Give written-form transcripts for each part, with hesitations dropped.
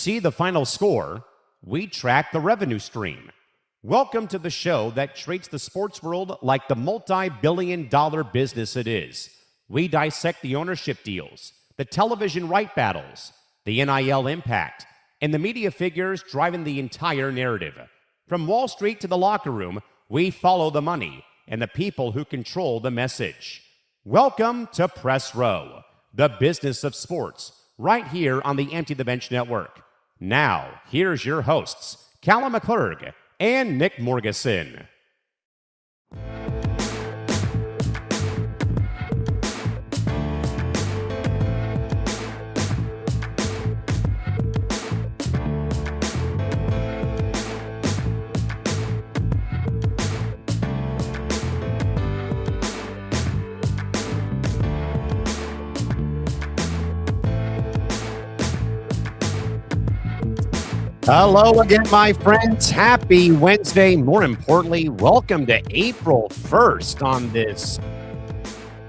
see the final score, we track the revenue stream. Welcome to the show that treats the sports world like the multi-billion-dollar business it is. We dissect the ownership deals, the television right battles, the NIL impact, and the media figures driving the entire narrative. From Wall Street to the locker room, we follow the money and the people who control the message. Welcome to Press Row, the business of sports, right here on the Empty the Bench Network. Now, here's your hosts, Callan McClurg and Nick Morgasen. Hello again, my friends. Happy Wednesday. More importantly, welcome to April 1st on this,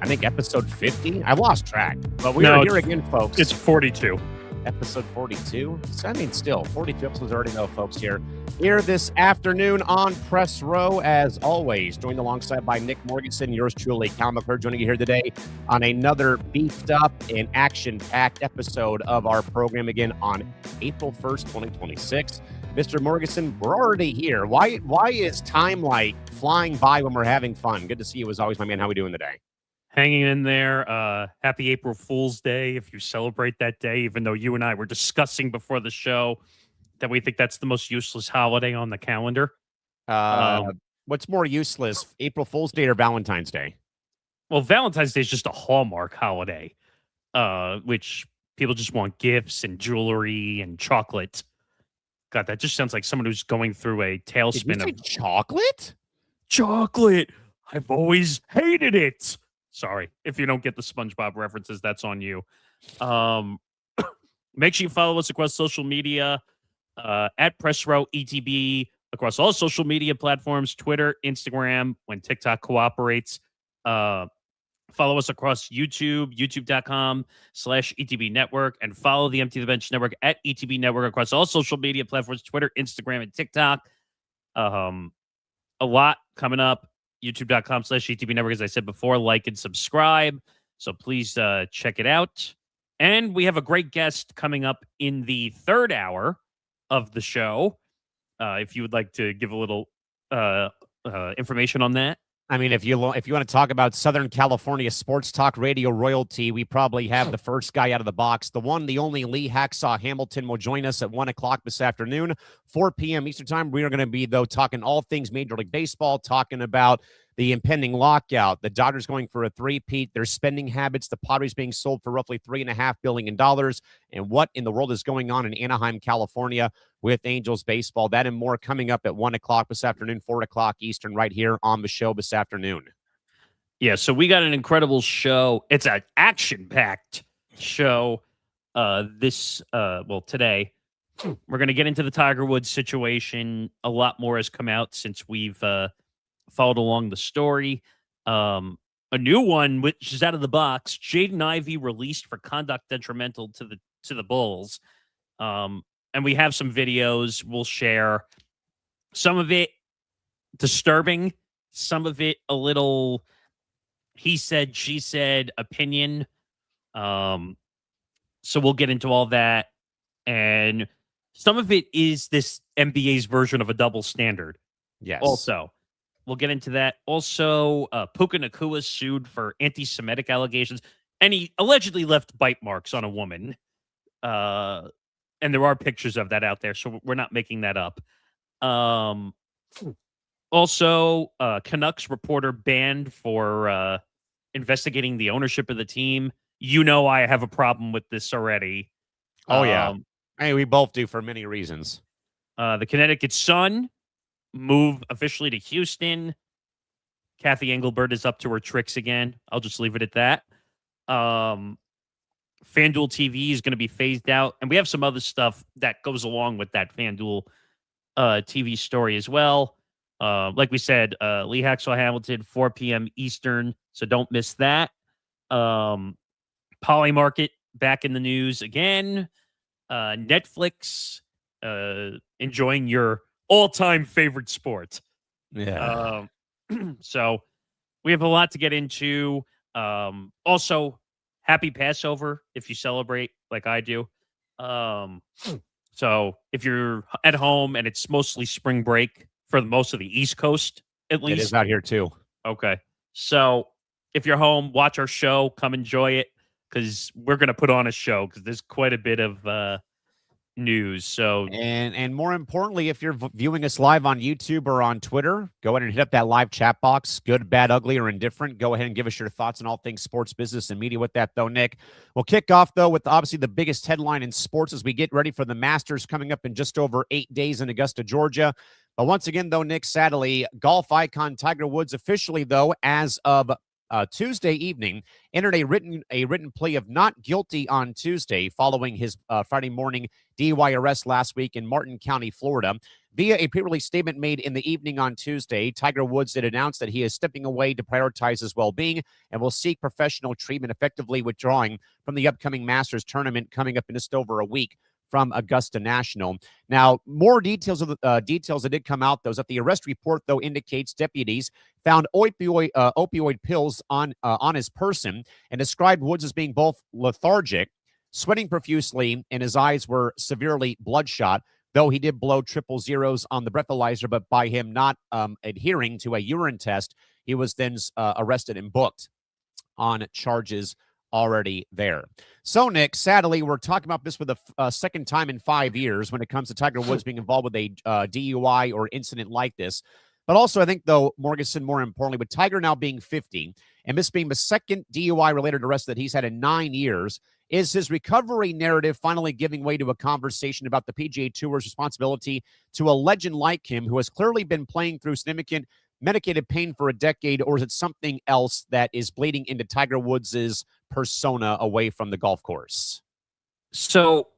I think, episode 50. I lost track, but we are here again, folks. It's 42. Episode 42. I mean, still, 42 episodes already, though, folks, here this afternoon on Press Row, as always, joined alongside by Nick Morgasen, yours truly, Callan McClurg, joining you here today on another beefed up and action-packed episode of our program again on April 1st, 2026. Mr. Morgasen, we're already here. Why is time like flying by when we're having fun? Good to see you as always, my man. How we doing today? Hanging in there. Happy April Fool's Day if you celebrate that day, even though you and I were discussing before the show that we think that's the most useless holiday on the calendar. What's more useless, April Fool's Day or Valentine's Day? Well, Valentine's Day is just a Hallmark holiday, which people just want gifts and jewelry and chocolate. God, that just sounds like someone who's going through a tailspin of chocolate. Chocolate. I've always hated it. Sorry, if you don't get the SpongeBob references, that's on you. Make sure you follow us across social media at Press Row ETB across all social media platforms, Twitter, Instagram, when TikTok cooperates. Follow us across YouTube, youtube.com/ETB Network, and follow the Empty the Bench Network at ETB Network across all social media platforms, Twitter, Instagram, and TikTok. A lot coming up. YouTube.com/ETB Network, as I said before, like and subscribe. So please check it out. And we have a great guest coming up in the third hour of the show. If you would like to give a little information on that. I mean, if you want to talk about Southern California sports talk radio royalty, we probably have the first guy out of the box. The one, the only Lee Hacksaw Hamilton will join us at 1 o'clock this afternoon, 4 p.m. Eastern time. We are going to be, though, talking all things Major League Baseball, talking about the impending lockout, the Dodgers going for a three-peat, their spending habits, the Padres being sold for roughly $3.5 billion, and what in the world is going on in Anaheim, California with Angels baseball. That and more coming up at 1 o'clock this afternoon, 4 o'clock Eastern, right here on the show this afternoon. Yeah, so we got an incredible show. It's an action-packed show today. We're going to get into the Tiger Woods situation. A lot more has come out since we've followed along the story. A new one, which is out of the box. Jaden Ivey released for conduct detrimental to the Bulls. And we have some videos we'll share. Some of it disturbing, some of it a little he said, she said opinion. So we'll get into all that. And some of it is this NBA's version of a double standard. Yes. Also, we'll get into that. Also, Puka Nacua sued for anti-Semitic allegations, and he allegedly left bite marks on a woman. And there are pictures of that out there, so we're not making that up. Also, Canucks reporter banned for investigating the ownership of the team. You know I have a problem with this already. Oh, yeah. I mean, we both do for many reasons. The Connecticut Sun move officially to Houston. Kathy Engelbert is up to her tricks again. I'll just leave it at that. FanDuel TV is going to be phased out. And we have some other stuff that goes along with that FanDuel TV story as well. Like we said, Lee Hacksaw Hamilton, 4 p.m. Eastern. So don't miss that. Poly Market back in the news again. Netflix, enjoying your all-time favorite sport. Yeah. So we have a lot to get into. Also, happy Passover if you celebrate like I do. Um, so if you're at home and it's mostly spring break for most of the East Coast, at It is least. out here too. Okay. So if you're home, watch our show, come enjoy it because we're going to put on a show because there's quite a bit of news. So And more importantly, if you're viewing us live on YouTube or on Twitter, go ahead and hit up that live chat box. Good, bad, ugly, or indifferent. Go ahead and give us your thoughts on all things sports, business, and media with that, though, Nick. We'll kick off, though, with obviously the biggest headline in sports as we get ready for the Masters coming up in just over 8 days in Augusta, Georgia. But once again, though, Nick, sadly, golf icon Tiger Woods officially, though, as of Tuesday evening, entered a written plea of not guilty on Tuesday following his Friday morning DUI arrest last week in Martin County, Florida. Via a pre-release statement made in the evening on Tuesday, Tiger Woods did announce that he is stepping away to prioritize his well-being and will seek professional treatment, effectively withdrawing from the upcoming Masters tournament coming up in just over a week from Augusta National. Now, more details of the details that did come out, though, is that the arrest report, though, indicates deputies found opioid pills on his person and described Woods as being both lethargic, sweating profusely, and his eyes were severely bloodshot, though he did blow triple zeros on the breathalyzer. But by him not adhering to a urine test, he was then arrested and booked on charges already there. So, Nick, sadly, we're talking about this for the second time in 5 years when it comes to Tiger Woods being involved with a DUI or incident like this. But also, I think, though, Morgasen, more importantly, with Tiger now being 50 and this being the second DUI-related arrest that he's had in 9 years, is his recovery narrative finally giving way to a conversation about the PGA Tour's responsibility to a legend like him who has clearly been playing through significant medicated pain for a decade, or is it something else that is bleeding into Tiger Woods's persona away from the golf course? So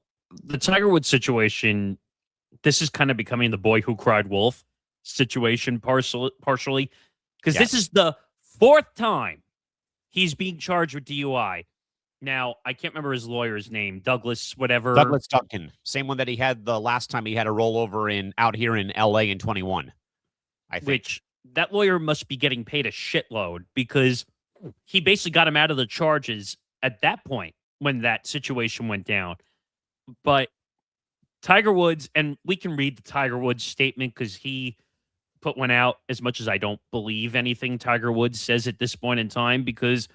the Tiger Woods situation, this is kind of becoming the boy who cried wolf situation partially because this is the fourth time he's being charged with DUI. Now, I can't remember his lawyer's name, Douglas whatever. Douglas Duncan, same one that he had the last time he had a rollover out here in LA in 21, I think. Which that lawyer must be getting paid a shitload because he basically got him out of the charges at that point when that situation went down. But Tiger Woods, and we can read the Tiger Woods statement because he put one out, as much as I don't believe anything Tiger Woods says at this point in time, because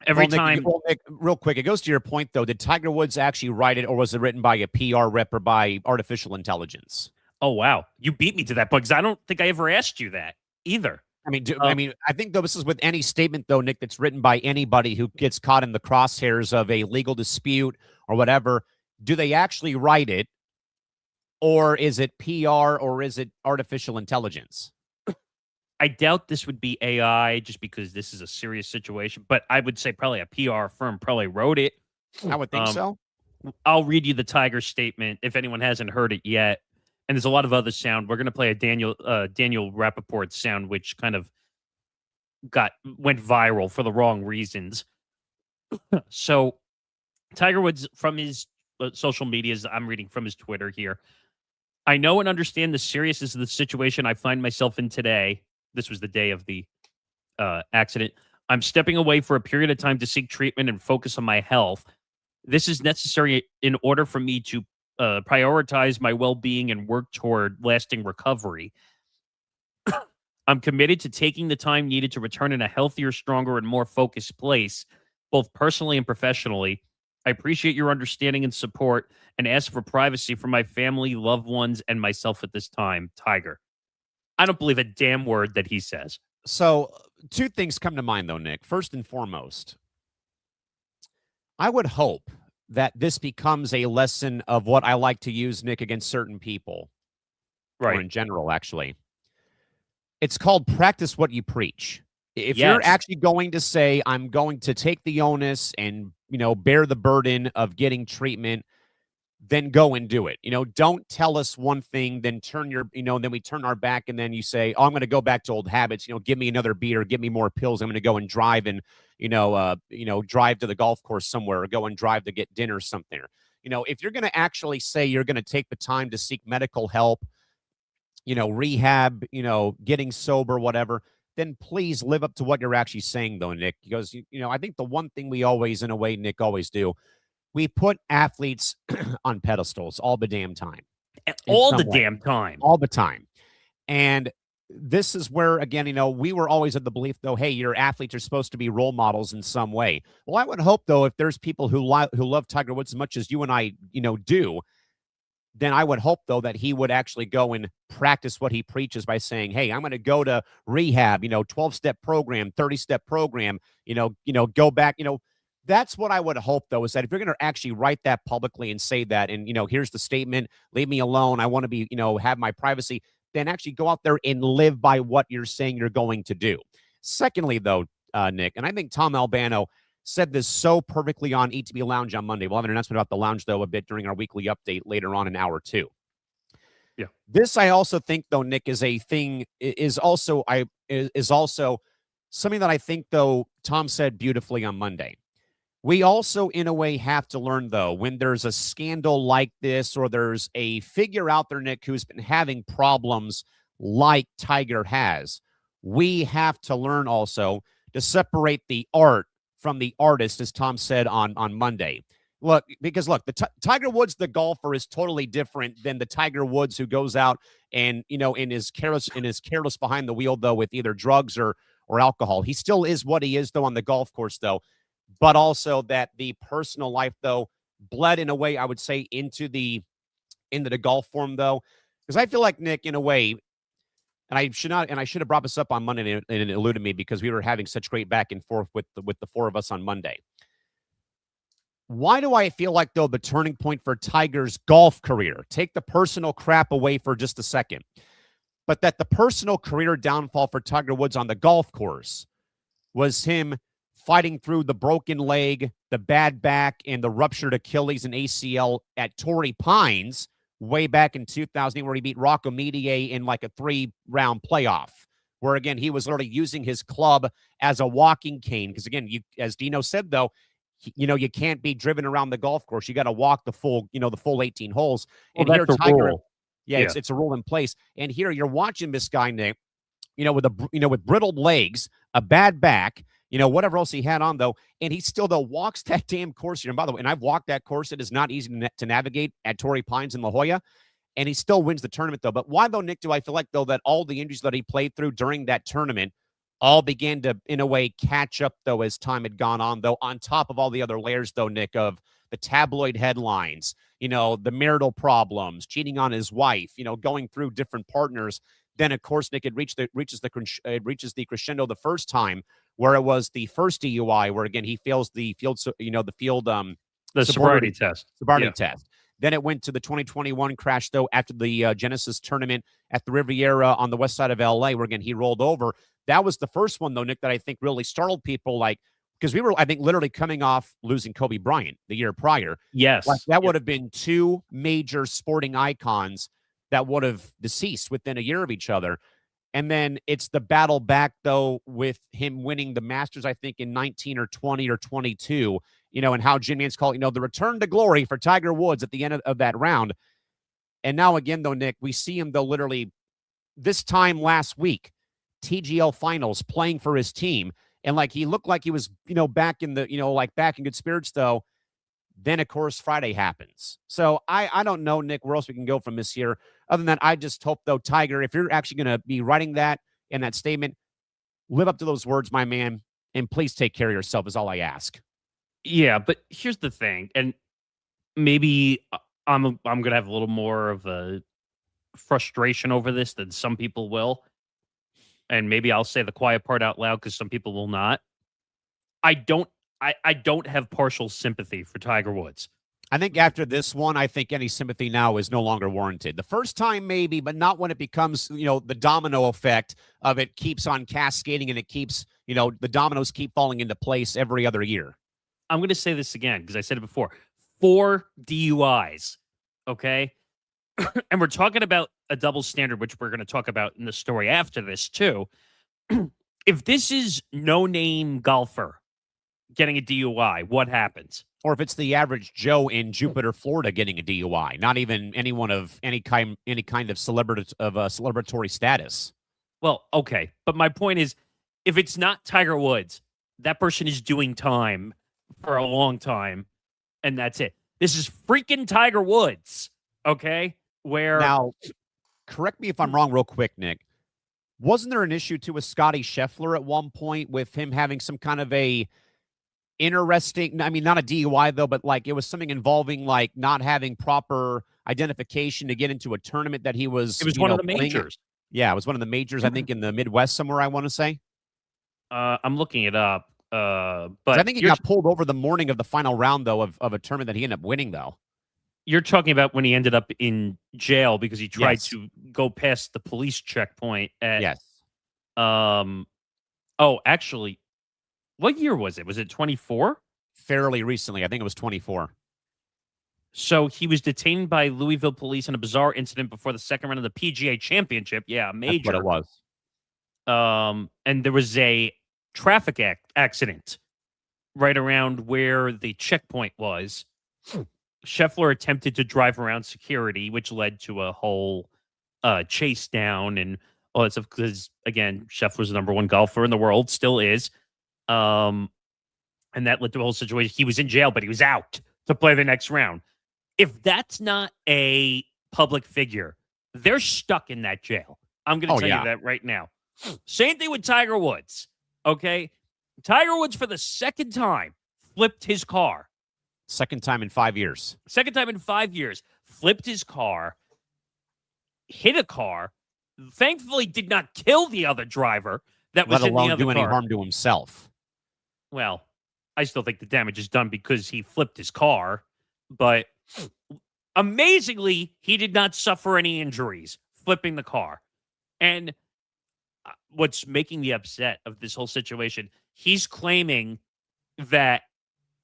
every time... Nick, real quick, it goes to your point, though. Did Tiger Woods actually write it, or was it written by a PR rep or by artificial intelligence? Oh, wow. You beat me to that point because I don't think I ever asked you that either. I mean, I think, though, this is with any statement, though, Nick, that's written by anybody who gets caught in the crosshairs of a legal dispute or whatever. Do they actually write it, or is it PR, or is it artificial intelligence? I doubt this would be AI just because this is a serious situation, but I would say probably a PR firm probably wrote it. I would think so. I'll read you the Tiger statement if anyone hasn't heard it yet. And there's a lot of other sound. We're going to play a Daniel Rappaport sound, which kind of went viral for the wrong reasons. So Tiger Woods, from his social medias, I'm reading from his Twitter here. I know and understand the seriousness of the situation I find myself in today. This was the day of the accident. I'm stepping away for a period of time to seek treatment and focus on my health. This is necessary in order for me to prioritize my well-being and work toward lasting recovery. I'm committed to taking the time needed to return in a healthier, stronger, and more focused place, both personally and professionally. I appreciate your understanding and support and ask for privacy for my family, loved ones, and myself at this time. Tiger. I don't believe a damn word that he says. So, two things come to mind, though, Nick. First and foremost, I would hope that this becomes a lesson of what I like to use, Nick, against certain people. Right. Or in general, actually. It's called practice what you preach. If you're actually going to say, I'm going to take the onus and, bear the burden of getting treatment, then go and do it. Don't tell us one thing, then then we turn our back, and then you say, oh, I'm going to go back to old habits. Give me another beer, give me more pills. I'm going to go and drive and, drive to the golf course somewhere, or go and drive to get dinner or something. if you're going to actually say you're going to take the time to seek medical help, rehab, getting sober, whatever, then please live up to what you're actually saying, though, Nick. Because, I think the one thing we always, in a way, Nick, always do, we put athletes on pedestals all the damn time. All the damn time. All the time. And this is where, again, we were always of the belief, though, hey, your athletes are supposed to be role models in some way. Well, I would hope, though, if there's people who love Tiger Woods as much as you and I, do, then I would hope, though, that he would actually go and practice what he preaches by saying, hey, I'm going to go to rehab, 12-step program, 30-step program, go back, That's what I would hope, though, is that if you're going to actually write that publicly and say that, and, here's the statement, leave me alone, I want to be, have my privacy, then actually go out there and live by what you're saying you're going to do. Secondly, though, Nick, and I think Tom Albano said this so perfectly on ETB Lounge on Monday. We'll have an announcement about the lounge, though, a bit during our weekly update later on in hour 2. Yeah. This, I also think, though, Nick, is also something that I think, though, Tom said beautifully on Monday. We also, in a way, have to learn, though, when there's a scandal like this or there's a figure out there, Nick, who's been having problems like Tiger has, we have to learn also to separate the art from the artist, as Tom said on Monday. Look, the Tiger Woods, the golfer, is totally different than the Tiger Woods who goes out and, is careless behind the wheel, though, with either drugs or alcohol. He still is what he is, though, on the golf course, though. But also that the personal life, though, bled in a way, I would say, into the golf form, though. Because I feel like, Nick, in a way, and I should have brought this up on Monday, and it eluded me because we were having such great back and forth with the four of us on Monday. Why do I feel like, though, the turning point for Tiger's golf career, take the personal crap away for just a second, but that the personal career downfall for Tiger Woods on the golf course was him fighting through the broken leg, the bad back, and the ruptured Achilles and ACL at Torrey Pines way back in 2008, where he beat Rocco Mediate in like a 3-round playoff, where, again, he was literally using his club as a walking cane. Because, again, as Dino said, though, you can't be driven around the golf course. You got to walk the full 18 holes. And well, here, that's Tiger, rule. Yeah, it's a rule in place. And here you're watching this guy, Nick, with brittled legs, a bad back, whatever else he had on, though, and he still, though, walks that damn course. And by the way, and I've walked that course. It is not easy to navigate at Torrey Pines in La Jolla, and he still wins the tournament, though. But why, though, Nick, do I feel like, though, that all the injuries that he played through during that tournament all began to, in a way, catch up, though, as time had gone on, though, on top of all the other layers, though, Nick, of the tabloid headlines, the marital problems, cheating on his wife, going through different partners. Then, of course, Nick, it reaches the crescendo the first time, where it was the first DUI, where, again, he fails the sobriety test. Test. Then it went to the 2021 crash, though, after the Genesis tournament at the Riviera on the west side of LA, where, again, he rolled over. That was the first one, though, Nick, that I think really startled people, because we were, I think, literally coming off losing Kobe Bryant the year prior. Yes. That would have been two major sporting icons that would have deceased within a year of each other. And then it's the battle back, though, with him winning the Masters, I think, in 19 or 20 or 22, and how Jim Nantz called it, the return to glory for Tiger Woods at the end of that round. And now, again, though, Nick, we see him, though, literally this time last week, TGL finals, playing for his team. And, he looked like he was, back in the, back in good spirits, though. Then, of course, Friday happens. So I don't know, Nick, where else we can go from this here. Other than that, I just hope, though, Tiger, if you're actually going to be writing that in that statement, live up to those words, my man, and please take care of yourself is all I ask. Yeah, but here's the thing, and maybe I'm going to have a little more of a frustration over this than some people will, and maybe I'll say the quiet part out loud because some people will not. I don't have partial sympathy for Tiger Woods. I think after this one, I think any sympathy now is no longer warranted. The first time, maybe, but not when it becomes, the domino effect of it keeps on cascading and it keeps, the dominoes keep falling into place every other year. I'm going to say this again because I said it before. 4 DUIs, okay? And we're talking about a double standard, which we're going to talk about in the story after this, too. If this is no-name golfer getting a DUI, what happens? or if it's the average Joe in Jupiter, Florida, getting a DUI, not even anyone of any kind of celebratory status. Well, okay, but my point is, if it's not Tiger Woods, that person is doing time for a long time, and that's it. This is freaking Tiger Woods, okay? Where Now, correct me if I'm wrong, real quick, Nick. Wasn't there an issue too with Scotty Scheffler at one point with him having some kind of a interesting, I mean, not a DUI though, but like it was something involving like not having proper identification to get into a tournament that he was. it was one of the majors. Yeah, it was one of the majors, I think, in the Midwest somewhere, I want to say. I'm looking it up. But I think he got pulled over the morning of the final round, though, of a tournament that he ended up winning, though. You're talking about when he ended up in jail because he tried Yes. to go past the police checkpoint at Yes. Oh, actually, what year was it? Was it 24? Fairly recently. I think it was 24. So he was detained by Louisville police in a bizarre incident before the second round of the PGA Championship. Yeah, a major. That's what it was. And there was a traffic accident right around where the checkpoint was. Scheffler attempted to drive around security, which led to a whole chase down and all that stuff. Because again, Scheffler's the number one golfer in the world, still is. And that led to a whole situation. He was in jail, but he was out to play the next round. If that's not a public figure, they're stuck in that jail. I'm going to tell you that right now. Same thing with Tiger Woods. Okay. Tiger Woods, for the second time, flipped his car. Second time in 5 years. Second time in 5 years. Flipped his car. Hit a car. Thankfully, did not kill the other driver that was in the other car. Let alone do any harm to himself. Well, I still think the damage is done because he flipped his car. But amazingly, he did not suffer any injuries flipping the car. And what's making me upset of this whole situation, he's claiming that,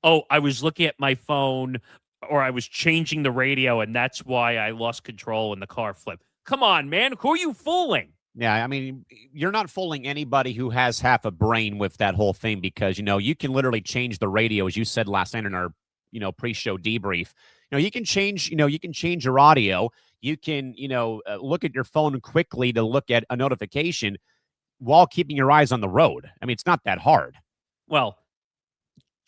oh, I was looking at my phone or I was changing the radio and that's why I lost control and the car flipped. Come on, man. Who are you fooling? Yeah, I mean, you're not fooling anybody who has half a brain with that whole thing because, you can literally change the radio, as you said last night in our, pre-show debrief. You can change your audio. You can, look at your phone quickly to look at a notification while keeping your eyes on the road. I mean, it's not that hard. Well,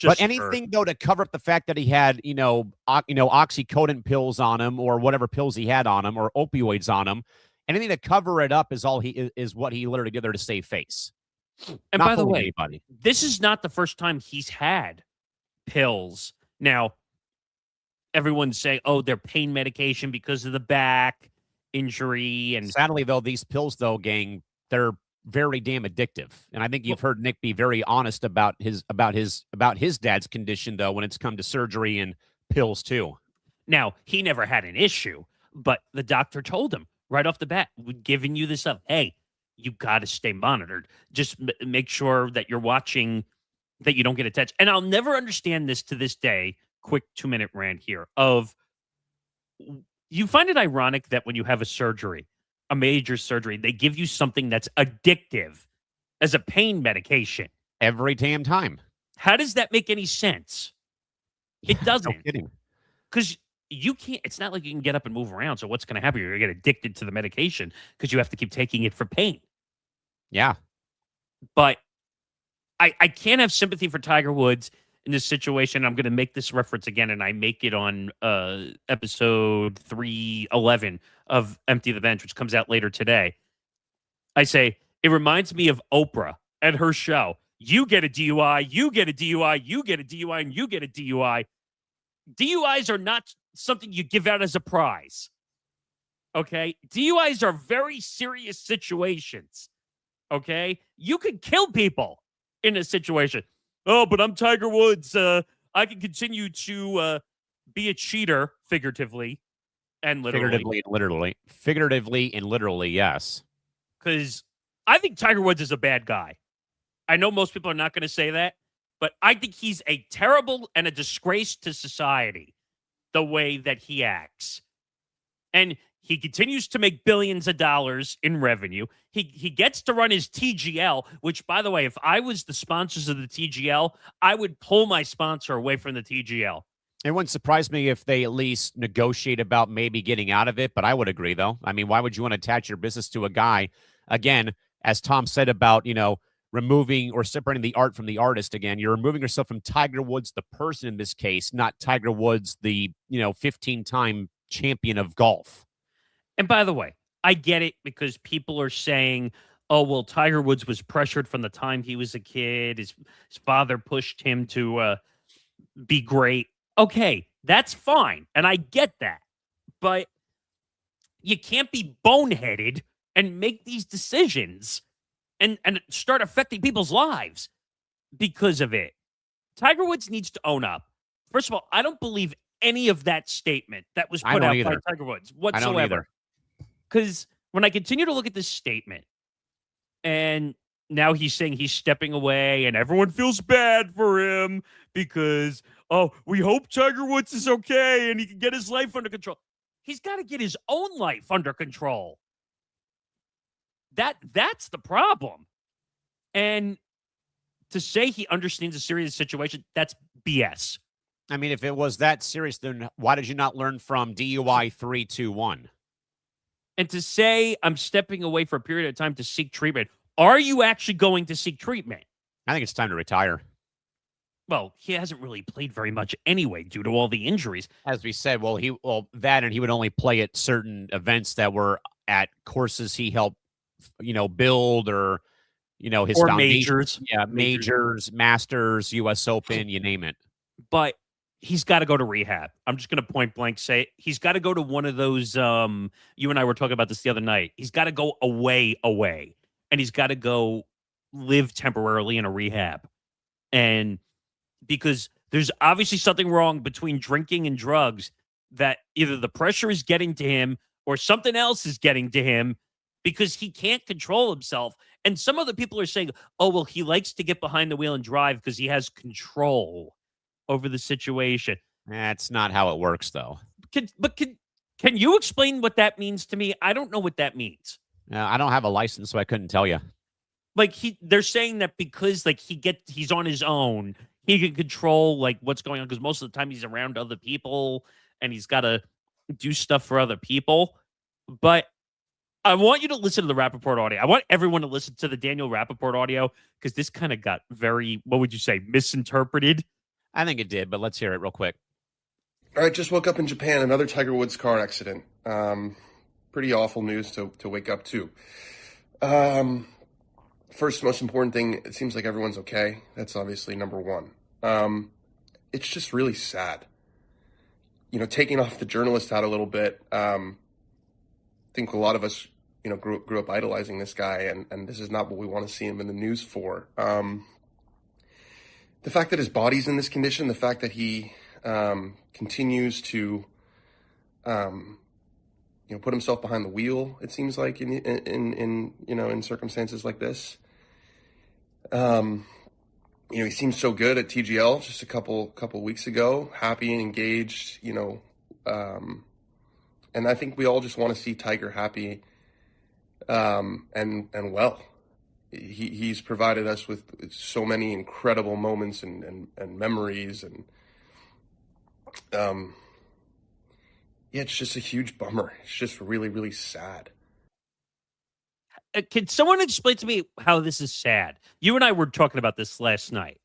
but anything though to cover up the fact that he had, oxycodone pills on him or whatever pills he had on him or opioids on him, anything to cover it up is all is what he literally did there to save face. And by the way, this is not the first time he's had pills. Now, everyone's saying, oh, they're pain medication because of the back injury. And sadly, though, these pills, though, gang, they're very damn addictive. And I think you've heard Nick be very honest about his dad's condition, though, when it's come to surgery and pills, too. Now, he never had an issue, but the doctor told him right off the bat, we're giving you this up. Hey, you got to stay monitored. Just make sure that you're watching, that you don't get attached. And I'll never understand this to this day. Quick 2-minute rant here of, you find it ironic that when you have a major surgery, they give you something that's addictive as a pain medication. Every damn time. How does that make any sense? It doesn't. No kidding. Because you can't, it's not like you can get up and move around. So what's going to happen? You're going to get addicted to the medication because you have to keep taking it for pain. Yeah. But I can't have sympathy for Tiger Woods in this situation. I'm going to make this reference again, and I make it on episode 311 of Empty the Bench, which comes out later today. I say, it reminds me of Oprah at her show. You get a DUI, you get a DUI, you get a DUI, and you get a DUI. DUIs are not something you give out as a prize. Okay? DUIs are very serious situations. Okay? You could kill people in a situation. Oh, but I'm Tiger Woods. I can continue to be a cheater, figuratively and literally. Figuratively and literally, yes. Because I think Tiger Woods is a bad guy. I know most people are not going to say that, but I think he's a terrible and a disgrace to society, the way that he acts. And He continues to make billions of dollars in revenue. He gets to run his TGL, which, by the way, if I was the sponsors of the TGL, I would pull my sponsor away from the TGL. It wouldn't surprise me if they at least negotiate about maybe getting out of it, but I would agree, though. I mean, why would you want to attach your business to a guy, again, as Tom said about, removing or separating the art from the artist again? You're removing yourself from Tiger Woods, the person in this case, not Tiger Woods, the, 15-time champion of golf. And by the way, I get it because people are saying, oh, well, Tiger Woods was pressured from the time he was a kid. His father pushed him to be great. Okay, that's fine. And I get that. But you can't be boneheaded and make these decisions and start affecting people's lives because of it. Tiger Woods needs to own up. First of all, I don't believe any of that statement that was put out by Tiger Woods whatsoever. I don't either. Because when I continue to look at this statement, and now he's saying he's stepping away, and everyone feels bad for him because, oh, we hope Tiger Woods is okay and he can get his life under control. He's got to get his own life under control. That's the problem. And to say he understands a serious situation, that's BS. I mean, if it was that serious, then why did you not learn from DUI 321? And to say I'm stepping away for a period of time to seek treatment, are you actually going to seek treatment? I think it's time to retire. Well, he hasn't really played very much anyway due to all the injuries. As we said, he would only play at certain events that were at courses he helped, build or, his or foundation. Majors. Yeah, majors, Masters, U.S. Open, you name it. But he's got to go to rehab. I'm just going to point blank say he's got to go to one of those. You and I were talking about this the other night. He's got to go away, and he's got to go live temporarily in a rehab. And because there's obviously something wrong between drinking and drugs, that either the pressure is getting to him or something else is getting to him because he can't control himself. And some other people are saying, oh, well, he likes to get behind the wheel and drive because he has control over the situation. That's not how it works, though. Can you explain what that means to me? I don't know what that means. I don't have a license, so I couldn't tell you. Like they're saying that because he's on his own, he can control what's going on because most of the time he's around other people and he's got to do stuff for other people. But I want you to listen to the Rappaport audio. I want everyone to listen to the Daniel Rappaport audio because this kind of got very, what would you say, misinterpreted. I think it did, but let's hear it real quick. All right, just woke up in Japan, another Tiger Woods car accident. Pretty awful news to wake up to. First, most important thing, it seems like everyone's okay. That's obviously number one. It's just really sad. Taking off the journalist hat a little bit, I think a lot of us, grew up idolizing this guy, and this is not what we want to see him in the news for. The fact that his body's in this condition, the fact that he continues to, put himself behind the wheel, it seems like in circumstances like this. He seemed so good at TGL just a couple weeks ago, happy and engaged, and I think we all just want to see Tiger happy, and well. He's provided us with so many incredible moments and memories, and it's just a huge bummer. It's just really, really sad. Can someone explain to me how this is sad? You and I were talking about this last night.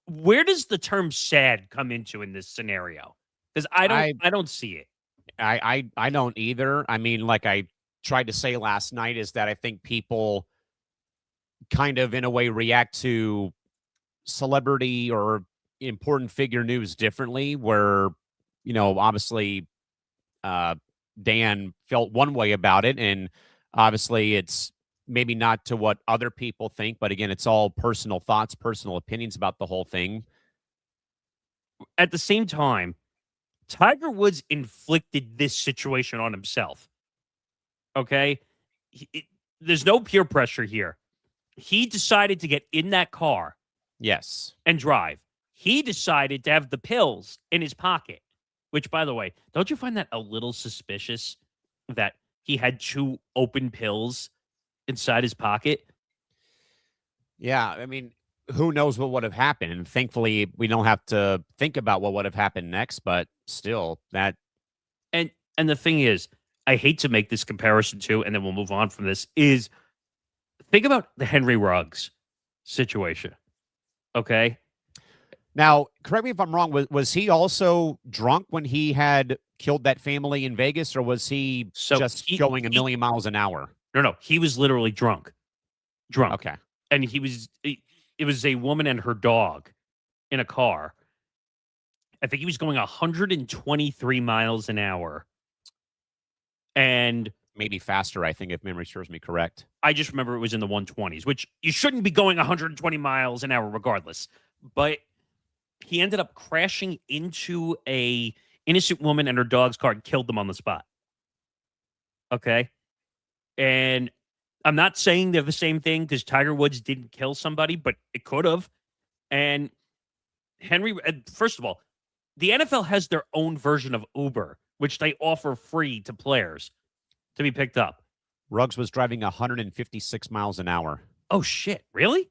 Where does the term sad come into in this scenario? Because I don't see it. I don't either. I mean, like I tried to say last night, is that I think people kind of in a way react to celebrity or important figure news differently, where, obviously Dan felt one way about it. And obviously it's maybe not to what other people think, but again, it's all personal thoughts, personal opinions about the whole thing. At the same time, Tiger Woods inflicted this situation on himself. Okay? There's no peer pressure here. He decided to get in that car. Yes. And drive. He decided to have the pills in his pocket, which, by the way, don't you find that a little suspicious? that he had 2 open pills inside his pocket. Yeah, I mean, who knows what would have happened? And thankfully, we don't have to think about what would have happened next. But still, that And the thing is, I hate to make this comparison too, and then we'll move on from this, is think about the Henry Ruggs situation, okay? now, correct me if I'm wrong. Was he also drunk when he had killed that family in Vegas, or was he So just going a million miles an hour? No, he was literally drunk. Drunk. Okay. And it was a woman and her dog in a car. I think he was going 123 miles an hour. And Maybe faster, I think, if memory serves me correct. I just remember it was in the 120s, which you shouldn't be going 120 miles an hour regardless. But he ended up crashing into a innocent woman and her dog's car and killed them on the spot. Okay? And I'm not saying they're the same thing because Tiger Woods didn't kill somebody, but it could have. And first of all, the NFL has their own version of Uber, which they offer free to players to be picked up. Ruggs was driving 156 miles an hour. Oh, shit. Really?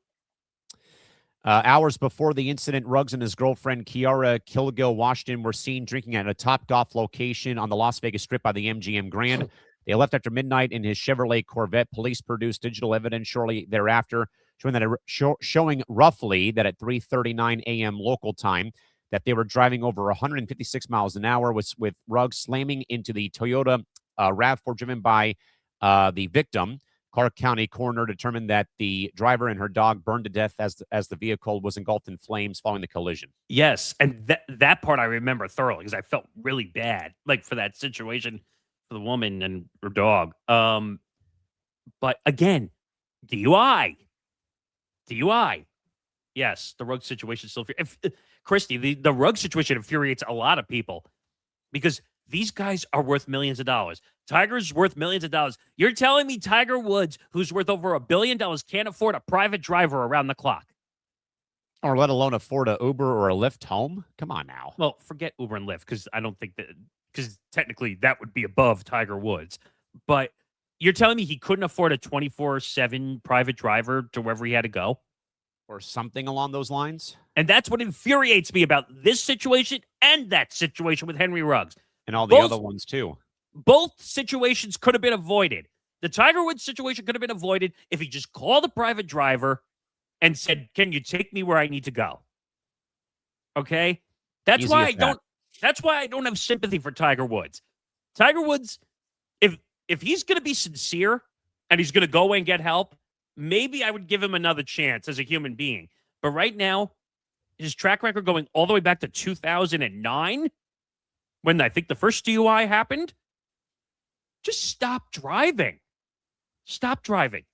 Hours before the incident, Ruggs and his girlfriend, Kiara Kilgill Washington, were seen drinking at a Topgolf location on the Las Vegas Strip by the MGM Grand. They left after midnight in his Chevrolet Corvette. Police produced digital evidence shortly thereafter, showing roughly that at 3:39 a.m. local time, that they were driving over 156 miles an hour, with Ruggs slamming into the Toyota RAV4 driven by the victim. Clark County coroner determined that the driver and her dog burned to death as the vehicle was engulfed in flames following the collision. Yes, and that part I remember thoroughly because I felt really bad, like for that situation for the woman and her dog. But again, DUI. Yes, the Ruggs situation still. Christy, the Ruggs situation infuriates a lot of people because these guys are worth millions of dollars. Tiger's worth millions of dollars. You're telling me Tiger Woods, who's worth over $1 billion, can't afford a private driver around the clock? Or let alone afford a Uber or a Lyft home? Come on now. Well, forget Uber and Lyft because I don't think that, because technically that would be above Tiger Woods. But you're telling me he couldn't afford a 24/7 private driver to wherever he had to go? Or something along those lines. And that's what infuriates me about this situation and that situation with Henry Ruggs. And all the other ones, too. Both situations could have been avoided. The Tiger Woods situation could have been avoided if he just called a private driver and said, "Can you take me where I need to go?" Okay? That's why I don't have sympathy for Tiger Woods. Tiger Woods, if he's going to be sincere and he's going to go away and get help, maybe I would give him another chance as a human being. But right now, his track record going all the way back to 2009, when I think the first DUI happened, just stop driving. Stop driving.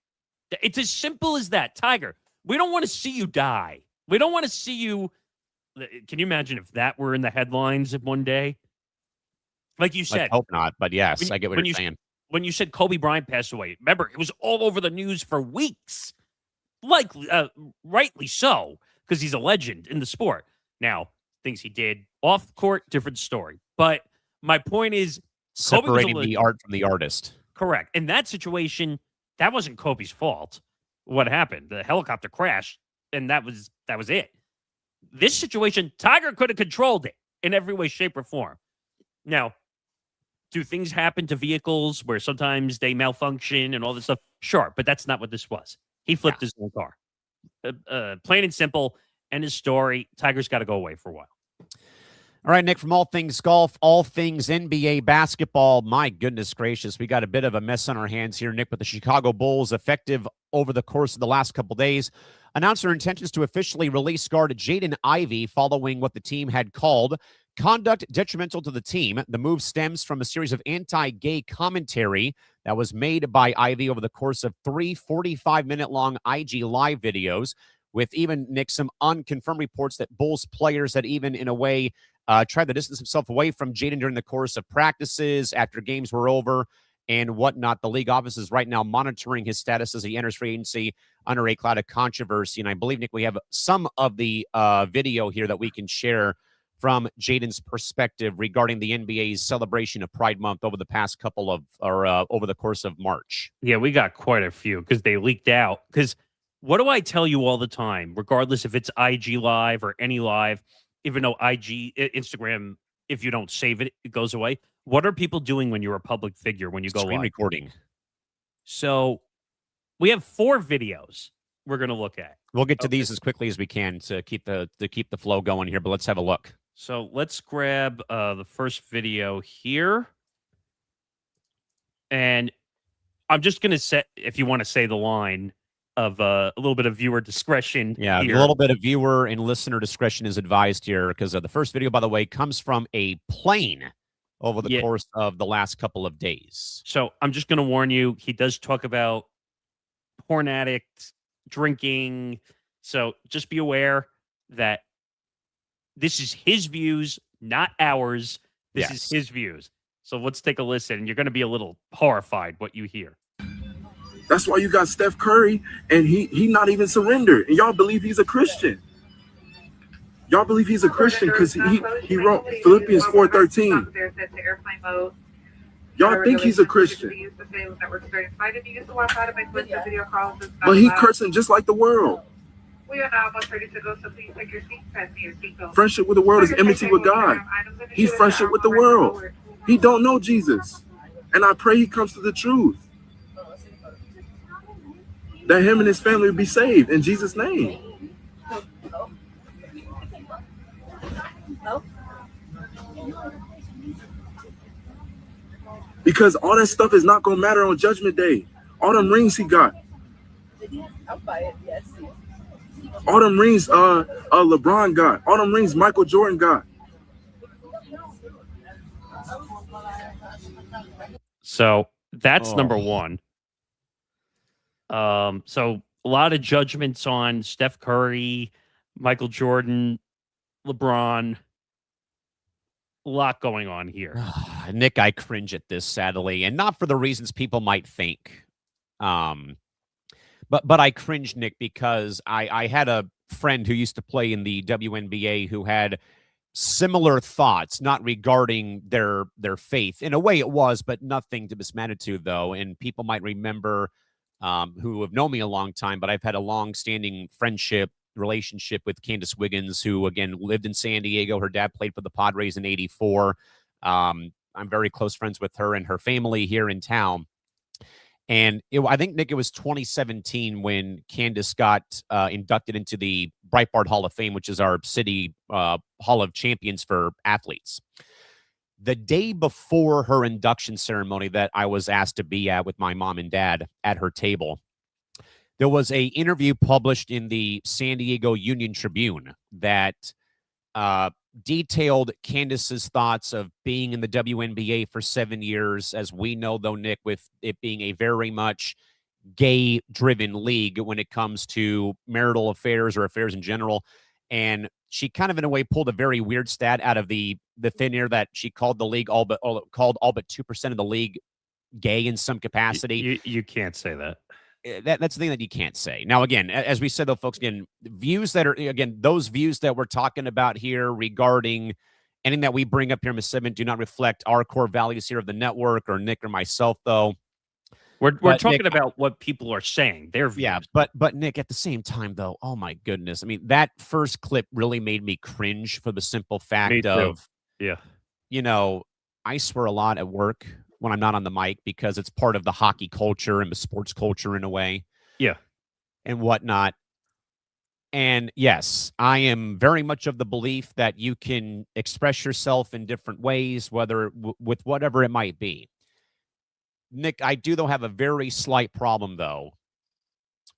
It's as simple as that. Tiger, we don't want to see you die. We don't want to see you. Can you imagine if that were in the headlines of one day? Like you said. I hope not, but yes, I get what you're saying. When you said Kobe Bryant passed away, remember, it was all over the news for weeks. Likely, rightly so, because he's a legend in the sport. Now, things he did off court, different story. But my point is, separating the art from the artist. Correct. In that situation, that wasn't Kobe's fault. What happened? The helicopter crashed, and that was it. This situation, Tiger could have controlled it in every way, shape, or form. Now, do things happen to vehicles where sometimes they malfunction and all this stuff? Sure, but that's not what this was. He flipped his own car. Plain and simple. End of story. Tiger's got to go away for a while. All right, Nick, from all things golf, all things NBA basketball. My goodness gracious, we got a bit of a mess on our hands here, Nick, with the Chicago Bulls, effective over the course of the last couple days, announced their intentions to officially release guard Jaden Ivey following what the team had called conduct detrimental to the team. The move stems from a series of anti-gay commentary that was made by Ivey over the course of 3 45-minute-long IG Live videos, with even, Nick, some unconfirmed reports that Bulls players had even, in a way, tried to distance himself away from Jaden during the course of practices, after games were over, and whatnot. The league office is right now monitoring his status as he enters free agency under a cloud of controversy. And I believe, Nick, we have some of the video here that we can share from Jaden's perspective regarding the NBA's celebration of Pride Month over the past couple of, or over the course of March? Yeah, we got quite a few because they leaked out. Because what do I tell you all the time, regardless if it's IG Live or any live, even though Instagram, if you don't save it, it goes away. What are people doing when you're a public figure, when you go Screen live? recording. So we have 4 videos we're going to look at. We'll get to these as quickly as we can to keep the flow going here, but let's have a look. So let's grab the first video here. And I'm just going to set, if you want to say the line of a little bit of viewer discretion. Yeah, here. A little bit of viewer and listener discretion is advised here because the first video, by the way, comes from a plane over the course of the last couple of days. So I'm just going to warn you, he does talk about porn addicts, drinking. So just be aware that this is his views, not ours. This is his views. So let's take a listen, and you're going to be a little horrified what you hear. That's why you got Steph Curry, and he not even surrendered. And y'all believe he's a Christian. Y'all believe he's a Christian because he wrote Philippians 4:13. Y'all think he's a Christian. But he cursing just like the world. We are now about 30 to go, so please take your seats, fasten your seatbelt. Friendship with the world is enmity with God. He's friendship with the world. He don't know Jesus. And I pray he comes to the truth. That him and his family will be saved in Jesus' name. Because all that stuff is not going to matter on Judgment Day. All them rings he got. All them rings LeBron got. All them rings Michael Jordan got. So that's number one. So a lot of judgments on Steph Curry, Michael Jordan, LeBron. A lot going on here. Nick, I cringe at this, sadly, and not for the reasons people might think. But I cringe, Nick, because I had a friend who used to play in the WNBA who had similar thoughts, not regarding their faith. In a way, it was, but nothing to this magnitude, though. And people might remember who have known me a long time, but I've had a long-standing relationship with Candace Wiggins, who, again, lived in San Diego. Her dad played for the Padres in '84. I'm very close friends with her and her family here in town. And I think, Nick, it was 2017 when Candace got inducted into the Breitbart Hall of Fame, which is our city Hall of Champions for athletes. The day before her induction ceremony that I was asked to be at with my mom and dad at her table, there was an interview published in the San Diego Union Tribune that detailed Candace's thoughts of being in the WNBA for 7 years. As we know, though, Nick, with it being a very much gay-driven league when it comes to marital affairs or affairs in general. And she kind of, in a way, pulled a very weird stat out of the thin air that she called the league all but 2% of the league gay in some capacity. You can't say that. That's the thing that you can't say. Now, again, as we said, though, folks, again, those views that we're talking about here regarding anything that we bring up here in the segment do not reflect our core values here of the network or Nick or myself, though. We're talking Nick, about what people are saying. Their views. Yeah, but Nick, at the same time, though, oh my goodness. I mean, that first clip really made me cringe for the simple fact of, I swear a lot at work when I'm not on the mic because it's part of the hockey culture and the sports culture in a way. Yeah. And whatnot. And yes, I am very much of the belief that you can express yourself in different ways, whether with whatever it might be. Nick, I do, though, have a very slight problem, though,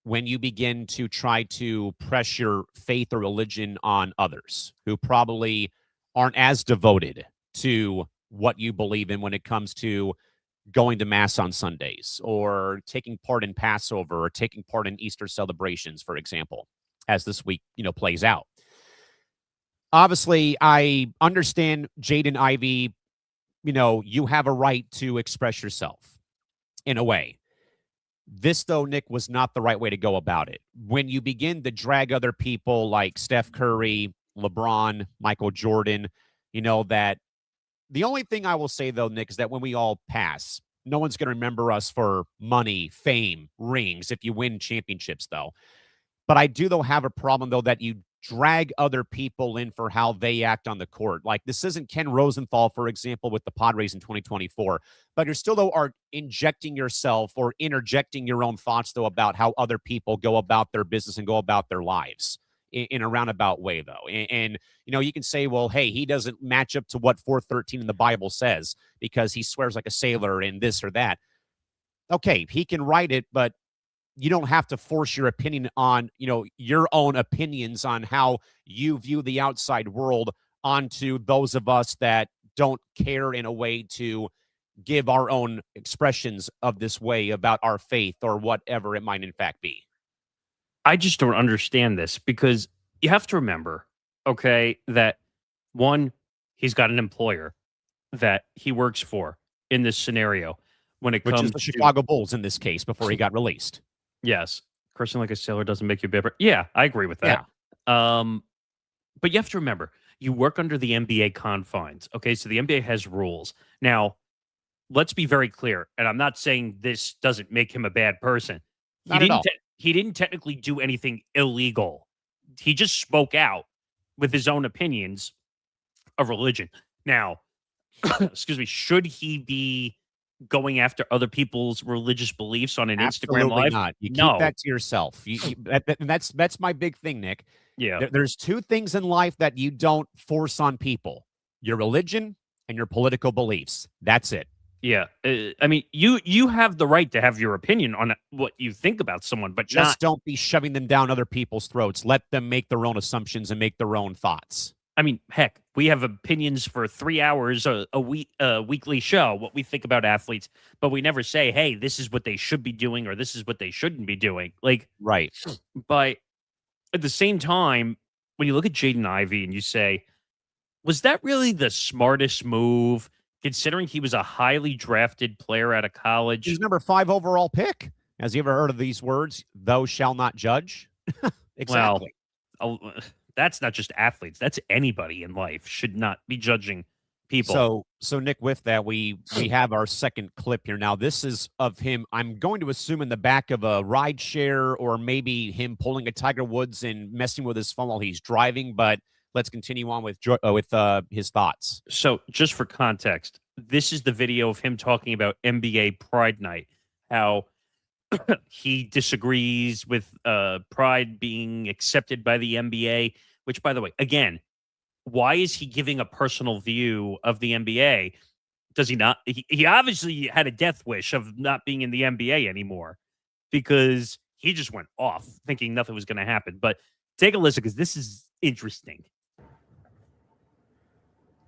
when you begin to try to press your faith or religion on others who probably aren't as devoted to what you believe in when it comes to going to mass on Sundays or taking part in Passover or taking part in Easter celebrations, for example, as this week, plays out. Obviously, I understand, Jaden, Ivey, you have a right to express yourself in a way. This, though, Nick, was not the right way to go about it. When you begin to drag other people like Steph Curry LeBron, Michael Jordan, that the only thing I will say, though, Nick, is that when we all pass, no one's going to remember us for money, fame, rings if you win championships, though. But I do, though, have a problem, though, that you drag other people in for how they act on the court. Like, this isn't Ken Rosenthal, for example, with the Padres in 2024. But you're still, though, are injecting yourself or interjecting your own thoughts, though, about how other people go about their business and go about their lives in a roundabout way, though. And you can say, well, hey, he doesn't match up to what 4:13 in the Bible says because he swears like a sailor and this or that. Okay, he can write it, but you don't have to force your opinion on, your own opinions on how you view the outside world onto those of us that don't care in a way to give our own expressions of this way about our faith or whatever it might in fact be. I just don't understand this because you have to remember, okay, that one, he's got an employer that he works for in this scenario when it Which comes is the Chicago Bulls in this case before he got released. Yes. Cursing like a sailor doesn't make you bitter. Yeah, I agree with that. Yeah. But you have to remember, you work under the NBA confines. Okay, so the NBA has rules. Now, let's be very clear, and I'm not saying this doesn't make him a bad person. Not at all. He didn't technically do anything illegal. He just spoke out with his own opinions of religion. Now, excuse me, should he be going after other people's religious beliefs on an Absolutely Instagram Live? Not. You No. keep that to yourself. And that's my big thing, Nick. Yeah. There's two things in life that you don't force on people: your religion and your political beliefs. That's it. Yeah. I mean, you have the right to have your opinion on what you think about someone, but Just don't be shoving them down other people's throats. Let them make their own assumptions and make their own thoughts. I mean, heck, we have opinions for 3 hours a weekly show, what we think about athletes, but we never say, hey, this is what they should be doing or this is what they shouldn't be doing. Like, right. But at the same time, when you look at Jaden Ivey and you say, was that really the smartest move, considering he was a highly drafted player out of college? He's number 5 overall pick. Has he ever heard of these words? Thou shalt not judge. Exactly. Well, that's not just athletes. That's anybody in life should not be judging people. So Nick, with that, we have our second clip here. Now, this is of him, I'm going to assume, in the back of a ride share or maybe him pulling a Tiger Woods and messing with his phone while he's driving. But let's continue on with his thoughts. So just for context, this is the video of him talking about NBA Pride Night, how he disagrees with Pride being accepted by the NBA, which, by the way, again, why is he giving a personal view of the NBA? Does he not? He obviously had a death wish of not being in the NBA anymore because he just went off thinking nothing was going to happen. But take a listen because this is interesting.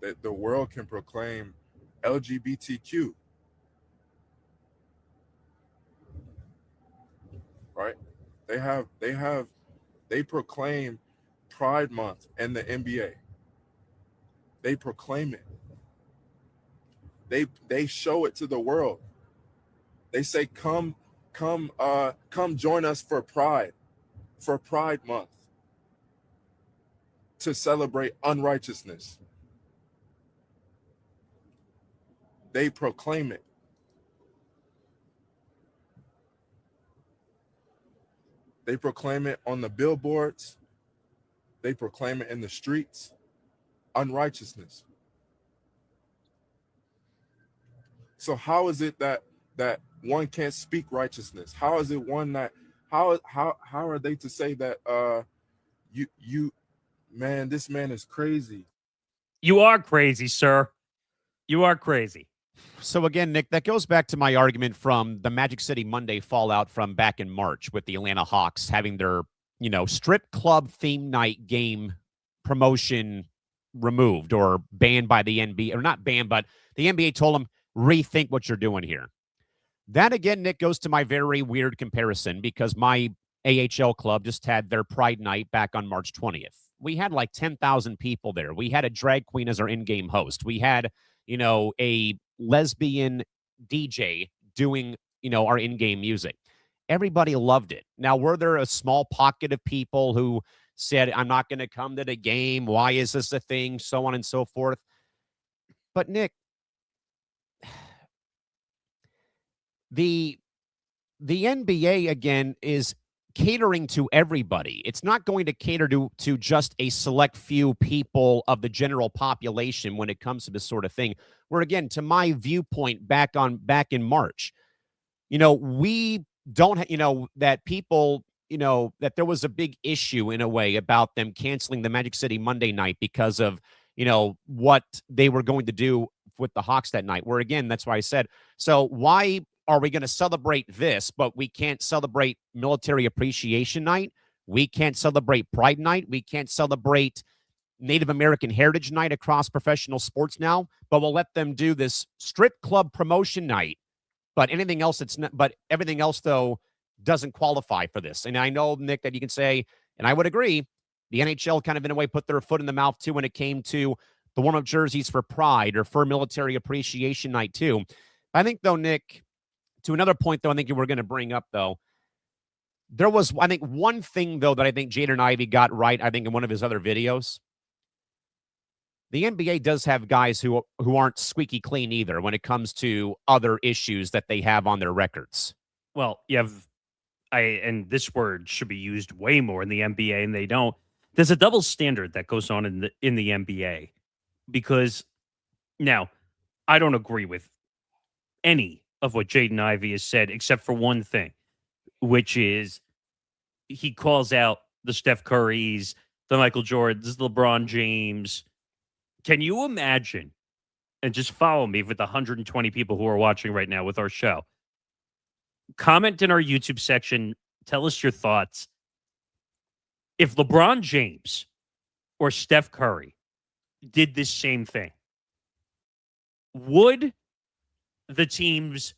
That the world can proclaim LGBTQ. Right? They proclaim Pride Month and the NBA. They proclaim it. They show it to the world. They say, come join us for Pride Month, to celebrate unrighteousness. They proclaim it. They proclaim it on the billboards. They proclaim it in the streets. Unrighteousness. So how is it that one can't speak righteousness? How is it one that how are they to say that you man, this man is crazy? You are crazy, sir. You are crazy. So again, Nick, that goes back to my argument from the Magic City Monday fallout from back in March with the Atlanta Hawks having their, strip club theme night game promotion removed or banned by the NBA, or not banned, but the NBA told them, rethink what you're doing here. That again, Nick, goes to my very weird comparison because my AHL club just had their Pride Night back on March 20th. We had like 10,000 people there. We had a drag queen as our in-game host. We had, a lesbian DJ doing, our in-game music. Everybody loved it. Now, were there a small pocket of people who said, I'm not going to come to the game. Why is this a thing? So on and so forth. But Nick, the NBA again is catering to everybody. It's not going to cater to just a select few people of the general population when it comes to this sort of thing. Where again, to my viewpoint back in March, we don't that people, that there was a big issue in a way about them canceling the Magic City Monday night because of, what they were going to do with the Hawks that night. Where again, that's why I said, so why are we going to celebrate this, but we can't celebrate Military Appreciation Night? We can't celebrate Pride Night. We can't celebrate Native American Heritage Night across professional sports now, but we'll let them do this strip club promotion night. But anything else, everything else, though, doesn't qualify for this. And I know, Nick, that you can say, and I would agree, the NHL kind of in a way put their foot in the mouth, too, when it came to the warm-up jerseys for Pride or for Military Appreciation Night, too. I think, though, Nick, to another point, though, I think you were going to bring up, though, there was, I think, one thing, though, that I think Jaden Ivey got right, I think, in one of his other videos. The NBA does have guys who aren't squeaky clean either when it comes to other issues that they have on their records. Well, you have, and this word should be used way more in the NBA, and they don't. There's a double standard that goes on in the NBA, because now I don't agree with any of what Jaden Ivey has said, except for one thing, which is he calls out the Steph Currys, the Michael Jordans, the LeBron James. Can you imagine, and just follow me with the 120 people who are watching right now with our show, comment in our YouTube section, tell us your thoughts. If LeBron James or Steph Curry did this same thing, would the teams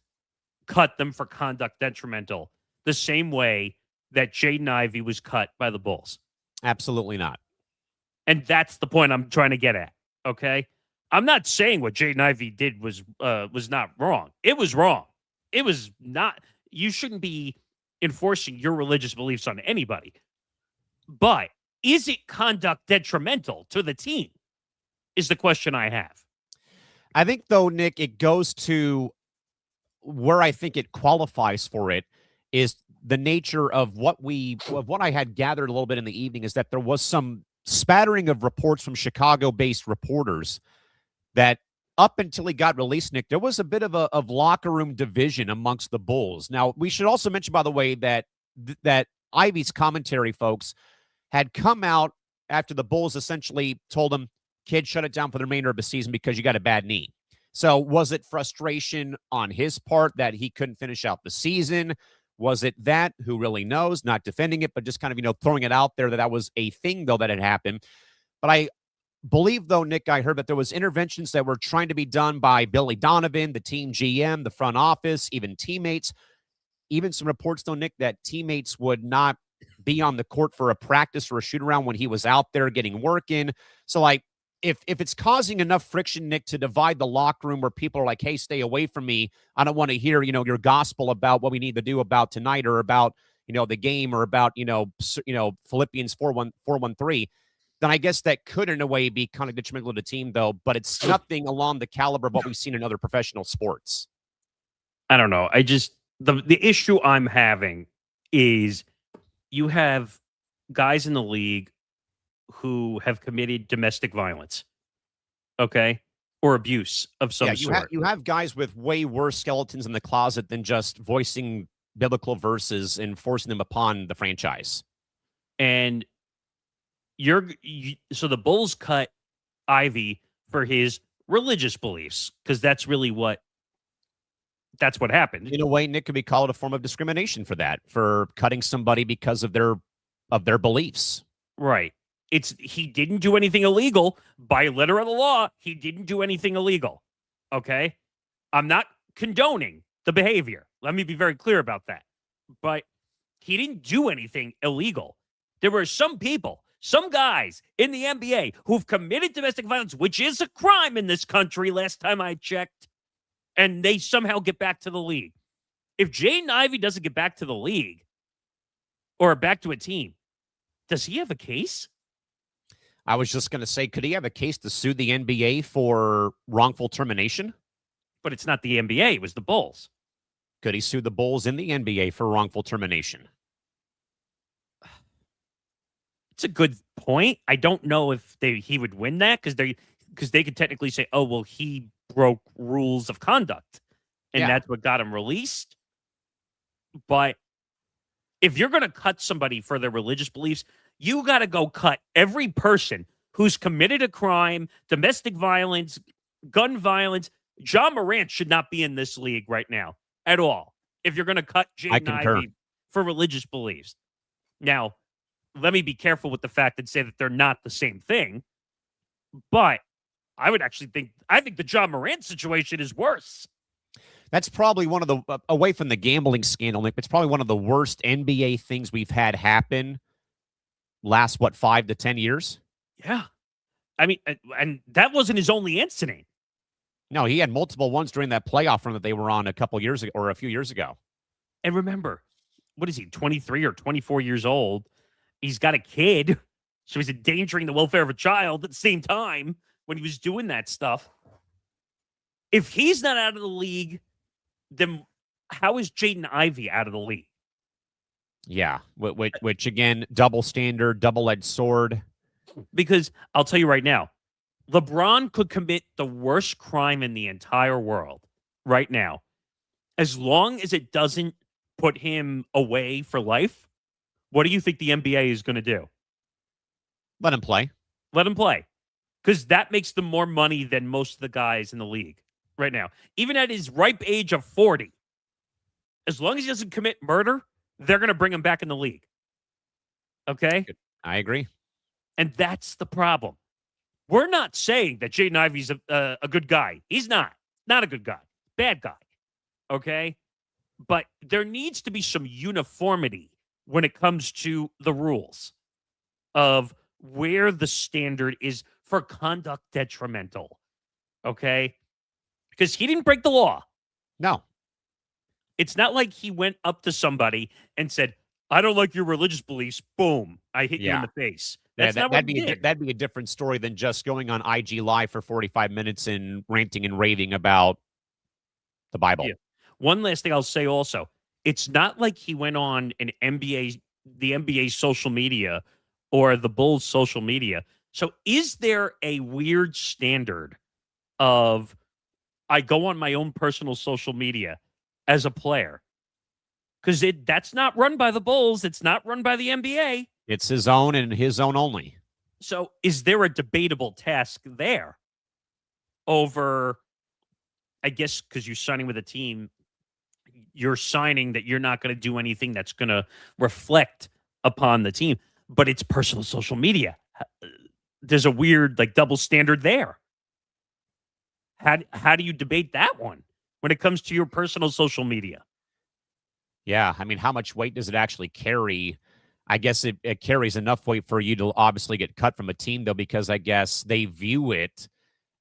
cut them for conduct detrimental the same way that Jaden Ivey was cut by the Bulls? Absolutely not. And that's the point I'm trying to get at, okay? I'm not saying what Jaden Ivey did was not wrong. It was wrong. It was not. You shouldn't be enforcing your religious beliefs on anybody. But is it conduct detrimental to the team is the question I have. I think, though, Nick, it goes to where I think it qualifies for it is the nature of what I had gathered a little bit in the evening is that there was some spattering of reports from Chicago-based reporters that up until he got released, Nick, there was a bit of locker room division amongst the Bulls. Now, we should also mention, by the way, that Ivey's commentary folks had come out after the Bulls essentially told him, kid, shut it down for the remainder of the season because you got a bad knee. So was it frustration on his part that he couldn't finish out the season? Was it that? Who really knows? Not defending it, but just kind of, throwing it out there that was a thing, though, that had happened. But I believe, though, Nick, I heard that there was interventions that were trying to be done by Billy Donovan, the team GM, the front office, even teammates. Even some reports, though, Nick, that teammates would not be on the court for a practice or a shoot-around when he was out there getting work in. So, if it's causing enough friction, Nick, to divide the locker room where people are like, hey, stay away from me, I don't want to hear, your gospel about what we need to do about tonight or about, the game or about, Philippians 4:13, then I guess that could in a way be kind of detrimental to the team, though, but it's nothing along the caliber of what we've seen in other professional sports. I don't know. The issue I'm having is you have guys in the league who have committed domestic violence, okay, or abuse of some sort. You have guys with way worse skeletons in the closet than just voicing biblical verses and forcing them upon the franchise. And so the Bulls cut Ivey for his religious beliefs because that's what happened. In a way, Nick, could be called a form of discrimination for that, for cutting somebody because of their beliefs. Right. He didn't do anything illegal by letter of the law. He didn't do anything illegal. Okay. I'm not condoning the behavior. Let me be very clear about that. But he didn't do anything illegal. There were some guys in the NBA who've committed domestic violence, which is a crime in this country, last time I checked, and they somehow get back to the league. If Jaden Ivey doesn't get back to the league or back to a team, does he have a case? I was just going to say, could he have a case to sue the NBA for wrongful termination? But it's not the NBA. It was the Bulls. Could he sue the Bulls in the NBA for wrongful termination? It's a good point. I don't know if he would win that because they could technically say, oh, well, he broke rules of conduct, and that's what got him released. But if you're going to cut somebody for their religious beliefs, you got to go cut every person who's committed a crime, domestic violence, gun violence. Ja Morant should not be in this league right now at all. If you're going to cut Jaden Ivey for religious beliefs. Now, let me be careful with the fact and say that they're not the same thing. But I would actually think the Ja Morant situation is worse. That's probably one of the, away from the gambling scandal, Nick, it's probably one of the worst NBA things we've had happen last, 5 to 10 years? Yeah. I mean, and that wasn't his only incident. No, he had multiple ones during that playoff run that they were on a couple years ago or a few years ago. And remember, what is he, 23 or 24 years old? He's got a kid, so he's endangering the welfare of a child at the same time when he was doing that stuff. If he's not out of the league, then how is Jaden Ivey out of the league? Yeah, which again, double standard, double-edged sword. Because I'll tell you right now, LeBron could commit the worst crime in the entire world right now. As long as it doesn't put him away for life, what do you think the NBA is going to do? Let him play. Let him play. Because that makes them more money than most of the guys in the league right now. Even at his ripe age of 40, as long as he doesn't commit murder, they're going to bring him back in the league. Okay? I agree. And that's the problem. We're not saying that Jaden Ivey's a good guy. He's not. Not a good guy. Bad guy. Okay? But there needs to be some uniformity when it comes to the rules of where the standard is for conduct detrimental. Okay? Because he didn't break the law. No. It's not like he went up to somebody and said, I don't like your religious beliefs. Boom. I hit you in the face. That's not what he did. That'd be a different story than just going on IG Live for 45 minutes and ranting and raving about the Bible. Yeah. One last thing I'll say also. It's not like he went on the NBA social media or the Bulls social media. So is there a weird standard of I go on my own personal social media as a player? Because that's not run by the Bulls. It's not run by the NBA. It's his own and his own only. So is there a debatable task there over, I guess, because you're signing with a team, you're signing that you're not going to do anything that's going to reflect upon the team, but it's personal social media. There's a weird double standard there. How do you debate that one when it comes to your personal social media? Yeah, I mean, how much weight does it actually carry? I guess it carries enough weight for you to obviously get cut from a team, though, because I guess they view it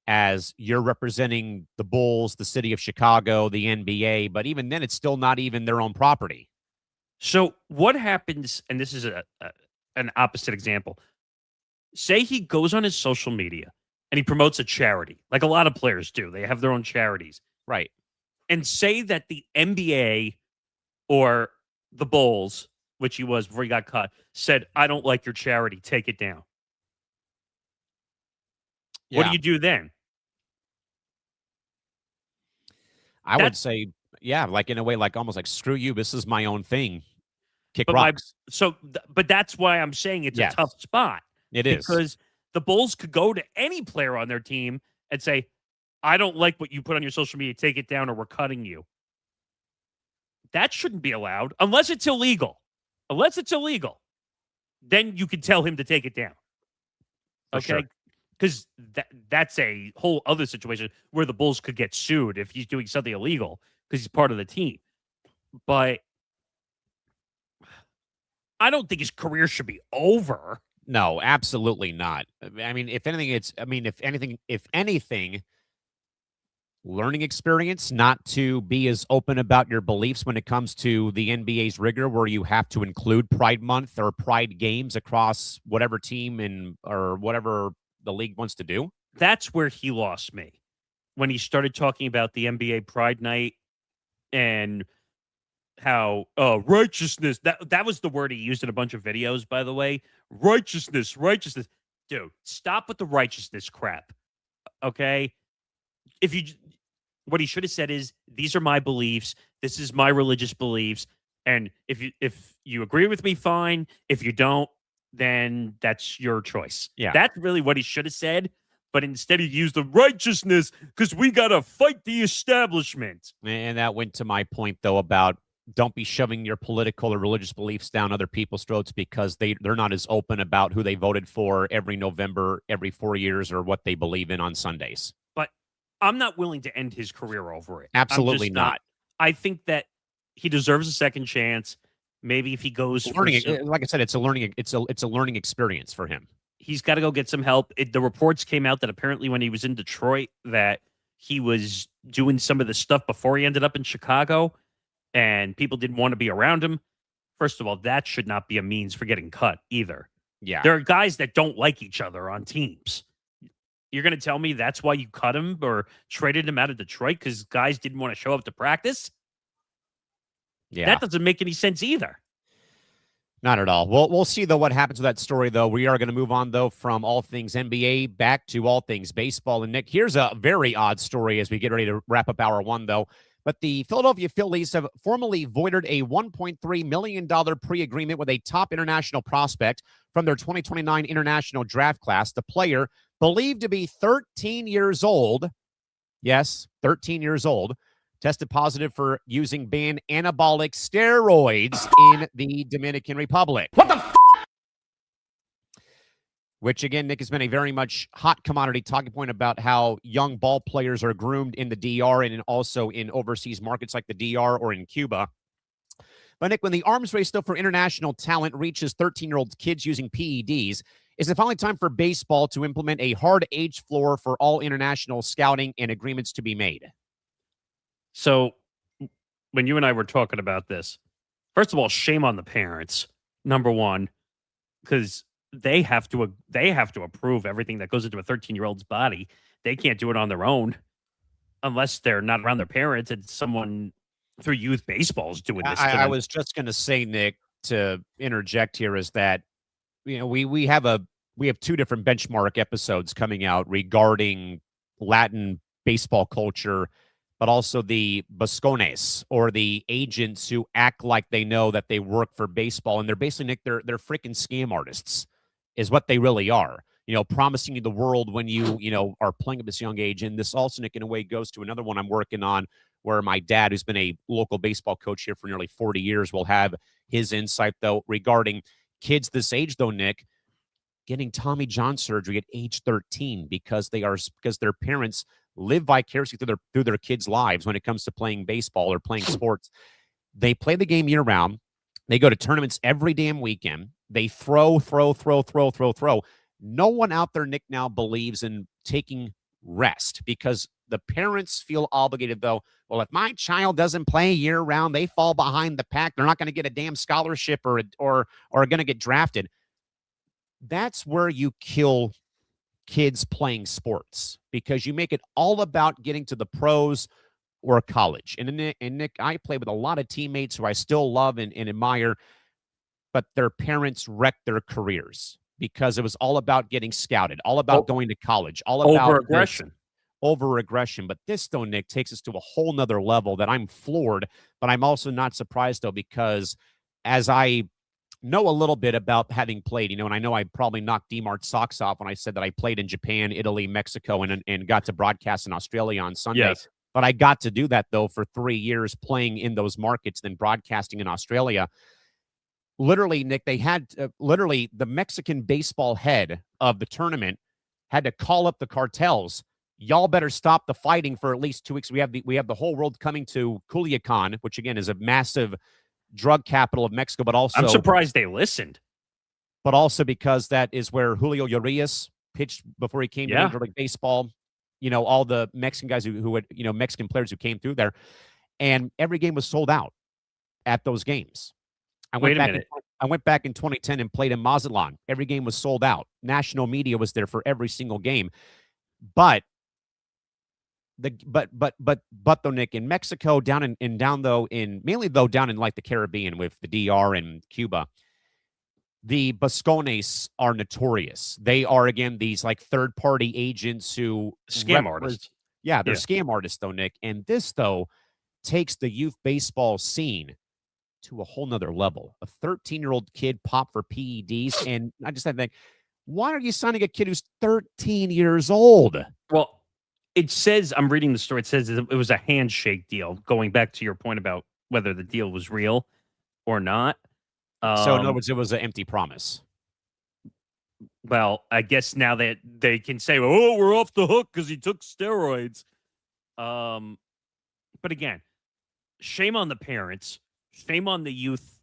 as you're representing the Bulls, the city of Chicago, the NBA, but even then, it's still not even their own property. So what happens, and this is an opposite example, say he goes on his social media and he promotes a charity, like a lot of players do. They have their own charities. Right. And say that the NBA or the Bulls, which he was before he got cut, said, I don't like your charity. Take it down. Yeah. What do you do then? I would say, yeah, like in a way, like almost like, screw you. This is my own thing. Kick rocks. But that's why I'm saying it's a tough spot. It is. Because the Bulls could go to any player on their team and say, I don't like what you put on your social media. Take it down or we're cutting you. That shouldn't be allowed unless it's illegal. Unless it's illegal, then you can tell him to take it down. Okay? Because that's a whole other situation where the Bulls could get sued if he's doing something illegal because he's part of the team. But I don't think his career should be over. No, absolutely not. I mean, if anything, learning experience not to be as open about your beliefs when it comes to the NBA's rigor, where you have to include Pride Month or Pride games across whatever team or whatever the league wants to do? That's where he lost me when he started talking about the NBA Pride Night and how righteousness. That was the word he used in a bunch of videos, by the way. Righteousness. Dude, stop with the righteousness crap. Okay? What he should have said is, these are my beliefs. This is my religious beliefs. And if you agree with me, fine. If you don't, then that's your choice. Yeah. That's really what he should have said. But instead he used the righteousness because we got to fight the establishment. And that went to my point, though, about don't be shoving your political or religious beliefs down other people's throats because they're not as open about who they voted for every November, every 4 years, or what they believe in on Sundays. But I'm not willing to end his career over it. Absolutely not. I think that he deserves a second chance. Maybe if he goes like I said, it's a learning experience for him. He's got to go get some help. The reports came out that apparently when he was in Detroit that he was doing some of the stuff before he ended up in Chicago, and people didn't want to be around him. First of all, that should not be a means for getting cut either. Yeah. There are guys that don't like each other on teams. You're going to tell me that's why you cut him or traded him out of Detroit because guys didn't want to show up to practice? Yeah. That doesn't make any sense either. Not at all. We'll see, though, what happens with that story, though. We are going to move on, though, from all things NBA back to all things baseball. And, Nick, here's a very odd story as we get ready to wrap up hour one, though. But the Philadelphia Phillies have formally voided a $1.3 million pre-agreement with a top international prospect from their 2029 international draft class. The player, believed to be 13 years old, yes, 13 years old, tested positive for using banned anabolic steroids in the Dominican Republic. What the f***? Which, again, Nick, has been a very much hot commodity talking point about how young ball players are groomed in the DR and also in overseas markets like the DR or in Cuba. But, Nick, when the arms race, though, for international talent reaches 13-year-old kids using PEDs, is it finally time for baseball to implement a hard age floor for all international scouting and agreements to be made? So when you and I were talking about this, first of all, shame on the parents, number one, because they have to approve everything that goes into a 13-year-old's body. They can't do it on their own unless they're not around their parents and someone through youth baseball is doing this. I was just going to say, Nick, to interject here, is that we have two different benchmark episodes coming out regarding Latin baseball culture, but also the Boscones, or the agents who act like they know that they work for baseball. And they're basically, Nick, they're freaking scam artists is what they really are, promising you the world when you are playing at this young age. And this also, Nick, in a way goes to another one I'm working on, where my dad, who's been a local baseball coach here for nearly 40 years, will have his insight, though, regarding kids this age, though, Nick, getting Tommy John surgery at age 13 because their parents live vicariously through their kids' lives when it comes to playing baseball or playing sports. They play the game year-round. They go to tournaments every damn weekend. They throw. No one out there, Nick, now believes in taking rest because the parents feel obligated, though. Well, if my child doesn't play year-round, they fall behind the pack. They're not going to get a damn scholarship or are going to get drafted. That's where you kill kids playing sports, because you make it all about getting to the pros or college. And Nick, I play with a lot of teammates who I still love and admire, but their parents wrecked their careers because it was all about getting scouted, all about going to college, all about over-aggression. But this, though, Nick, takes us to a whole nother level that I'm floored, but I'm also not surprised, though, because as I know a little bit about having played, and I know I probably knocked D-Mart's socks off when I said that I played in Japan, Italy, Mexico, and got to broadcast in Australia on Sunday. Yes. But I got to do that, though, for 3 years playing in those markets, then broadcasting in Australia. Literally, Nick, they had the Mexican baseball head of the tournament had to call up the cartels. Y'all better stop the fighting for at least 2 weeks. We have the whole world coming to Culiacan, which again is a massive drug capital of Mexico, but also I'm surprised they listened. But also because that is where Julio Urias pitched before he came to Major League Baseball. all the Mexican guys who had, Mexican players who came through there, and every game was sold out at those games. Wait a minute. I went back in 2010 and played in Mazatlan. Every game was sold out. National media was there for every single game. But though, Nick, in Mexico, down in like the Caribbean with the DR and Cuba, the Bascones are notorious. They are, again, these like third-party agents who Scam artists. Yeah, they're scam artists, though, Nick. And this, though, takes the youth baseball scene to a whole nother level. A 13-year-old kid popped for PEDs, and I just had to think, why are you signing a kid who's 13 years old? Well, it says, I'm reading the story, it says it was a handshake deal, going back to your point about whether the deal was real or not. So, in other words, it was an empty promise. Well, I guess now that they can say, oh, we're off the hook because he took steroids. But again, shame on the parents, shame on the youth,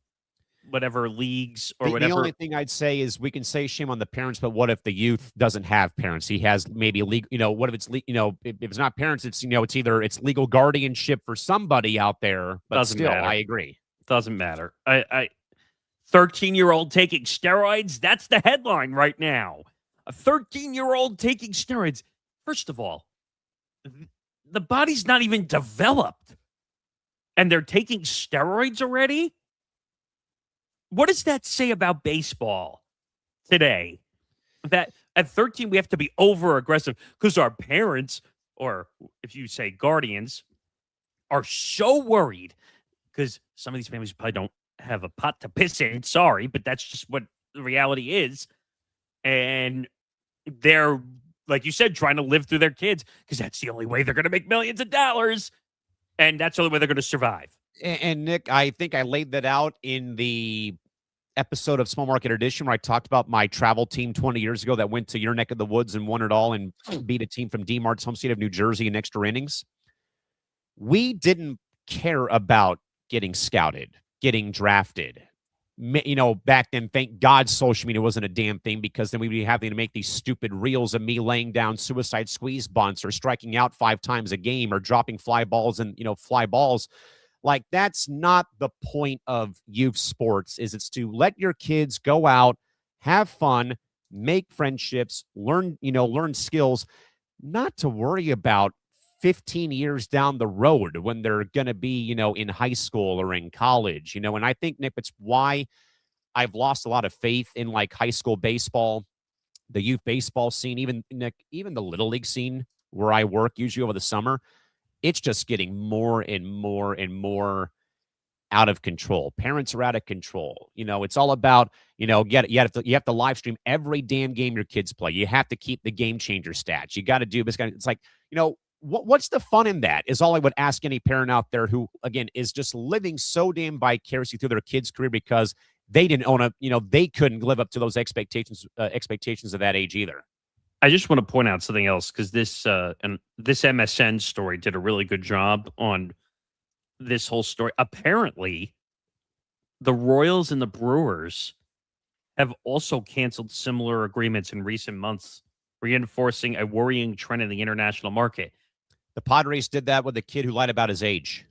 whatever leagues or whatever. The only thing I'd say is we can say shame on the parents, but what if the youth doesn't have parents? He has maybe a legal, what if it's, if it's not parents, it's, it's legal guardianship for somebody out there. But Doesn't still, matter. I agree. Doesn't matter. 13-year-old taking steroids, that's the headline right now. A 13-year-old taking steroids. First of all, the body's not even developed, and they're taking steroids already? What does that say about baseball today? That at 13, we have to be over-aggressive because our parents, or if you say guardians, are so worried because some of these families probably don't have a pot to piss in. Sorry, but that's just what the reality is. And they're, like you said, trying to live through their kids because that's the only way they're going to make millions of dollars. And that's the only way they're going to survive. And Nick, I think I laid that out in the episode of Small Market Edition where I talked about my travel team 20 years ago that went to your neck of the woods and won it all and beat a team from D-Mart's home state of New Jersey in extra innings. We didn't care about getting scouted, getting drafted. Back then, thank God social media wasn't a damn thing, because then we'd be having to make these stupid reels of me laying down suicide squeeze bunts or striking out 5 times a game or dropping fly balls and, fly balls. Like, that's not the point of youth sports. It's to let your kids go out, have fun, make friendships, learn skills, not to worry about 15 years down the road when they're going to be, in high school or in college, and I think, Nick, it's why I've lost a lot of faith in like high school baseball, the youth baseball scene, even the little league scene where I work usually over the summer. It's just getting more and more and more out of control. Parents are out of control. It's all about, you have to live stream every damn game your kids play. You have to keep the game changer stats. You got to do this. It's like, what's the fun in that is all I would ask any parent out there who, again, is just living so damn vicariously through their kid's career because they didn't own they couldn't live up to those expectations of that age either. I just want to point out something else, because this MSN story did a really good job on this whole story. Apparently, the Royals and the Brewers have also canceled similar agreements in recent months, reinforcing a worrying trend in the international market. The Padres did that with a kid who lied about his age.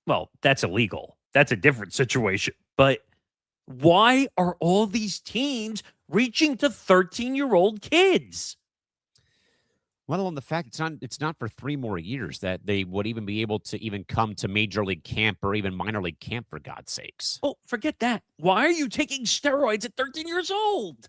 Well, that's illegal. That's a different situation. But why are all these teams reaching to 13-year-old kids? Well, on the fact it's not for 3 more years that they would even be able to even come to major league camp or even minor league camp, for God's sakes. Oh, forget that. Why are you taking steroids at 13 years old?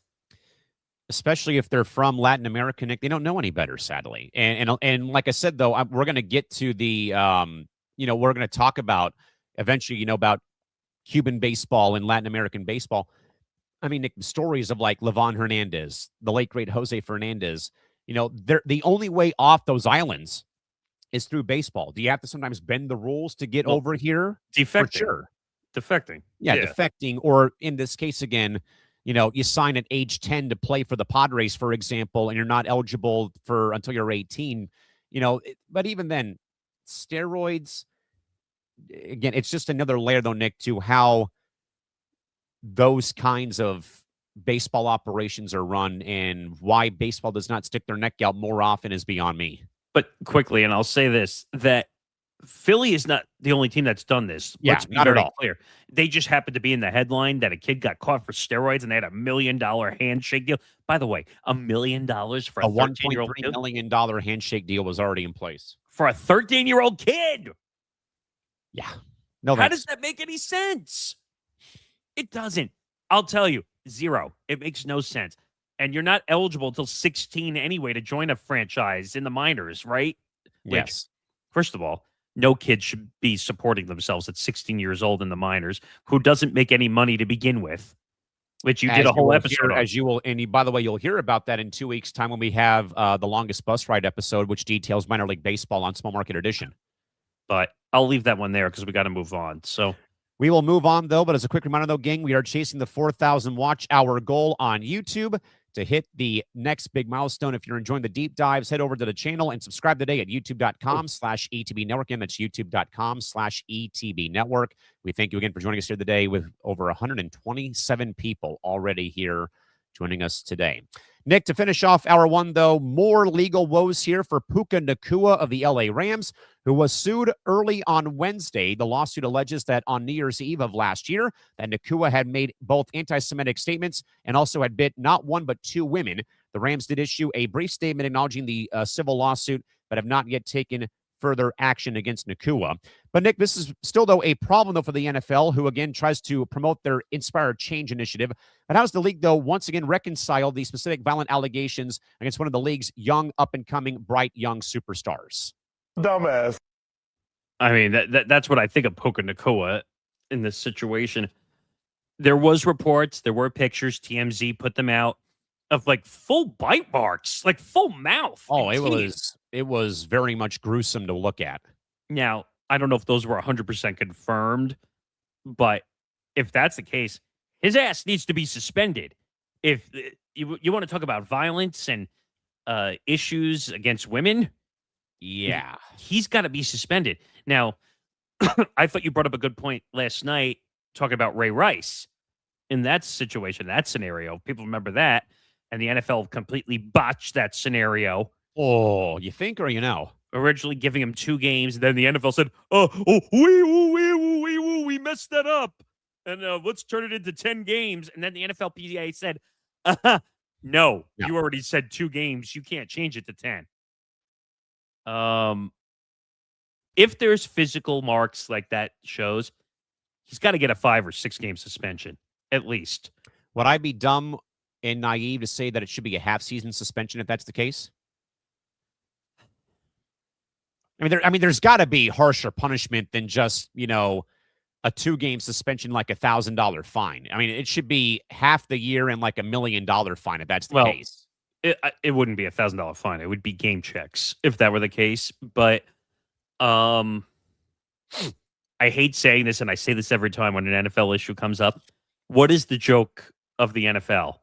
Especially if they're from Latin America, Nick, they don't know any better, sadly. And like I said, though, we're going to get to the, we're going to talk about eventually, about Cuban baseball and Latin American baseball. I mean, Nick, stories of like Levon Hernandez, the late great Jose Fernandez. They're the only way off those islands is through baseball. Do you have to sometimes bend the rules to get over here? Defecting. For sure. Defecting. Yeah, defecting. Or in this case, again, you sign at age 10 to play for the Padres, for example, and you're not eligible until you're 18. But even then, steroids, again, it's just another layer, though, Nick, to how those kinds of baseball operations are run, and why baseball does not stick their neck out more often is beyond me. But quickly, and I'll say this, that Philly is not the only team that's done this. Yeah, Let's be not at very all. clear. They just happened to be in the headline that a kid got caught for steroids and they had $1 million handshake deal. By the way, $1 million for a A 13-year-old $1.3 kid? million handshake deal was already in place. For a 13-year-old kid. Yeah. No, How does thanks. that make any sense? It doesn't. I'll tell you, zero. It makes no sense. And you're not eligible until 16 anyway to join a franchise in the minors, right? Which, Yes. first of all, no kid should be supporting themselves at 16 years old in the minors who doesn't make any money to begin with, which you did a whole episode on. As you will, and by the way, you'll hear about that in 2 weeks' time when we have the longest bus ride episode, which details minor league baseball on Small Market Edition. But I'll leave that one there because we got to move on. So we will move on, though. But as a quick reminder, though, gang, we are chasing the 4,000 watch hour goal on YouTube to hit the next big milestone. If you're enjoying the deep dives, head over to the channel and subscribe today at youtube.com/ETB Network. And that's youtube.com/ETB Network. We thank you again for joining us here today with over 127 people already here joining us today. Nick, to finish off hour one, though, more legal woes here for Puka Nacua of the LA Rams, who was sued early on Wednesday. The lawsuit alleges that on New Year's Eve of last year, that Nacua had made both anti-Semitic statements and also had bit not one but two women. The Rams did issue a brief statement acknowledging the civil lawsuit, but have not yet taken further action against Nacua. But Nick, this is still, though, a problem, though, for the NFL, who again tries to promote their Inspire Change initiative. But how does the league, though, once again reconcile the specific violent allegations against one of the league's young, up-and-coming, bright young superstars? Dumbass. I mean, that's what I think of Puka Nacua in this situation. There was reports, there were pictures, TMZ put them out, of like full bite marks, like full mouth. Oh, and teeth. it was very much gruesome to look at. Now, I don't know if those were 100% confirmed, but if that's the case, his ass needs to be suspended. If you want to talk about violence and issues against women, yeah, he's got to be suspended. Now, I thought you brought up a good point last night talking about Ray Rice in that situation, that scenario. People remember that, and the NFL completely botched that scenario. Oh, you think or you know? Originally giving him 2 games, and then the NFL said, we messed that up, and let's turn it into 10 games. And then the NFL PGA said, no, you already said 2 games. You can't change it to 10. If there's physical marks like that shows, he's got to get a 5 or 6 game suspension, at least. Would I be dumb and naive to say that it should be a half-season suspension if that's the case? There's got to be harsher punishment than just, a 2-game suspension, like $1,000 fine. I mean, it should be half the year and like $1 million fine if that's the case. It wouldn't be $1,000 fine. It would be game checks if that were the case. But I hate saying this, and I say this every time when an NFL issue comes up. What is the joke of the NFL?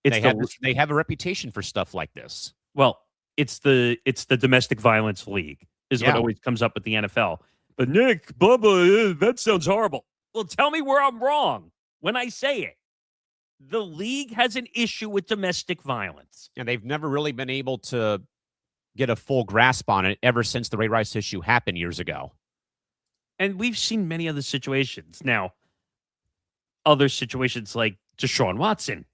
They have a reputation for stuff like this. Well, it's the domestic violence league is what always comes up with the NFL. But Nick, Bubba, that sounds horrible. Well, tell me where I'm wrong when I say it. The league has an issue with domestic violence. And they've never really been able to get a full grasp on it ever since the Ray Rice issue happened years ago. And we've seen many other situations. Now, other situations like Deshaun Watson.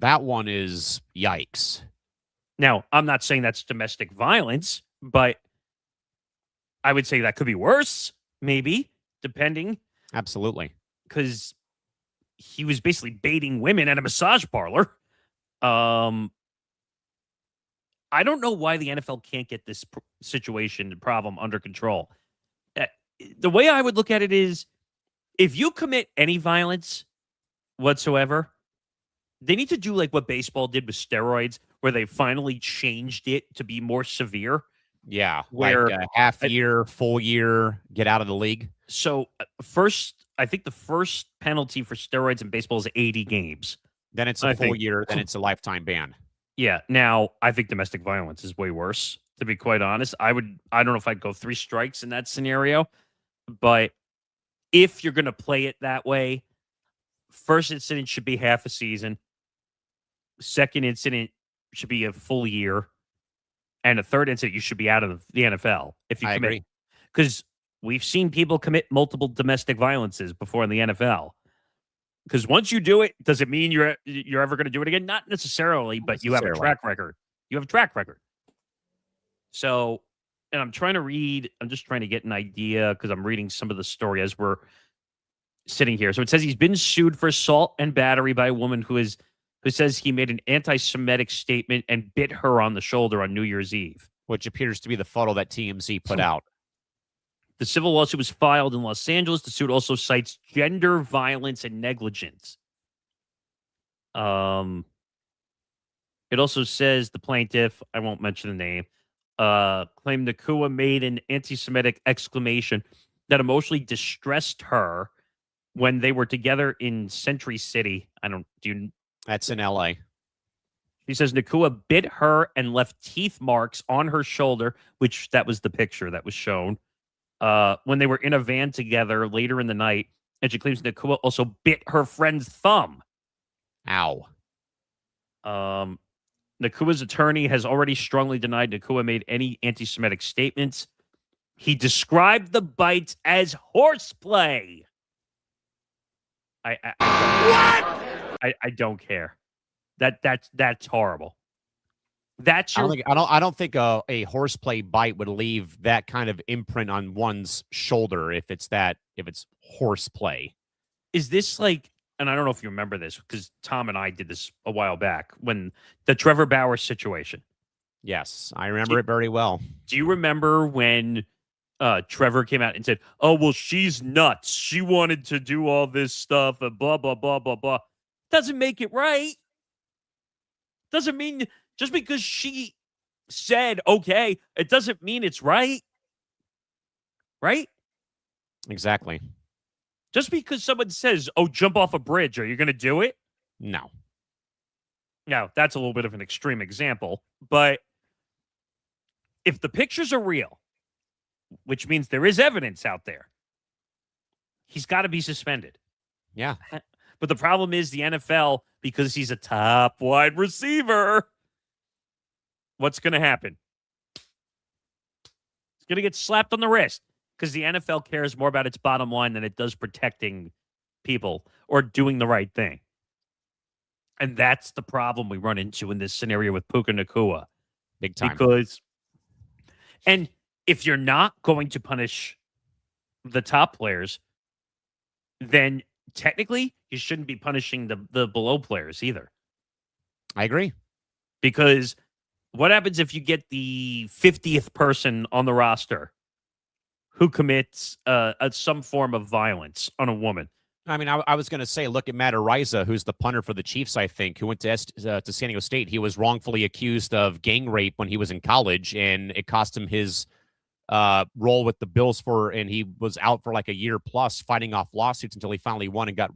That one is yikes. Now, I'm not saying that's domestic violence, but I would say that could be worse, maybe, depending. Absolutely. Because he was basically baiting women at a massage parlor. I don't know why the NFL can't get this situation and problem under control. The way I would look at it is, if you commit any violence whatsoever, they need to do like what baseball did with steroids, where they finally changed it to be more severe. Yeah, where like a half year, full year, get out of the league. So I think the first penalty for steroids in baseball is 80 games. Then it's a full year, then it's a lifetime ban. Yeah. Now, I think domestic violence is way worse, to be quite honest. I don't know if I'd go 3 strikes in that scenario, but if you're going to play it that way, first incident should be half a season. Second incident should be a full year. And a third incident, you should be out of the NFL if you I commit. agree. Because we've seen people commit multiple domestic violences before in the NFL. Because once you do it, does it mean you're ever going to do it again? Not necessarily, but you have a track record. You have a track record. So, and I'm just trying to get an idea because I'm reading some of the story as we're sitting here. So it says he's been sued for assault and battery by a woman who says he made an anti-Semitic statement and bit her on the shoulder on New Year's Eve. Which appears to be the photo that TMZ put out. The civil lawsuit was filed in Los Angeles. The suit also cites gender violence and negligence. It also says the plaintiff, I won't mention the name, claimed Nakua made an anti-Semitic exclamation that emotionally distressed her when they were together in Century City. That's in LA. He says Nakua bit her and left teeth marks on her shoulder, which that was the picture that was shown when they were in a van together later in the night. And she claims Nakua also bit her friend's thumb. Ow. Nakua's attorney has already strongly denied Nakua made any anti-Semitic statements. He described the bites as horseplay. I don't care. That's horrible. I don't think a horseplay bite would leave that kind of imprint on one's shoulder if it's horseplay. Is this like, and I don't know if you remember this because Tom and I did this a while back when the Trevor Bauer situation. Yes, I remember it very well. Do you remember when Trevor came out and said, "Oh, well, she's nuts. She wanted to do all this stuff and blah, blah, blah, blah, blah." Doesn't make it right. Doesn't mean just because she said, okay, it doesn't mean it's right. Right? Exactly. Just because someone says, oh, jump off a bridge, are you going to do it? No. Now, that's a little bit of an extreme example, but if the pictures are real, which means there is evidence out there, he's got to be suspended. Yeah. But the problem is the NFL, because he's a top wide receiver, what's going to happen? He's going to get slapped on the wrist because the NFL cares more about its bottom line than it does protecting people or doing the right thing. And that's the problem we run into in this scenario with Puka Nacua. Big time. And if you're not going to punish the top players, then technically you shouldn't be punishing the below players either. I agree. Because what happens if you get the 50th person on the roster who commits some form of violence on a woman? I mean, I was going to say, look at Matt Ariza, who's the punter for the Chiefs, I think, who went to San Diego State. He was wrongfully accused of gang rape when he was in college, and it cost him his role with the Bills and he was out for like a year plus fighting off lawsuits until he finally won and got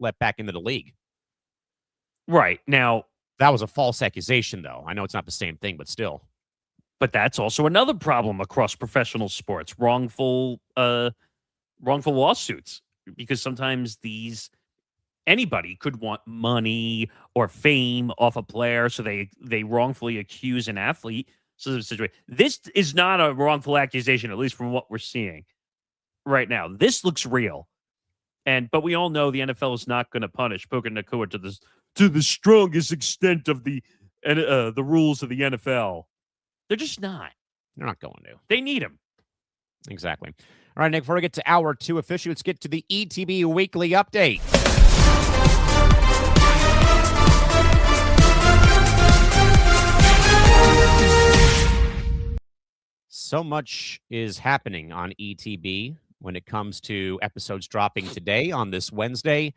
let back into the league. Right. Now, that was a false accusation, though. I know it's not the same thing, but still. But that's also another problem across professional sports, wrongful lawsuits, because sometimes anybody could want money or fame off a player, so they wrongfully accuse an athlete. So this is not a wrongful accusation, at least from what we're seeing right now. This looks real, but we all know the NFL is not going to punish Puka Nacua to the strongest extent of the rules of the NFL. They're just not. They're not going to. They need him. Exactly. All right, Nick. Before we get to hour 2 official, let's get to the ETB weekly update. So much is happening on ETB when it comes to episodes dropping today on this Wednesday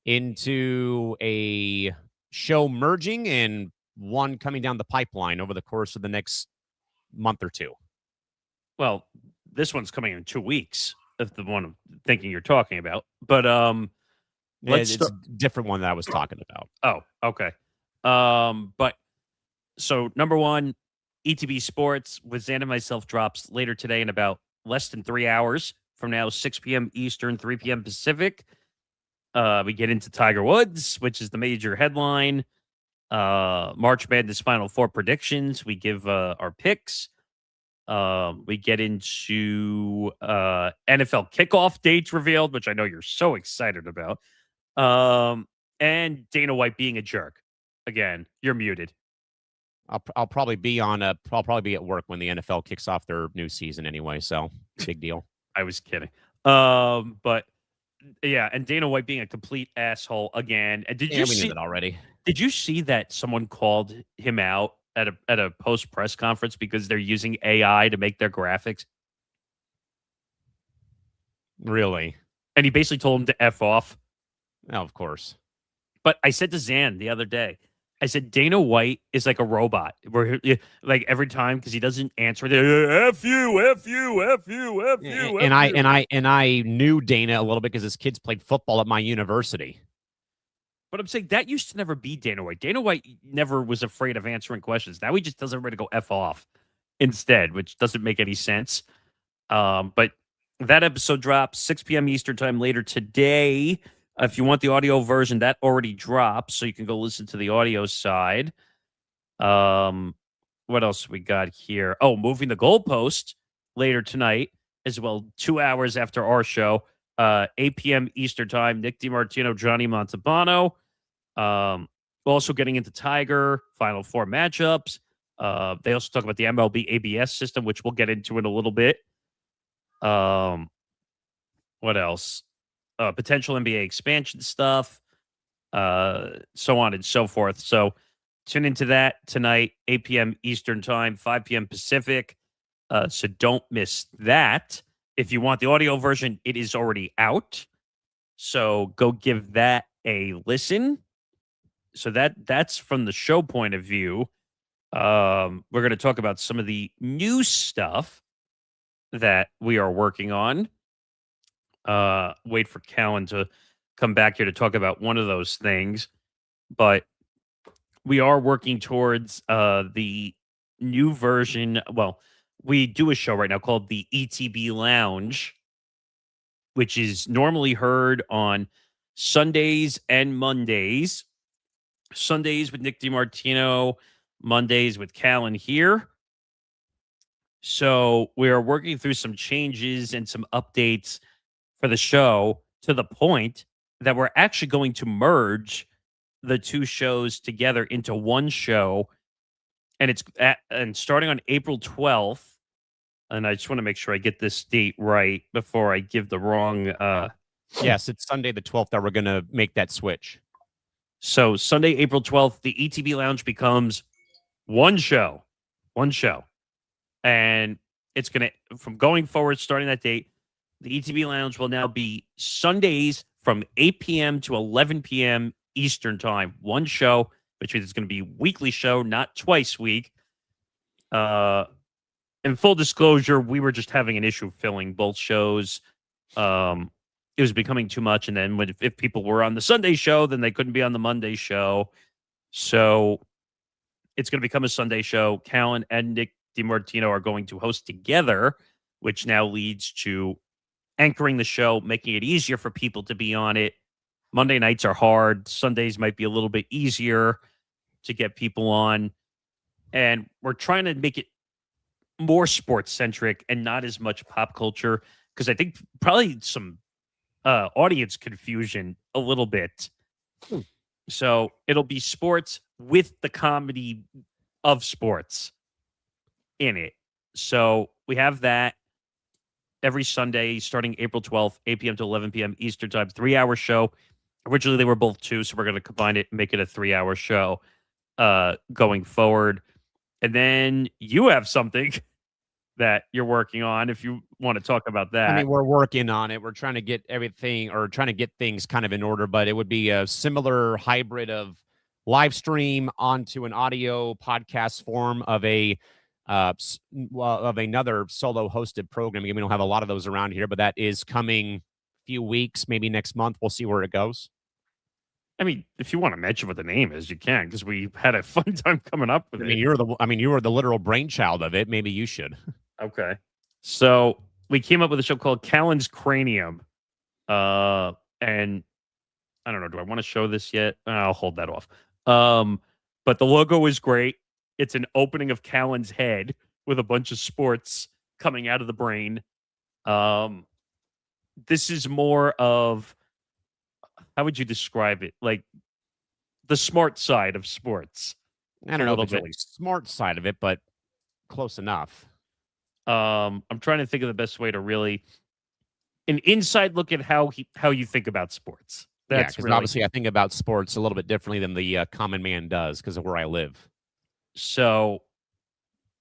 into a show merging and one coming down the pipeline over the course of the next month or two. Well, this one's coming in 2 weeks, if the one I'm thinking you're talking about. But it's a different one that I was talking about. Oh, okay. But so number one, ETB Sports with Zan and myself drops later today in about less than 3 hours from now, 6 p.m. Eastern, 3 p.m. Pacific. We get into Tiger Woods, which is the major headline. March Madness Final Four predictions. We give our picks. We get into NFL kickoff dates revealed, which I know you're so excited about. And Dana White being a jerk. Again, you're muted. I'll probably be I'll probably be at work when the NFL kicks off their new season anyway, so big deal. I was kidding. But yeah, and Dana White being a complete asshole again. And We knew that already. Did you see that someone called him out at a post press conference because they're using AI to make their graphics? Really? And he basically told him to F off. Oh, of course. But I said to Zan the other day, I said Dana White is like a robot, where like every time because he doesn't answer, F you, F you, F you, F you. And I knew Dana a little bit because his kids played football at my university. But I'm saying that used to never be Dana White. Dana White never was afraid of answering questions. Now he just tells everybody to go F off instead, which doesn't make any sense. But that episode drops 6 p.m. Eastern time later today. If you want the audio version, that already dropped, so you can go listen to the audio side. What else we got here? Oh, moving the goalpost later tonight as well, 2 hours after our show, 8 p.m. Eastern time. Nick DiMartino, Johnny Montalbano. Also getting into Tiger Final Four matchups. They also talk about the MLB ABS system, which we'll get into in a little bit. What else? Potential NBA expansion stuff, so on and so forth. So tune into that tonight, 8 p.m. Eastern time, 5 p.m. Pacific. So don't miss that. If you want the audio version, it is already out. So go give that a listen. So that's from the show point of view. We're going to talk about some of the new stuff that we are working on. Wait for Callan to come back here to talk about one of those things. But we are working towards the new version. Well, we do a show right now called the ETB Lounge, which is normally heard on Sundays and Mondays. Sundays with Nick DiMartino, Mondays with Callan here. So we are working through some changes and some updates for the show to the point that we're actually going to merge the two shows together into one show. And and starting on April 12th, and I just want to make sure I get this date right before I give the wrong. Yes, it's Sunday the 12th that we're going to make that switch. So Sunday, April 12th, the ETB Lounge becomes one show. And it's going to, from going forward, starting that date, the ETB Lounge will now be Sundays from 8 p.m. to 11 p.m. Eastern time. One show, which means it's going to be a weekly show, not twice a week. In full disclosure, we were just having an issue filling both shows. It was becoming too much. And then if people were on the Sunday show, then they couldn't be on the Monday show. So it's going to become a Sunday show. Callan and Nick DiMartino are going to host together, which now leads to anchoring the show, making it easier for people to be on it. Monday nights are hard. Sundays might be a little bit easier to get people on. And we're trying to make it more sports centric and not as much pop culture, because I think probably some audience confusion a little bit. So it'll be sports with the comedy of sports in it. So we have that every Sunday starting April 12th, 8 p.m. to 11 p.m. Eastern time, 3-hour show. Originally, they were both 2, so we're going to combine it and make it a 3-hour show going forward. And then you have something that you're working on if you want to talk about that. I mean, we're working on it. We're trying to get everything, or trying to get things kind of in order, but it would be a similar hybrid of live stream onto an audio podcast form of another solo hosted program. We don't have a lot of those around here, but that is coming few weeks, maybe next month. We'll see where it goes. I mean, if you want to mention what the name is, you can, because we had a fun time coming up with it. You were the literal brainchild of it. Maybe you should. Okay. So we came up with a show called Callan's Cranium. And I don't know, do I want to show this yet? I'll hold that off. But the logo is great. It's an opening of Callan's head with a bunch of sports coming out of the brain. This is more of, how would you describe it? Like the smart side of sports. I don't know if it's really smart side of it, but close enough. I'm trying to think of the best way to really an inside look at how you think about sports. That's because obviously I think about sports a little bit differently than the common man does because of where I live. So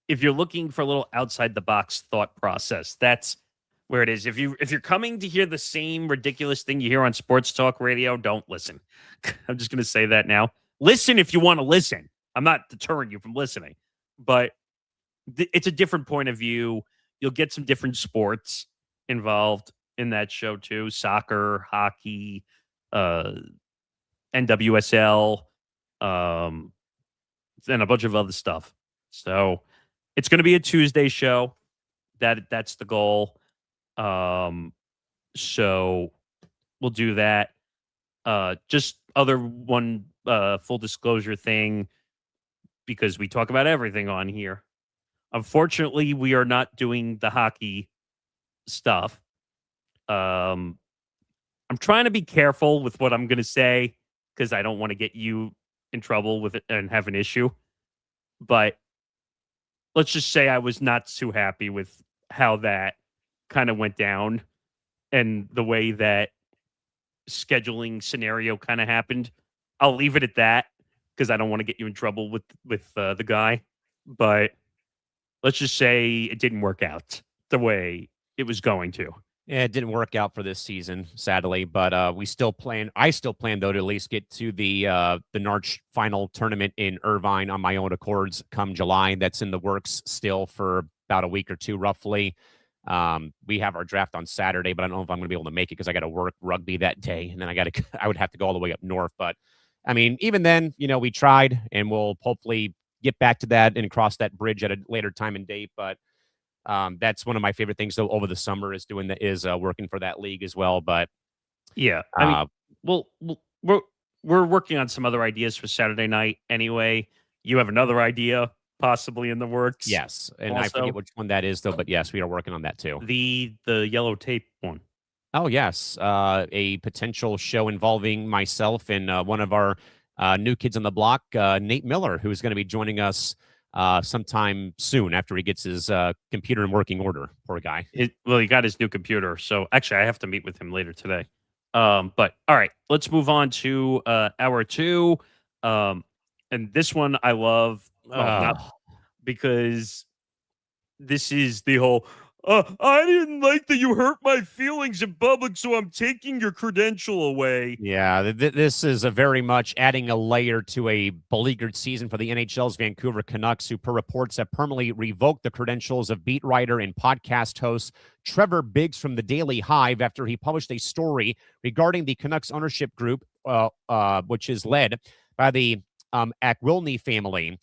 if you're looking for a little outside the box thought process, that's where it is. If you're coming to hear the same ridiculous thing you hear on sports talk radio, don't listen. I'm just going to say that now. Listen if you want to listen. I'm not deterring you from listening, but it's a different point of view. You'll get some different sports involved in that show too: soccer, hockey, NWSL, and a bunch of other stuff. So it's going to be a Tuesday show. That's the goal. So we'll do that. Just other one full disclosure thing, because we talk about everything on here. Unfortunately, we are not doing the hockey stuff. I'm trying to be careful with what I'm going to say because I don't want to get you in trouble with it and have an issue. But let's just say I was not too happy with how that kind of went down and the way that scheduling scenario kind of happened. I'll leave it at that because I don't want to get you in trouble with the guy. But let's just say it didn't work out the way it was going to. Yeah, it didn't work out for this season, sadly, but I still plan though to at least get to the Narch final tournament in Irvine on my own accords come July. That's in the works still for about a week or two, roughly. We have our draft on Saturday, but I don't know if I'm going to be able to make it because I got to work rugby that day, and then I would have to go all the way up north. But I mean, even then, we tried, and we'll hopefully get back to that and cross that bridge at a later time and date. But that's one of my favorite things though over the summer is working for that league as well. But yeah, I mean, we're working on some other ideas for Saturday night anyway. You have another idea possibly in the works. Yes, and I forget which one that is though. But yes, we are working on that too. The yellow tape one. Oh yes, a potential show involving myself and one of our new kids on the block, Nate Miller, who is going to be joining us sometime soon after he gets his computer in working order. Poor guy. He got his new computer. So actually, I have to meet with him later today. But all right, let's move on to hour two. And this one I love not because this is the whole, I didn't like that you hurt my feelings in public, so I'm taking your credential away. Yeah, this is a very much adding a layer to a beleaguered season for the NHL's Vancouver Canucks, who per reports have permanently revoked the credentials of beat writer and podcast host Trevor Biggs from the Daily Hive after he published a story regarding the Canucks ownership group, which is led by the Akwilny family,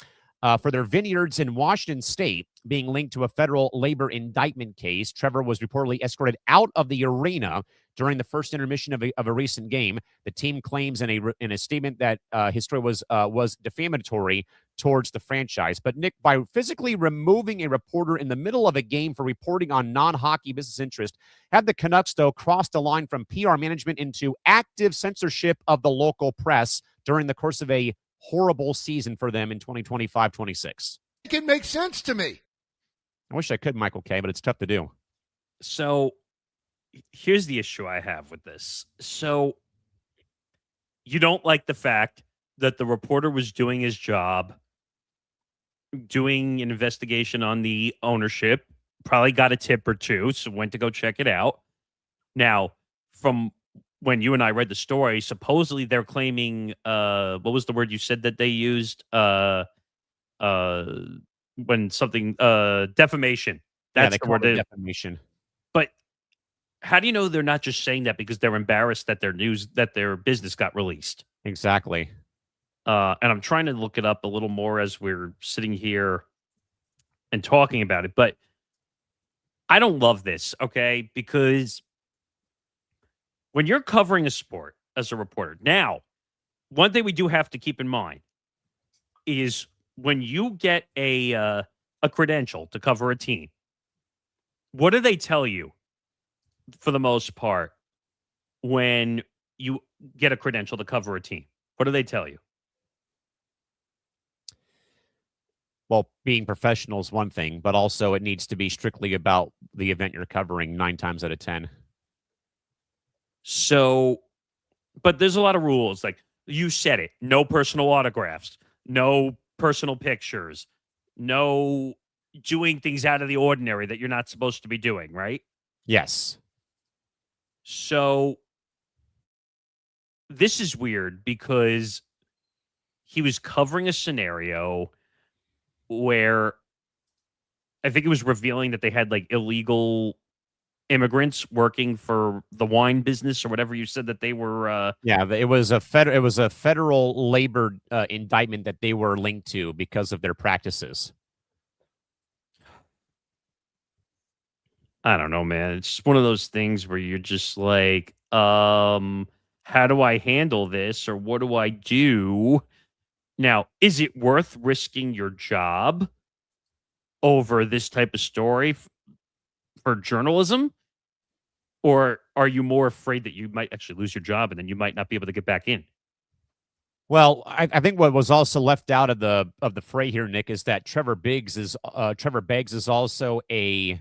for their vineyards in Washington State being linked to a federal labor indictment case. Trevor was reportedly escorted out of the arena during the first intermission of a recent game. The team claims in a statement that his story was defamatory towards the franchise. But Nick, by physically removing a reporter in the middle of a game for reporting on non-hockey business interest, had the Canucks, though, crossed the line from PR management into active censorship of the local press during the course of a horrible season for them in 2025-26. It can make sense to me. I wish I could, Michael K., but it's tough to do. So here's the issue I have with this. So you don't like the fact that the reporter was doing his job, doing an investigation on the ownership, probably got a tip or two, so went to go check it out. Now, from when you and I read the story, supposedly they're claiming, what was the word you said that they used? When something, defamation. That's the word. Defamation. But how do you know they're not just saying that because they're embarrassed that their business got released? Exactly. And I'm trying to look it up a little more as we're sitting here and talking about it. But I don't love this, okay? Because when you're covering a sport as a reporter, now, one thing we do have to keep in mind, is when you get a credential to cover a team, what do they tell you for the most part when you get a credential to cover a team? What do they tell you? Well, being professional is one thing, but also it needs to be strictly about the event you're covering 9 times out of 10. So, but there's a lot of rules. Like you said it, no personal autographs, no personal pictures, no doing things out of the ordinary that you're not supposed to be doing, right? Yes. So this is weird because he was covering a scenario where I think it was revealing that they had like illegal immigrants working for the wine business or whatever you said that they were. Yeah, it was a federal labor indictment that they were linked to because of their practices. I don't know, man. It's just one of those things where you're just like, how do I handle this or what do I do? Now, is it worth risking your job over this type of story for journalism? Or are you more afraid that you might actually lose your job and then you might not be able to get back in? Well, I think what was also left out of the fray here, Nick, is that Trevor Beggs is also a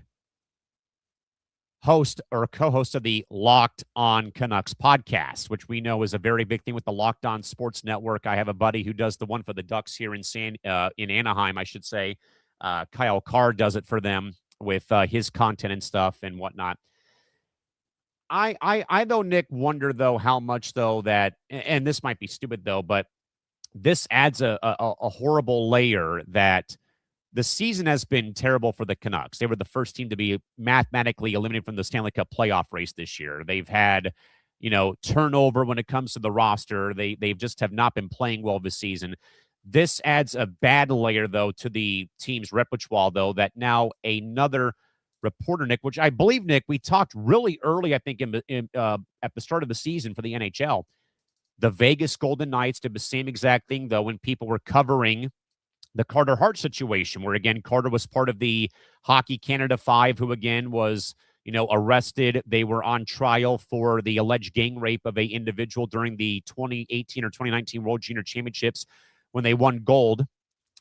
host or a co-host of the Locked On Canucks podcast, which we know is a very big thing with the Locked On Sports Network. I have a buddy who does the one for the Ducks here in Anaheim, I should say. Kyle Carr does it for them with his content and stuff and whatnot. I though, Nick, wonder though how much though that, and this might be stupid though, but this adds a horrible layer that the season has been terrible for the Canucks. They were the first team to be mathematically eliminated from the Stanley Cup playoff race this year. They've had, turnover when it comes to the roster. They've just have not been playing well this season. This adds a bad layer, though, to the team's repertoire, though, that now another reporter, Nick, which I believe, Nick, we talked really early, I think, at the start of the season for the NHL. The Vegas Golden Knights did the same exact thing, though, when people were covering the Carter Hart situation, where, again, Carter was part of the Hockey Canada 5, who, again, was, arrested. They were on trial for the alleged gang rape of an individual during the 2018 or 2019 World Junior Championships when they won gold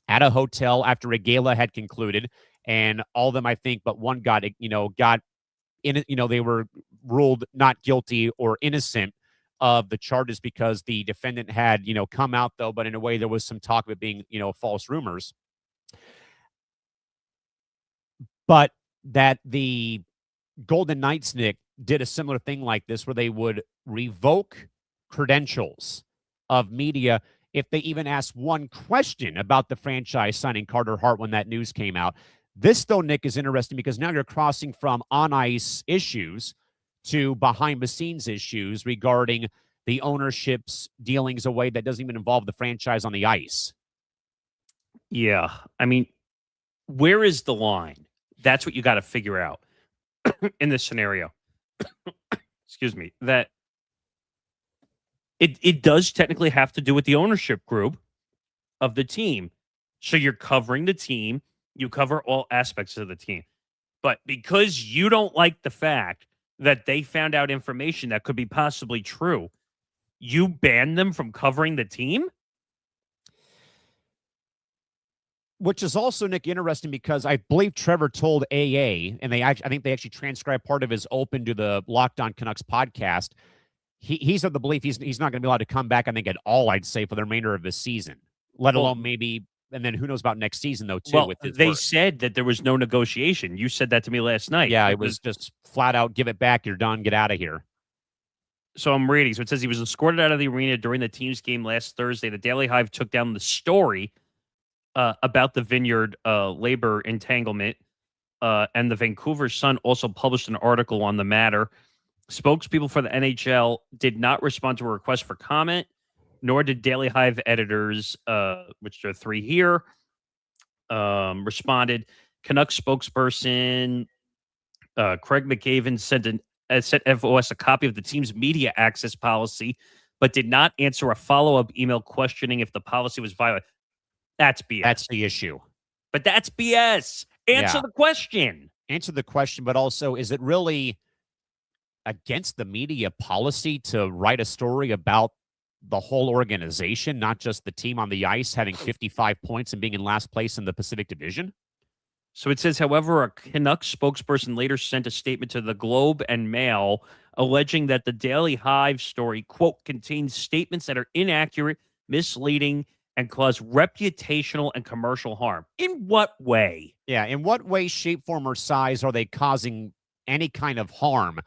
at a hotel after a gala had concluded. And all of them, I think, but one got in it, they were ruled not guilty or innocent of the charges because the defendant had, come out, though, but in a way there was some talk of it being, false rumors. But that the Golden Knights, Nick, did a similar thing like this where they would revoke credentials of media if they even asked one question about the franchise signing Carter Hart when that news came out. This, though, Nick, is interesting because now you're crossing from on-ice issues to behind-the-scenes issues regarding the ownership's dealings a way that doesn't even involve the franchise on the ice. Yeah. I mean, where is the line? That's what you got to figure out in this scenario. Excuse me. That it does technically have to do with the ownership group of the team. So you're covering the team. You cover all aspects of the team. But because you don't like the fact that they found out information that could be possibly true, you ban them from covering the team? Which is also, Nick, interesting because I believe Trevor told AA, and I think they actually transcribed part of his open to the Locked On Canucks podcast. He's of the belief he's not going to be allowed to come back, I think, at all, I'd say, for the remainder of the season, let alone maybe, and then who knows about next season, though, too. Well, with his they work. said that there was no negotiation. You said that to me last night. Yeah, it was just flat out, give it back, you're done, get out of here. So I'm reading. So it says he was escorted out of the arena during the team's game last Thursday. The Daily Hive took down the story about the Vineyard labor entanglement, and the Vancouver Sun also published an article on the matter. Spokespeople for the NHL did not respond to a request for comment, nor did Daily Hive editors, which are 3 here, responded. Canucks spokesperson Craig McCaven sent FOS a copy of the team's media access policy, but did not answer a follow-up email questioning if the policy was violated. That's BS. That's the issue. But that's BS. Answer Yeah. the question. Answer the question, but also, is it really against the media policy to write a story about the whole organization, not just the team on the ice having 55 points and being in last place in the Pacific Division? So it says, however, a Canucks spokesperson later sent a statement to the Globe and Mail alleging that the Daily Hive story, quote, contains statements that are inaccurate, misleading, and cause reputational and commercial harm. In what way? Yeah, in what way, shape, form, or size are they causing any kind of harm?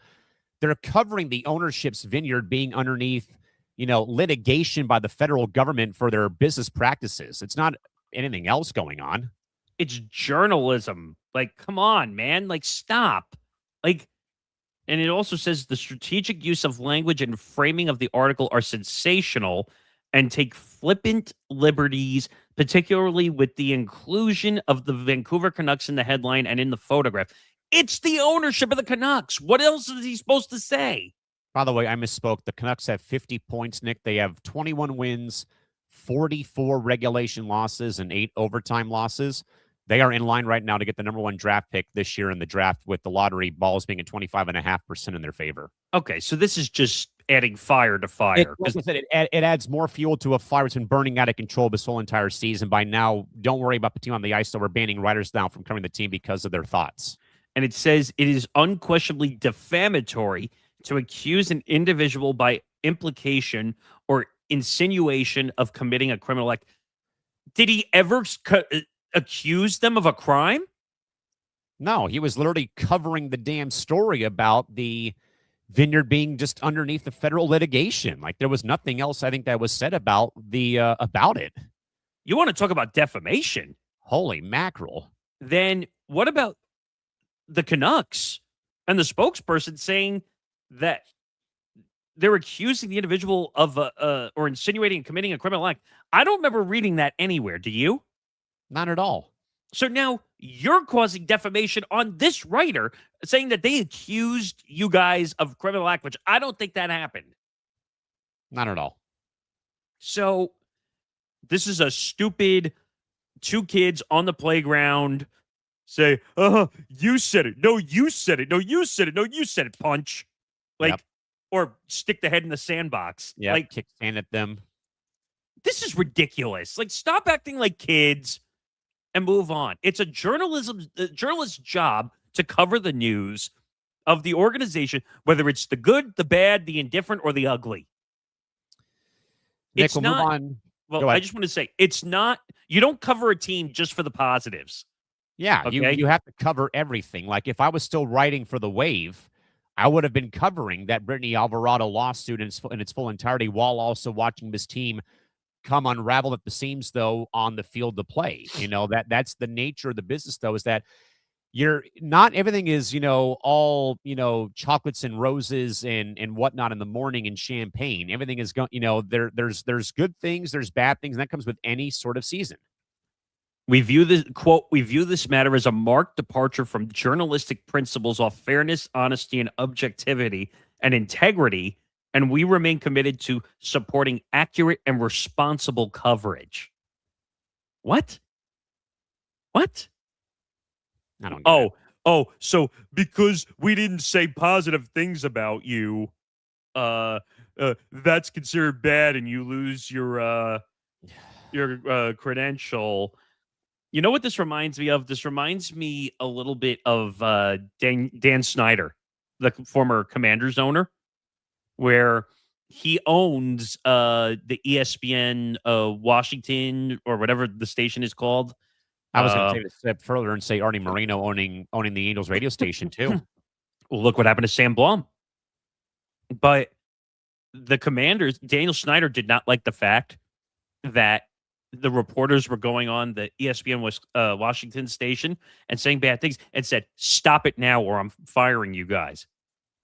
They're covering the ownership's vineyard being underneath, litigation by the federal government for their business practices. It's not anything else going on. It's journalism. Like, come on, man. Like, stop. Like, and it also says the strategic use of language and framing of the article are sensational and take flippant liberties, particularly with the inclusion of the Vancouver Canucks in the headline and in the photograph. It's the ownership of the Canucks. What else is he supposed to say? By the way, I misspoke. The Canucks have 50 points, Nick. They have 21 wins, 44 regulation losses, and 8 overtime losses. They are in line right now to get the number 1 draft pick this year in the draft, with the lottery balls being at 25.5% in their favor. Okay, so this is just adding fire to fire. Like I said, it adds more fuel to a fire that's been burning out of control this whole entire season. By now, don't worry about the team on the ice, so we're banning writers now from covering the team because of their thoughts. And it says it is unquestionably defamatory to accuse an individual by implication or insinuation of committing a criminal act. Did he ever accuse them of a crime? No, he was literally covering the damn story about the vineyard being just underneath the federal litigation. Like, there was nothing else I think that was said about it. You want to talk about defamation? Holy mackerel. Then what about the Canucks and the spokesperson saying that they're accusing the individual of or insinuating and committing a criminal act? I don't remember reading that anywhere. Do you? Not at all. So now you're causing defamation on this writer, saying that they accused you guys of criminal act, which I don't think that happened. Not at all. So this is a stupid 2 kids on the playground say, you said it. No, you said it. No, you said it. No, you said it. Punch. Like, or stick the head in the sandbox. Yeah, like, kick sand at them. This is ridiculous. Like, stop acting like kids and move on. It's a journalist's job to cover the news of the organization, whether it's the good, the bad, the indifferent, or the ugly. Nick, It's we'll not, move on. well, I just want to say, it's not, you don't cover a team just for the positives. Yeah, Okay? you have to cover everything. Like, if I was still writing for the Wave, I would have been covering that Brittany Alvarado lawsuit in its full entirety, while also watching this team come unraveled at the seams, though, on the field to play. That's the nature of the business, though, is that you're not everything is, all, chocolates and roses and whatnot in the morning and champagne. Everything is going, there's good things, there's bad things, and that comes with any sort of season. We view this matter as a marked departure from journalistic principles of fairness, honesty, and objectivity and integrity, and we remain committed to supporting accurate and responsible coverage. What? I don't get it. So because we didn't say positive things about you, that's considered bad, and you lose your credential. You know what this reminds me of? This reminds me a little bit of Dan Snyder, the former Commanders owner, where he owns the ESPN Washington, or whatever the station is called. I was going to take it a step further and say Arnie Marino owning the Angels radio station too. Well, look what happened to Sam Blum. But the Commanders, Daniel Snyder did not like the fact that the reporters were going on the ESPN Washington station and saying bad things, and said, "Stop it now, or I'm firing you guys."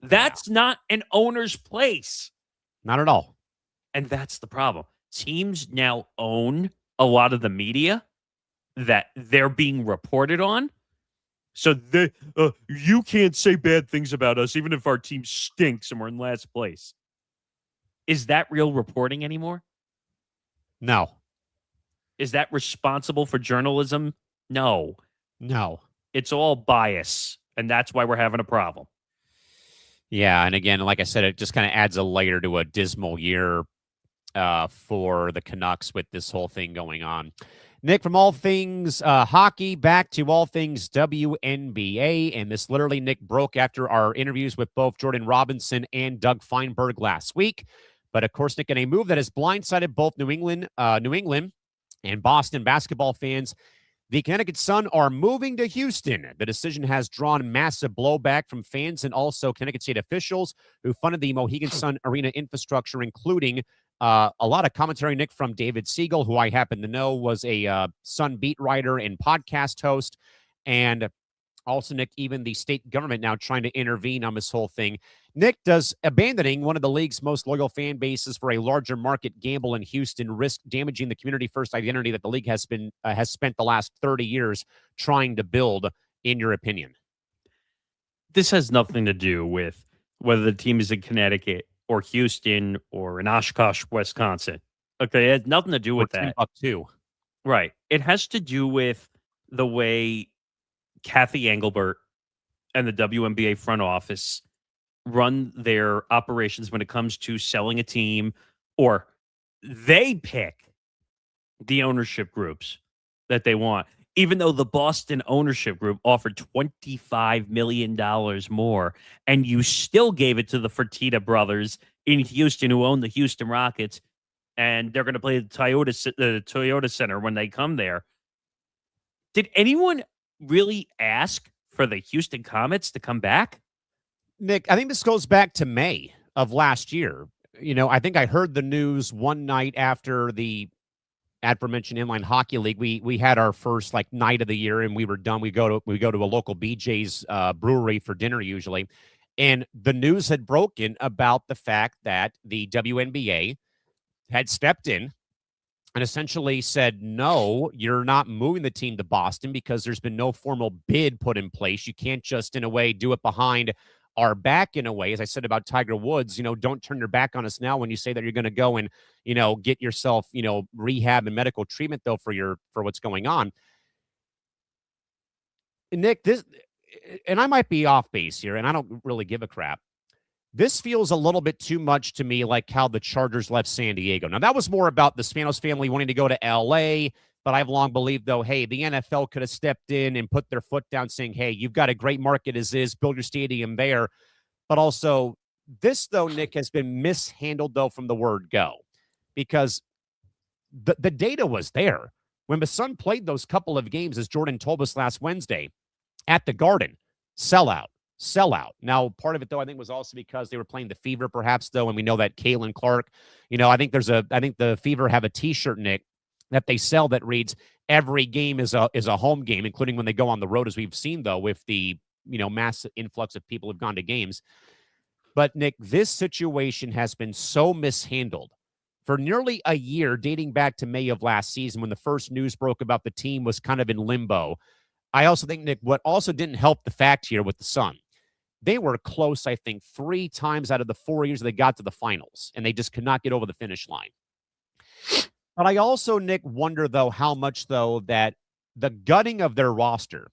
That's not an owner's place. Not at all. And that's the problem. Teams now own a lot of the media that they're being reported on. So you can't say bad things about us, even if our team stinks and we're in last place. Is that real reporting anymore? No. Is that responsible for journalism? No. It's all bias, and that's why we're having a problem. Yeah, and again, like I said, it just kind of adds a layer to a dismal year for the Canucks with this whole thing going on. Nick, from all things hockey back to all things WNBA, and this literally, Nick, broke after our interviews with both Jordan Robinson and Doug Feinberg last week. But of course, Nick, in a move that has blindsided both New England and Boston basketball fans, the Connecticut Sun are moving to Houston. The decision has drawn massive blowback from fans and also Connecticut state officials who funded the Mohegan Sun Arena infrastructure, including a lot of commentary, Nick, from David Siegel, who I happen to know was a Sun beat writer and podcast host. And also, Nick, even the state government now trying to intervene on this whole thing. Nick, does abandoning one of the league's most loyal fan bases for a larger market gamble in Houston risk damaging the community-first identity that the league has spent the last 30 years trying to build, in your opinion? This has nothing to do with whether the team is in Connecticut or Houston or in Oshkosh, Wisconsin. Okay, it has nothing to do with that. Too. Right. It has to do with the way Kathy Engelbert and the WNBA front office run their operations when it comes to selling a team, or they pick the ownership groups that they want. Even though the Boston ownership group offered $25 million more, and you still gave it to the Fertitta brothers in Houston, who own the Houston Rockets, and they're going to play the Toyota Center when they come there. Did anyone really ask for the Houston Comets to come back? Nick, I think this goes back to May of last year. You know, I think I heard the news one night after the aforementioned inline hockey league. We had our first night of the year, and we were done. We go to a local BJ's brewery for dinner usually, and the news had broken about the fact that the WNBA had stepped in and essentially said, no, you're not moving the team to Boston because there's been no formal bid put in place. You can't just, in a way, do it behind our back, in a way. As I said about Tiger Woods, don't turn your back on us now when you say that you're going to go and, get yourself, rehab and medical treatment, though, for what's going on. Nick, and I might be off base here, and I don't really give a crap. This feels a little bit too much to me like how the Chargers left San Diego. Now, that was more about the Spanos family wanting to go to L.A., but I've long believed, though, hey, the NFL could have stepped in and put their foot down saying, hey, you've got a great market as is, build your stadium there. But also, this, though, Nick, has been mishandled, though, from the word go, because the data was there. When the Sun played those couple of games, as Jordan told us last Wednesday, at the Garden, sellout. Now, part of it, though, I think was also because they were playing the Fever, perhaps, though, and we know that Callan Clark, I think the Fever have a T-shirt, Nick, that they sell that reads, every game is a home game, including when they go on the road, as we've seen, though, with the, massive influx of people who've gone to games. But, Nick, this situation has been so mishandled for nearly a year, dating back to May of last season when the first news broke about the team was kind of in limbo. I also think, Nick, what also didn't help the fact here with the Sun, they were close, I think, 3 times out of the 4 years they got to the finals, and they just could not get over the finish line. But I also, Nick, wonder, though, how much, though, that the gutting of their roster,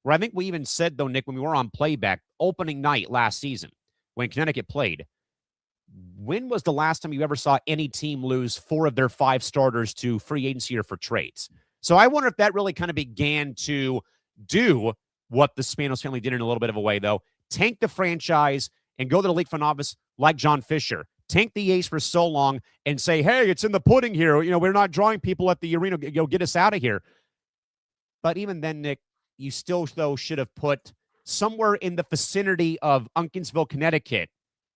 where I think we even said, though, Nick, when we were on playback, opening night last season, when Connecticut played, when was the last time you ever saw any team lose 4 of their 5 starters to free agency or for trades? So I wonder if that really kind of began to do what the Spanos family did in a little bit of a way, though. Tank the franchise and go to the league front office like John Fisher. Tank the ace for so long and say, hey, it's in the pudding here. We're not drawing people at the arena. Get us out of here. But even then, Nick, you still, though, should have put somewhere in the vicinity of Unkinsville, Connecticut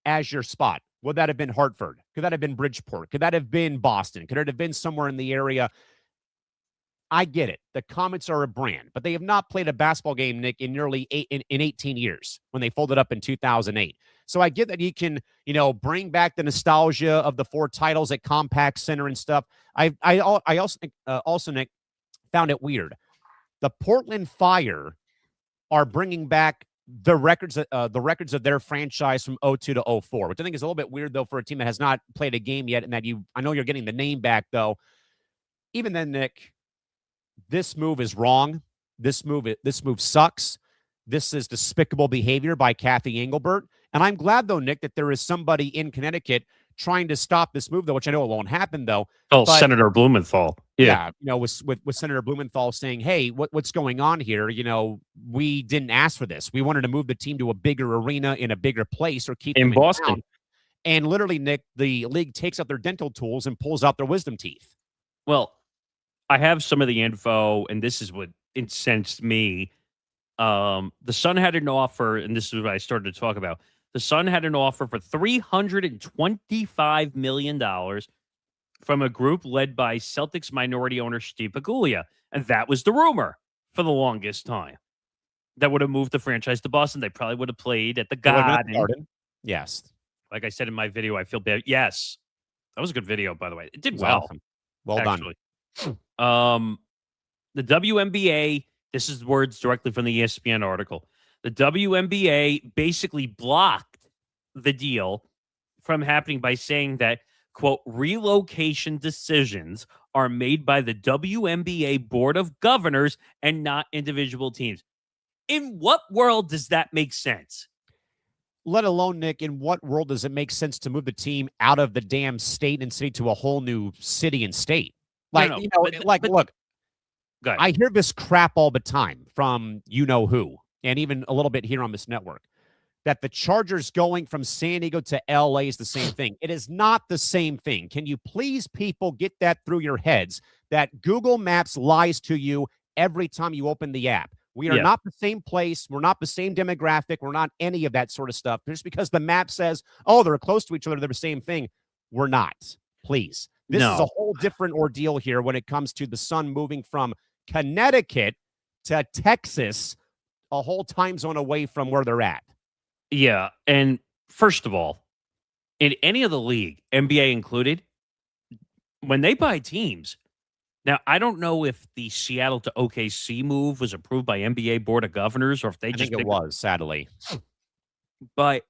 as your spot. Would that have been Hartford? Could that have been Bridgeport? Could that have been Boston? Could it have been somewhere in the area? I get it. The Comets are a brand, but they have not played a basketball game, Nick, in nearly 18 years when they folded up in 2008. So I get that you can, bring back the nostalgia of the 4 titles at Compaq Center and stuff. I also think, Nick, found it weird. The Portland Fire are bringing back the records of their franchise from 02 to 04, which I think is a little bit weird, though, for a team that has not played a game yet, and that I know you're getting the name back, though. Even then, Nick, this move is wrong. This move sucks. This is despicable behavior by Kathy Engelbert. And I'm glad, though, Nick, that there is somebody in Connecticut trying to stop this move, though, which I know it won't happen, though. Oh, But Senator Blumenthal. yeah, with Senator Blumenthal saying, hey, what's going on here? We didn't ask for this. We wanted to move the team to a bigger arena in a bigger place or keep In them in Boston. town. And literally, Nick, the league takes out their dental tools and pulls out their wisdom teeth. Well, I have some of the info, and this is what incensed me. The Sun had an offer, and this is what I started to talk about. The Sun had an offer for $325 million from a group led by Celtics minority owner Steve Paguglia. And that was the rumor for the longest time. That would have moved the franchise to Boston. They probably would have played at the Garden. Yes. Like I said in my video, I feel bad. Yes. That was a good video, by the way. It did Well actually. done. The WNBA, this is words directly from the ESPN article. The WNBA basically blocked the deal from happening by saying that, quote, relocation decisions are made by the WNBA Board of Governors and not individual teams. In what world does that make sense? Let alone, Nick, in what world does it make sense to move the team out of the damn state and city to a whole new city and state? Like, look, I hear this crap all the time from you-know-who, and even a little bit here on this network, that the Chargers going from San Diego to LA is the same thing. It is not the same thing. Can you please, people, get that through your heads that Google Maps lies to you every time you open the app? We are not the same place. We're not the same demographic. We're not any of that sort of stuff. Just because the map says, oh, they're close to each other, they're the same thing. We're not. Please. This is a whole different ordeal here when it comes to the Sun moving from Connecticut to Texas, a whole time zone away from where they're at. Yeah. And first of all, in any of the league, NBA included, when they buy teams, now I don't know if the Seattle to OKC move was approved by NBA Board of Governors or if they I think it was, sadly. But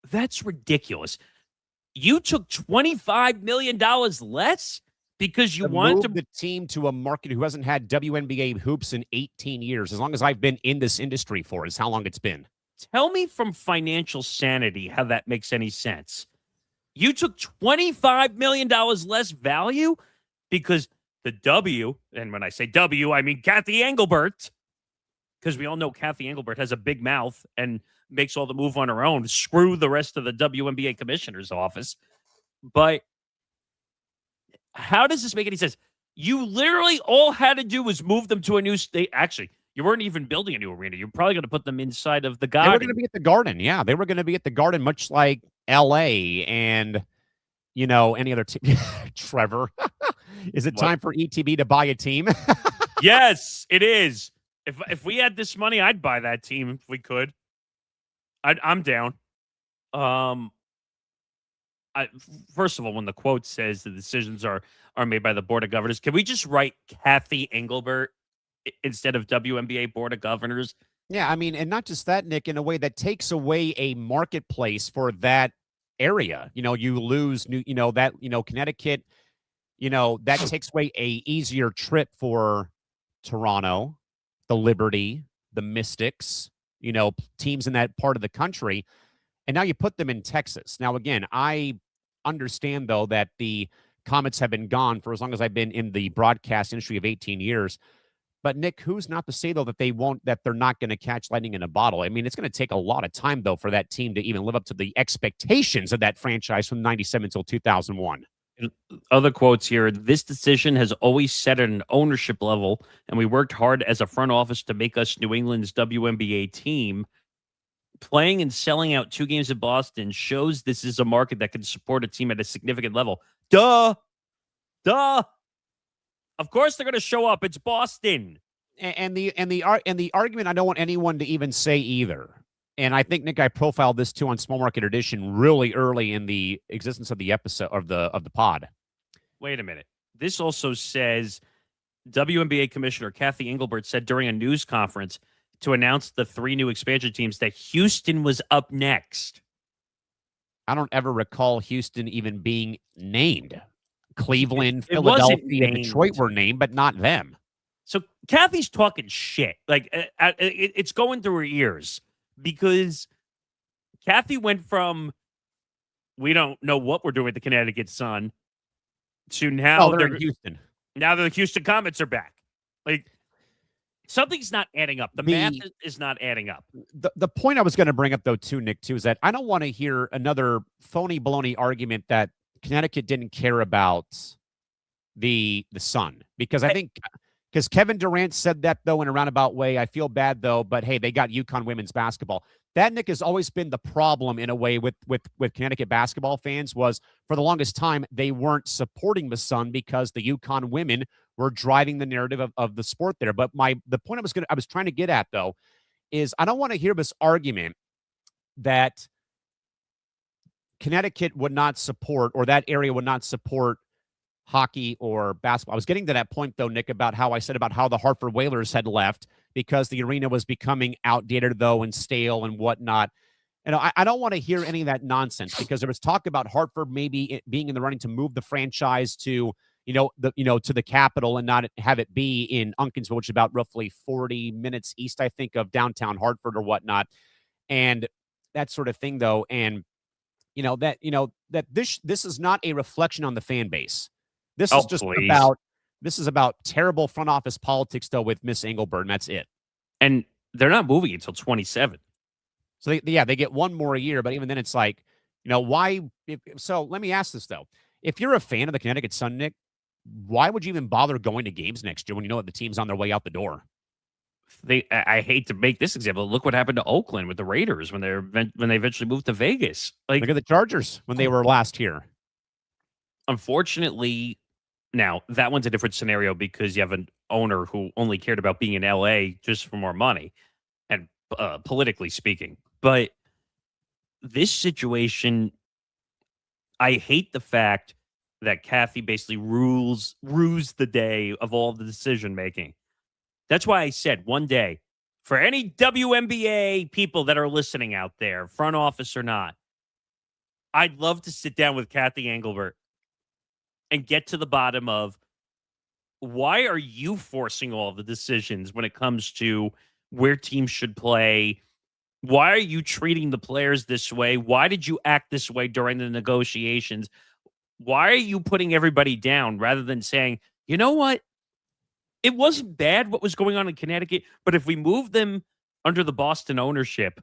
that's ridiculous. You took $25 million less because you wanted to move the team to a market who hasn't had WNBA hoops in 18 years. As long as I've been in this industry for is how long it's been. Tell me from financial sanity how that makes any sense. You took $25 million less value because the W, and when I say W, I mean Kathy Engelbert, because we all know Kathy Engelbert has a big mouth and makes all the move on her own. Screw the rest of the WNBA commissioner's office. But how does this make any sense? You literally all had to do was move them to a new state. Actually, you weren't even building a new arena. You're probably going to put them inside of the Garden. They were going to be at the Garden. Yeah, they were going to be at the Garden, much like LA and, any other team. Trevor, is it time for ETB to buy a team? Yes, it is. If we had this money, I'd buy that team if we could. I'm down. First of all, when the quote says the decisions are made by the Board of Governors, can we just write Kathy Engelbert instead of WNBA Board of Governors? Yeah, I mean, and not just that, Nick, in a way that takes away a marketplace for that area. You lose Connecticut, that takes away a easier trip for Toronto, the Liberty, the Mystics, teams in that part of the country. And now you put them in Texas. Now, again, I understand, though, that the Comets have been gone for as long as I've been in the broadcast industry of 18 years. But, Nick, who's not to say, though, that they're not going to catch lightning in a bottle? I mean, it's going to take a lot of time, though, for that team to even live up to the expectations of that franchise from 97 until 2001. Other quotes here. This decision has always set at an ownership level, and we worked hard as a front office to make us New England's WNBA team. Playing and selling out 2 games in Boston shows this is a market that can support a team at a significant level. Duh. Of course they're going to show up. It's Boston. And the argument I don't want anyone to even say either. And I think, Nick, I profiled this too on Small Market Edition really early in the existence of the episode of the pod. Wait a minute. This also says WNBA Commissioner Kathy Engelbert said during a news conference to announce the 3 new expansion teams that Houston was up next. I don't ever recall Houston even being named. Cleveland, Philadelphia, Detroit were named, but not them. So Kathy's talking shit. Like it's going through her ears because Kathy went from we don't know what we're doing with the Connecticut Sun to now they're in Houston. Now the Houston Comets are back. Like something's not adding up. The math is not adding up. The point I was going to bring up though too, Nick, too, is that I don't want to hear another phony baloney argument that Connecticut didn't care about the Sun, because I think because Kevin Durant said that though in a roundabout way. I feel bad though, but hey, they got UConn women's basketball. That, Nick, has always been the problem in a way with Connecticut basketball fans. Was for the longest time they weren't supporting the Sun because the UConn women were driving the narrative of the sport there. But the point I was trying to get at though is I don't want to hear this argument that Connecticut would not support, or that area would not support, hockey or basketball. I was getting to that point though, Nick, about how I said about how the Hartford Whalers had left because the arena was becoming outdated though and stale and whatnot. And I don't want to hear any of that nonsense, because there was talk about Hartford maybe being in the running to move the franchise to to the capital and not have it be in Unkinsville, which is about roughly 40 minutes east, I think, of downtown Hartford or whatnot, and that sort of thing though. And that this is not a reflection on the fan base. This is just about terrible front office politics, though, with Miss Engelbert, and that's it. And they're not moving until 27. So they get one more year, but even then, it's like, why? So let me ask this though: if you're a fan of the Connecticut Sun, Nick, why would you even bother going to games next year when you know that the team's on their way out the door? I hate to make this example. Look what happened to Oakland with the Raiders when they eventually moved to Vegas. Like, look at the Chargers when they were last here. Unfortunately, now that one's a different scenario because you have an owner who only cared about being in LA just for more money and politically speaking. But this situation, I hate the fact that Kathy basically rules the day of all the decision making. That's why I said one day, for any WNBA people that are listening out there, front office or not, I'd love to sit down with Kathy Engelbert and get to the bottom of why are you forcing all the decisions when it comes to where teams should play? Why are you treating the players this way? Why did you act this way during the negotiations? Why are you putting everybody down rather than saying, you know what? It wasn't bad what was going on in Connecticut, but if we move them under the Boston ownership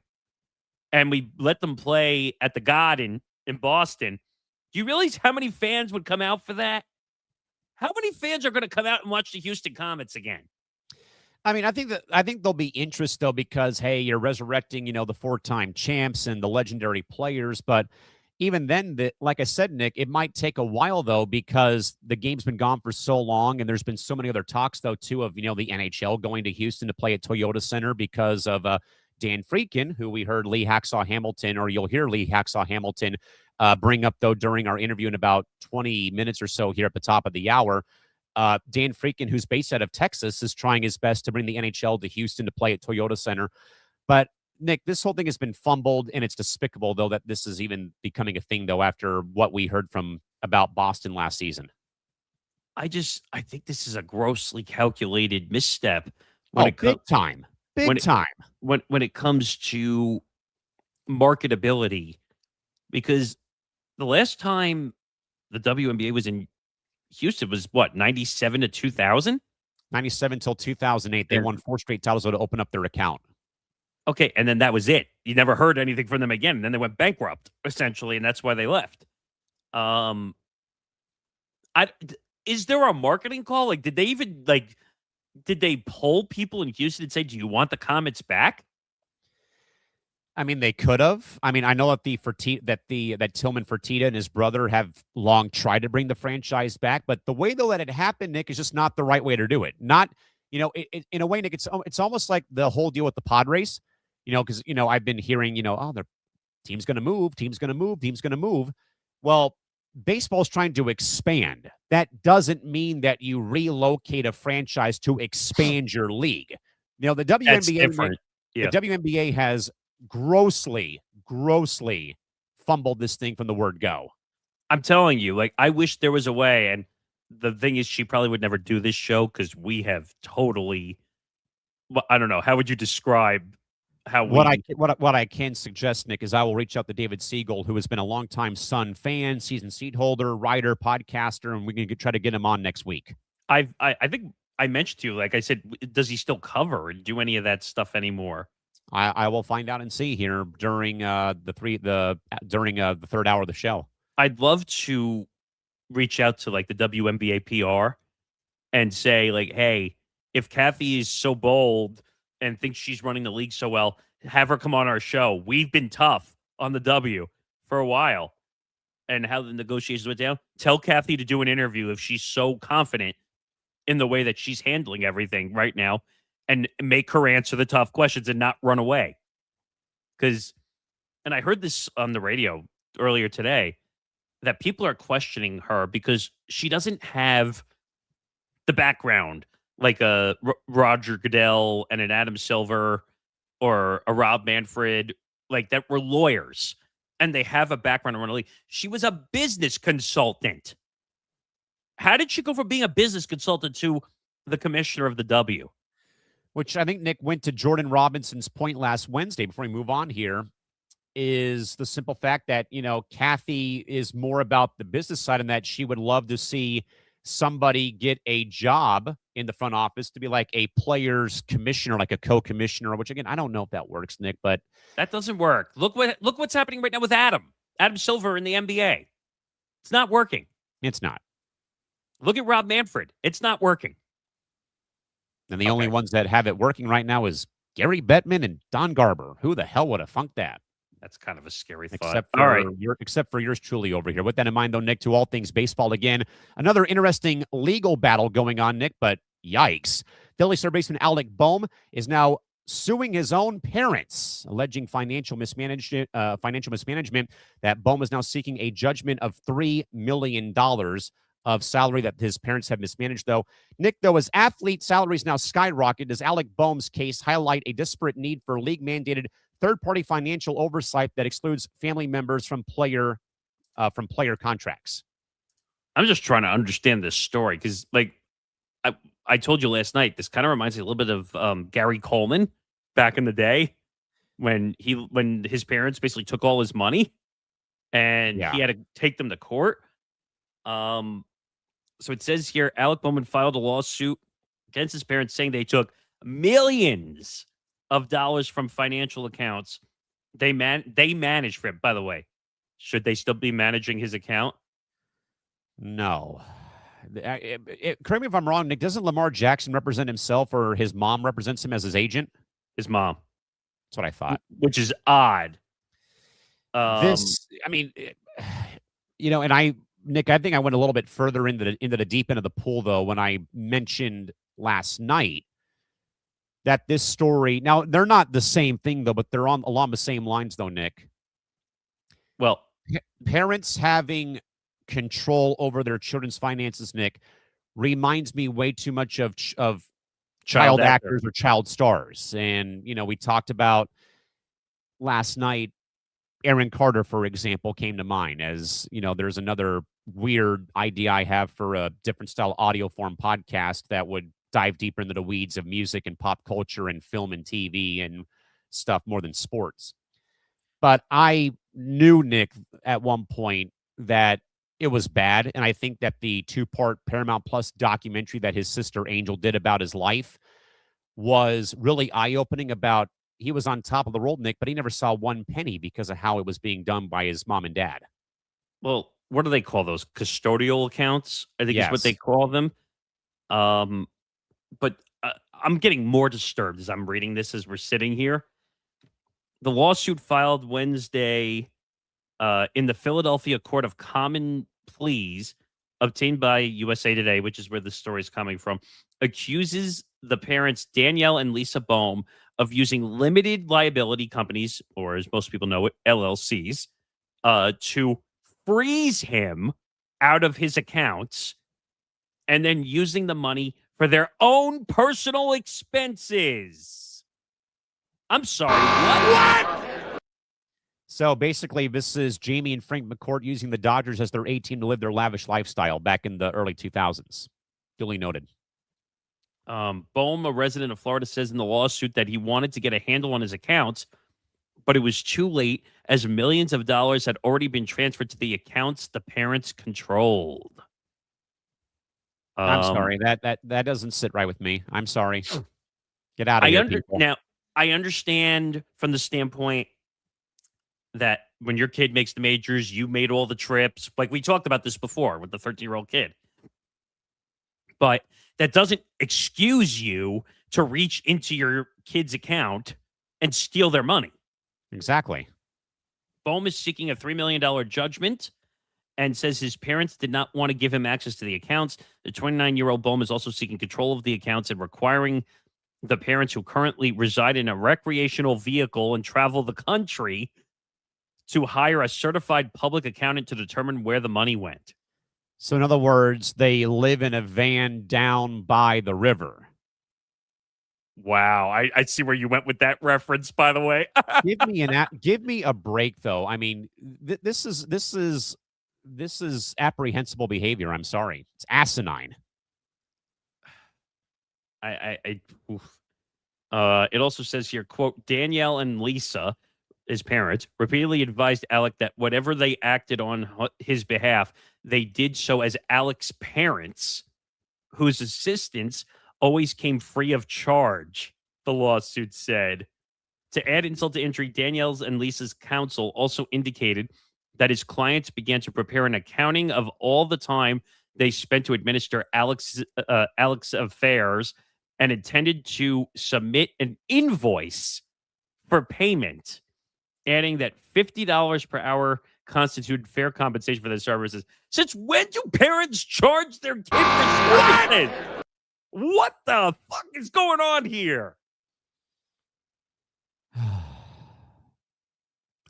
and we let them play at the Garden in Boston, do you realize how many fans would come out for that? How many fans are going to come out and watch the Houston Comets again? I mean, I think there'll be interest though, because hey, you're resurrecting, the 4-time champs and the legendary players. But even then, like I said, Nick, it might take a while though, because the game's been gone for so long, and there's been so many other talks though too of the NHL going to Houston to play at Toyota Center because of Dan Friedkin, who we heard Lee Hacksaw Hamilton, or you'll hear Lee Hacksaw Hamilton bring up though during our interview in about 20 minutes or so here at the top of the hour. Dan Friedkin, who's based out of Texas, is trying his best to bring the NHL to Houston to play at Toyota Center. But Nick, this whole thing has been fumbled, and it's despicable though that this is even becoming a thing though after what we heard about Boston last season. I think this is a grossly calculated misstep. Big time. When it comes to marketability, because the last time the WNBA was in Houston was what, 97 to 2000? 97 till 2008. They won 4 straight titles to open up their account. Okay, and then that was it. You never heard anything from them again. And then they went bankrupt, essentially, and that's why they left. Is there a marketing call? Like, did they poll people in Houston and say, do you want the Comets back? I mean, they could have. I mean, I know that that Tillman Fertitta and his brother have long tried to bring the franchise back, but the way they'll let it happen, Nick, is just not the right way to do it. Not, in a way, Nick, it's almost like the whole deal with the Padres, because, I've been hearing, their team's going to move. Well, baseball's trying to expand. That doesn't mean that you relocate a franchise to expand your league. The WNBA, the WNBA has grossly fumbled this thing from the word go. I'm telling you, like, I wish there was a way, and the thing is, she probably would never do this show because we have totally. Well, I don't know. How would you describe how What we? what I can suggest, Nick, is I will reach out to David Siegel, who has been a longtime Sun fan, season seat holder, writer, podcaster, and we can try to get him on next week. I think I mentioned to you, like I said, does he still cover and do any of that stuff anymore? I will find out and see here during the third hour of the show. I'd love to reach out to like the WNBA PR and say like, hey, if Kathy is so bold and thinks she's running the league so well, have her come on our show. We've been tough on the W for a while. And how the negotiations went down. Tell Kathy to do an interview if she's so confident in the way that she's handling everything right now, and make her answer the tough questions and not run away. Because, and I heard this on the radio earlier today, that people are questioning her because she doesn't have the background like a Roger Goodell and an Adam Silver or a Rob Manfred, like that were lawyers and they have a background in running a league. She was a business consultant. How did she go from being a business consultant to the commissioner of the W? Which I think, Nick, went to Jordan Robinson's point last Wednesday before we move on here, is the simple fact that, Kathy is more about the business side and that she would love to see somebody get a job in the front office to be like a player's commissioner, like a co-commissioner, which again, I don't know if that works, Nick, but that doesn't work. Look what's happening right now with Adam Silver in the NBA. It's not working. It's not. Look at Rob Manfred. It's not working. And the only ones that have it working right now is Gary Bettman and Don Garber. Who the hell would have funked that? That's kind of a scary thought. Except for yours truly over here. With that in mind, though, Nick, to all things baseball again, another interesting legal battle going on, Nick, but yikes. Phillies third baseman Alec Bohm is now suing his own parents, alleging financial mismanagement. That Bohm is now seeking a judgment of $3 million of salary that his parents have mismanaged, though. Nick, though, as athlete salaries now skyrocket, does Alec Bohm's case highlight a desperate need for league-mandated third-party financial oversight that excludes family members from player contracts? I'm just trying to understand this story because, like, I told you last night, this kind of reminds me a little bit of Gary Coleman back in the day when his parents basically took all his money and he had to take them to court. So it says here, Alec Bowman filed a lawsuit against his parents saying they took millions of dollars from financial accounts. They managed for him, by the way. Should they still be managing his account? No. Correct me if I'm wrong, Nick. Doesn't Lamar Jackson represent himself, or his mom represents him as his agent? His mom. That's what I thought. Which is odd. Nick, I think I went a little bit further into the deep end of the pool, though, when I mentioned last night that this story, now they're not the same thing, though, but they're along the same lines, though, Nick. Well, parents having control over their children's finances, Nick, reminds me way too much of child actors or child stars. And, we talked about last night, Aaron Carter, for example, came to mind as, there's another weird idea I have for a different style audio form podcast that would dive deeper into the weeds of music and pop culture and film and TV and stuff more than sports. But I knew, Nick, at one point that it was bad. And I think that the 2-part Paramount Plus documentary that his sister Angel did about his life was really eye-opening about he was on top of the world, Nick, but he never saw one penny because of how it was being done by his mom and dad. Well, what do they call those? Custodial accounts, I think is what they call them. But I'm getting more disturbed as I'm reading this as we're sitting here. The lawsuit filed Wednesday in the Philadelphia Court of Common Pleas, obtained by USA Today, which is where the story is coming from, accuses the parents, Danielle and Lisa Bohm, of using limited liability companies, or as most people know it, LLCs, to freeze him out of his accounts and then using the money for their own personal expenses. I'm sorry, what? So basically, this is Jamie and Frank McCourt using the Dodgers as their A team to live their lavish lifestyle back in the early 2000s. Duly noted. Bohm, a resident of Florida, says in the lawsuit that he wanted to get a handle on his accounts, but it was too late as millions of dollars had already been transferred to the accounts the parents controlled. I'm sorry. That doesn't sit right with me. I'm sorry. Get out of here, people. Now, I understand from the standpoint that when your kid makes the majors, you made all the trips. Like we talked about this before with the 13-year-old kid. But that doesn't excuse you to reach into your kid's account and steal their money. Exactly. Bohm is seeking a $3 million judgment and says his parents did not want to give him access to the accounts. The 29-year-old Bohm is also seeking control of the accounts and requiring the parents who currently reside in a recreational vehicle and travel the country to hire a certified public accountant to determine where the money went. So in other words, they live in a van down by the river. Wow, I see where you went with that reference, by the way. Give me a break, though. I mean, this is apprehensible behavior. I'm sorry, it's asinine. Oof. It also says here, quote, Danielle and Lisa, his parents, repeatedly advised Alec that whatever they acted on his behalf, they did so as Alec's parents, whose assistance always came free of charge, the lawsuit said. To add insult to injury, Danielle's and Lisa's counsel also indicated that his clients began to prepare an accounting of all the time they spent to administer Alec's affairs and intended to submit an invoice for payment, adding that $50 per hour constituted fair compensation for their services. Since when do parents charge their kids for services? What the fuck is going on here? I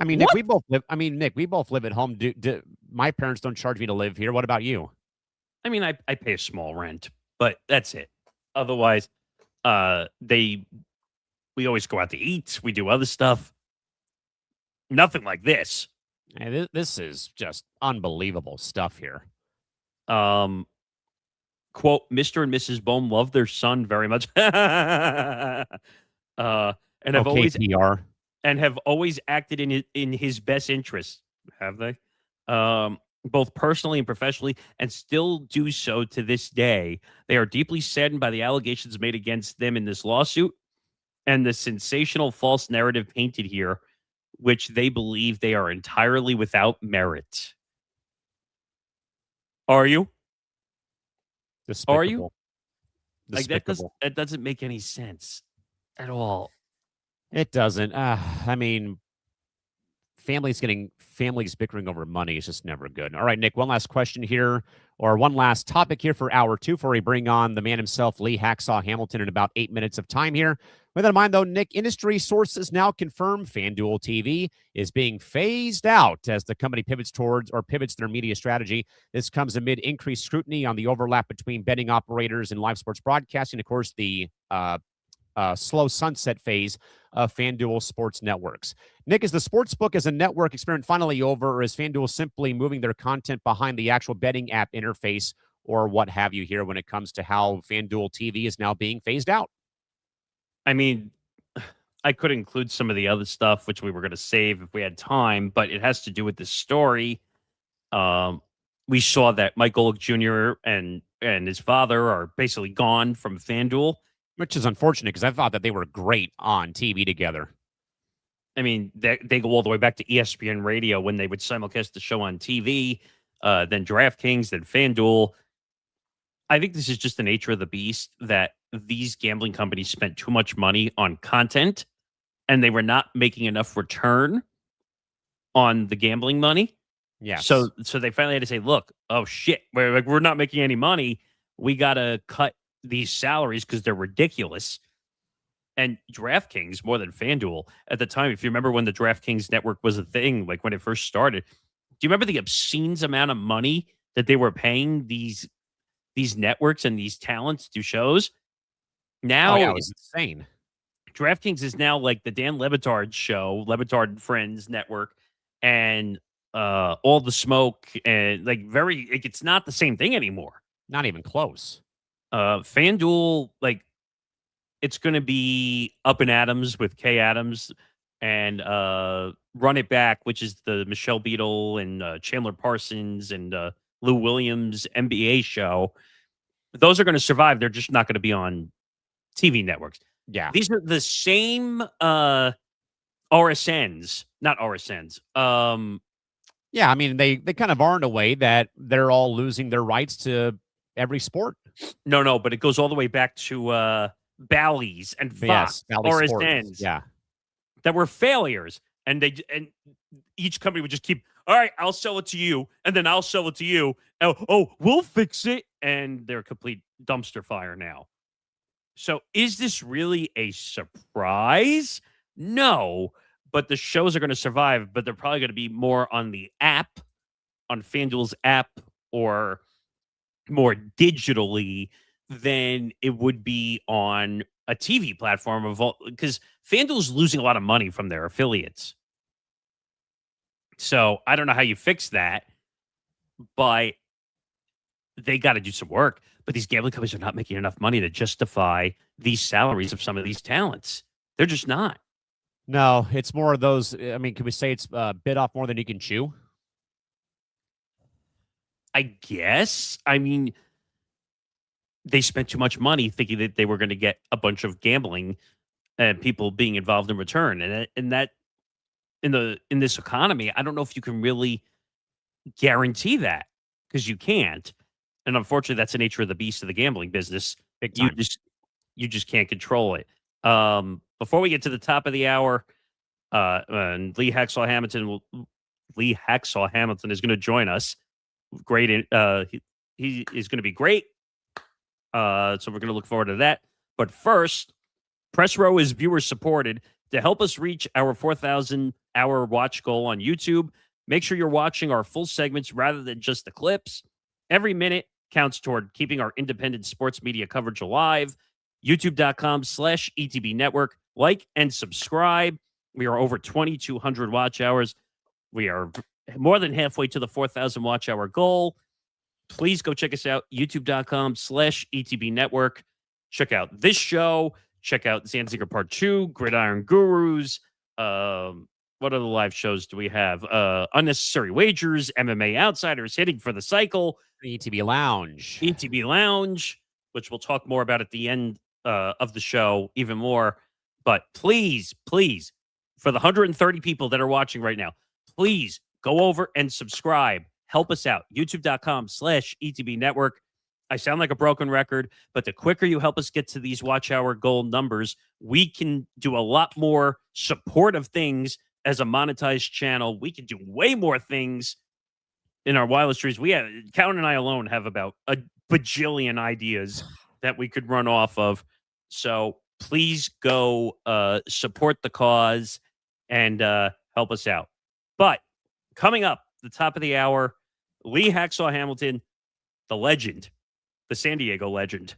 mean, Nick, we both live. I mean, Nick, we both live at home. My parents don't charge me to live here. What about you? I mean, I pay a small rent, but that's it. Otherwise, we always go out to eat. We do other stuff. Nothing like this. And this is just unbelievable stuff here. Quote, Mr. and Mrs. Bohm love their son very much. And have always acted in his best interest. Have they? Both personally and professionally, and still do so to this day. They are deeply saddened by the allegations made against them in this lawsuit and the sensational false narrative painted here, which they believe they are entirely without merit. Are you? Despicable. Are you? Despicable. Like that doesn't make any sense at all. It doesn't. I mean, families bickering over money is just never good. All right, Nick, one last question here, or one last topic here for hour 2 before we bring on the man himself, Lee Hacksaw Hamilton, in about 8 minutes of time here. With that in mind, though, Nick, industry sources now confirm FanDuel TV is being phased out as the company pivots their media strategy. This comes amid increased scrutiny on the overlap between betting operators and live sports broadcasting. Of course, the slow sunset phase of FanDuel Sports Networks. Nick, is the sportsbook as a network experiment finally over, or is FanDuel simply moving their content behind the actual betting app interface, or what have you here when it comes to how FanDuel TV is now being phased out? I mean, I could include some of the other stuff, which we were going to save if we had time, but it has to do with this story. We saw that Mike Golick Jr. and his father are basically gone from FanDuel. Which is unfortunate because I thought that they were great on TV together. I mean, they go all the way back to ESPN Radio when they would simulcast the show on TV, then DraftKings, then FanDuel. I think this is just the nature of the beast that these gambling companies spent too much money on content and they were not making enough return on the gambling money. Yes. So they finally had to say, look, oh shit, we're not making any money. We got to cut these salaries because they're ridiculous. And DraftKings, more than FanDuel, at the time, if you remember when the DraftKings network was a thing, like when it first started, do you remember the obscene amount of money that they were paying these networks and these talents to shows? Now, it was insane. DraftKings is now like the Dan Le Batard show, Le Batard and Friends network. and all the smoke and it's not the same thing anymore. Not even close. FanDuel, it's going to be Up and Adams with Kay Adams and Run It Back, which is the Michelle Beadle and Chandler Parsons and Lou Williams NBA show. Those are going to survive. They're just not going to be on TV networks. Yeah. These are the same RSNs, not RSNs. Yeah, I mean, they kind of are in a way that they're all losing their rights to every sport. No, but it goes all the way back to Bally's and Fox, Bally RSNs, Sports. Yeah. that were failures, and each company would just keep, all right, I'll sell it to you, and then I'll sell it to you. Oh, we'll fix it, and they're a complete dumpster fire now. So, is this really a surprise? No, but the shows are going to survive, but they're probably going to be more on the app, on FanDuel's app, or more digitally than it would be on a TV platform because FanDuel's losing a lot of money from their affiliates. So I don't know how you fix that, but they got to do some work. But these gambling companies are not making enough money to justify these salaries of some of these talents. They're just not. No, it's more of those. I mean, can we say it's bit off more than you can chew? I guess. I mean, they spent too much money thinking that they were going to get a bunch of gambling and people being involved in return. And that in this economy, I don't know if you can really guarantee that because you can't. And unfortunately, that's the nature of the beast of the gambling business. Big time. You just can't control it. Before we get to the top of the hour, and Lee Hacksaw Hamilton is going to join us. Great. He is going to be great. So we're going to look forward to that. But first, Press Row is viewer supported. To help us reach our 4,000 hour watch goal on YouTube, make sure you're watching our full segments rather than just the clips. Every minute counts toward keeping our independent sports media coverage alive. YouTube.com/ETB Network. Like and subscribe. We are over 2,200 watch hours. We are more than halfway to the 4,000 watch hour goal. Please go check us out. YouTube.com/ETB Network. Check out this show. Check out Zanziger Part 2, Gridiron Gurus. What other live shows do we have? Unnecessary Wagers, MMA Outsiders, Hitting for the Cycle. ETB Lounge. ETB Lounge, which we'll talk more about at the end of the show even more. But please, for the 130 people that are watching right now, please go over and subscribe. Help us out. YouTube.com/ETB Network. I sound like a broken record, but the quicker you help us get to these watch hour goal numbers, we can do a lot more supportive things as a monetized channel. We can do way more things in our wildest dreams. Callan and I alone have about a bajillion ideas that we could run off of. So please go support the cause and help us out. But coming up, the top of the hour, Lee Hacksaw Hamilton, the legend, the San Diego legend,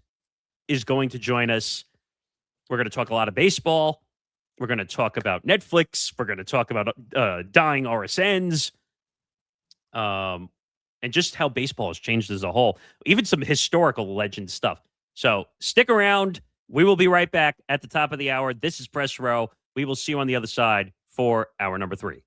is going to join us. We're going to talk a lot of baseball. We're going to talk about Netflix. We're going to talk about dying RSNs. And just how baseball has changed as a whole. Even some historical legend stuff. So stick around. We will be right back at the top of the hour. This is Press Row. We will see you on the other side for hour number 3.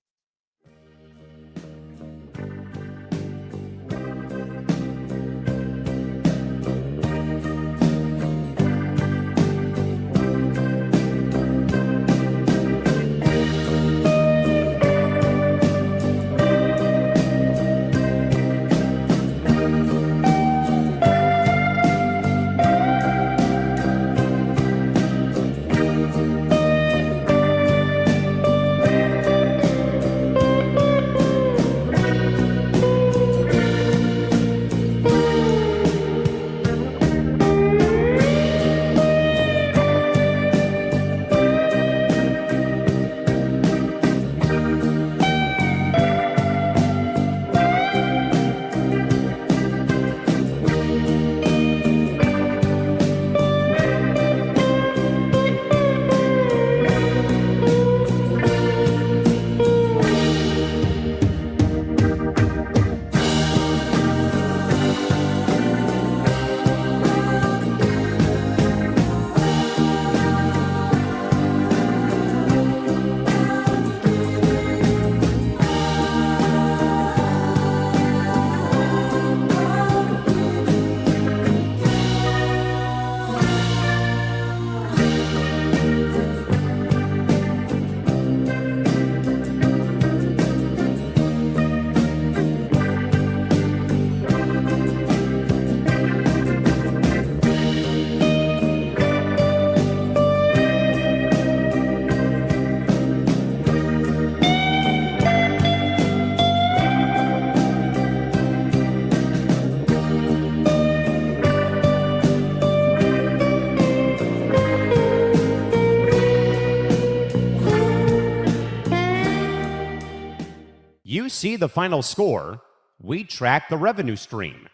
you see the final score, we track the revenue stream.